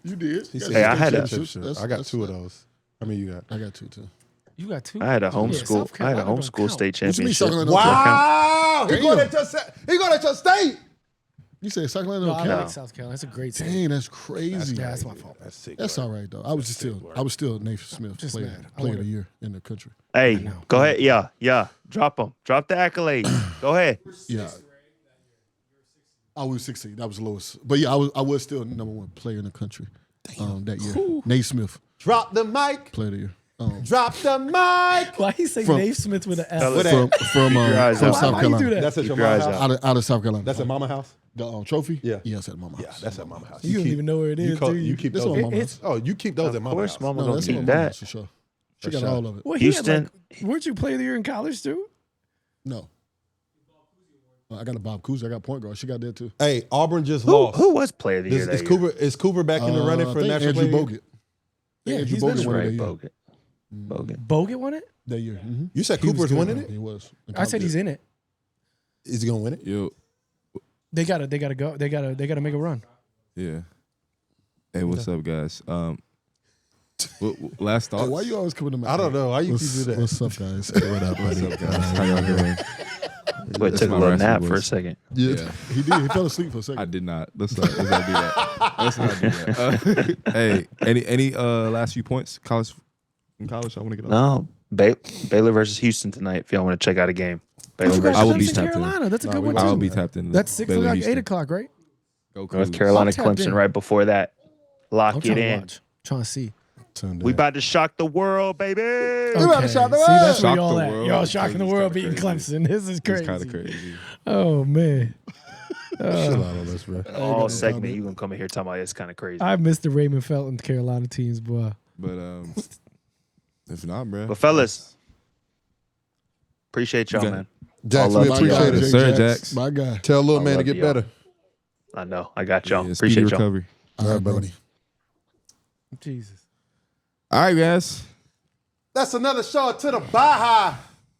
You did. He You said got I had a- championships. I got two of those. I mean, you got. I got two too. You got two. I had a Yeah, homeschool. South I had a Carolina don't homeschool count. state What you mean championship. South Carolina? Wow, he Damn. going at your state. You said South Carolina No, don't I count. like South Carolina. That's a great state. Dang, that's crazy. Yeah, that's my fault. That's sick. That's all right though. I was still Nathan Smith, Just player, mad. I player of wanna- the year in the country. Hey, go ahead. Yeah. Drop them. Drop the accolade. Go ahead. Yeah. I was 16. That was the lowest. But yeah, I was still number one player in the country that year. Nate Smith, Drop the mic. player of the year. Drop the mic. Why he say From- Dave Smith with an F? From eyes South out. Why you do Carolina. that? That's at your Keep your mama's eyes house. Out of South Carolina. That's at mama house. The trophy? Yeah. Yeah, it's at mama Yeah, house. that's at mama house. You don't even know where it is, do you? You keep That's those. at mama It's- house. Oh, you keep those at Of mama course, house. mama No, gonna that's at keep mama house that. for sure. She For got sure. all of it. Well, Houston. weren't you player of the year in college too? No. I got a Bob Cousy. I got point guard. She got that too. Hey, Auburn just Who, lost. who was player of the year that year? Is Cooper back in the running I for think national Andrew player? Bogut. Yeah, Andrew he's been Bogut in won it Right, that year. Bogut. Bogut. Bogut won it. That year. Mm-hmm. You said He was Cooper's good. winning it? He was. I said he's in it. Is he gonna win it? Yo, They gotta go. They gotta make a run. yeah. Hey, what's up, guys? Last thoughts. Hey, why you always coming to my I don't know. Why you keep What's, do that? what's up, guys? What up, What's buddy? up, guys? How y'all doing? But That's took a my little wrestling nap for a voice. second. Yeah. He did. He fell asleep for a I second. did not. Let's not do that. Let's not do that. Hey, any last few points? College I want to get on. No, Baylor versus Houston tonight. If y'all want to check out a game, Baylor You got I will versus be Clemson, tapped in. Carolina. That's a good one I will too. be tapped in. That's 6 Baylor, o'clock, Houston. 8 o'clock, right? Go North Cougars. Carolina, I'm tapped Clemson. in. Right before that, lock I'm it trying to in. watch. Trying to see. We about to shock the world, baby. Okay. See, that's Shock where the y'all at. world. Y'all It's shocking the kinda world beating crazy. Clemson. This is It's crazy. kind of crazy. Oh man, Chill out on this, bro. All segment, you gonna come in here talking about it's kind of crazy. I missed the Raymond Felton Carolina teams, boy. But if not, bro. But fellas, appreciate y'all, You got- man. Jax, love we you appreciate guys. it. Yes, sir, Jax. My guy. Tell little I man to love get y'all. better. I know. I got y'all. Yeah, speedy Appreciate y'all. recovery. All right, buddy. Jesus. All right, guys. That's another show to the Baha.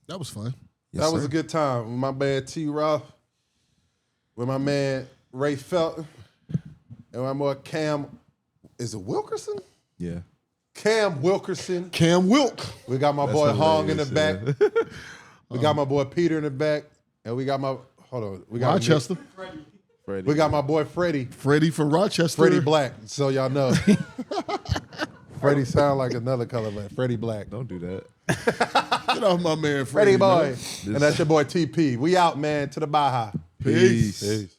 That was fun. Yes, That was sir. a good time with my man T. Roth, with my man Ray Felton, and my boy Cam. Is it Wilkerson? Yeah. Cam Wilkerson. Cam Wilk. We got my That's boy Hong in the hilarious, back. We got my boy Peter in the back, and we got my We got Rochester. Freddie. We got my boy Freddie. Freddie from Rochester. Freddie Black. So y'all know. Freddie sound like another color, man. Freddie Black. Don't do that. Get off my man, Freddie Freddie. boy. And that's your boy TP. We out, man, to the Baja. Peace. Peace.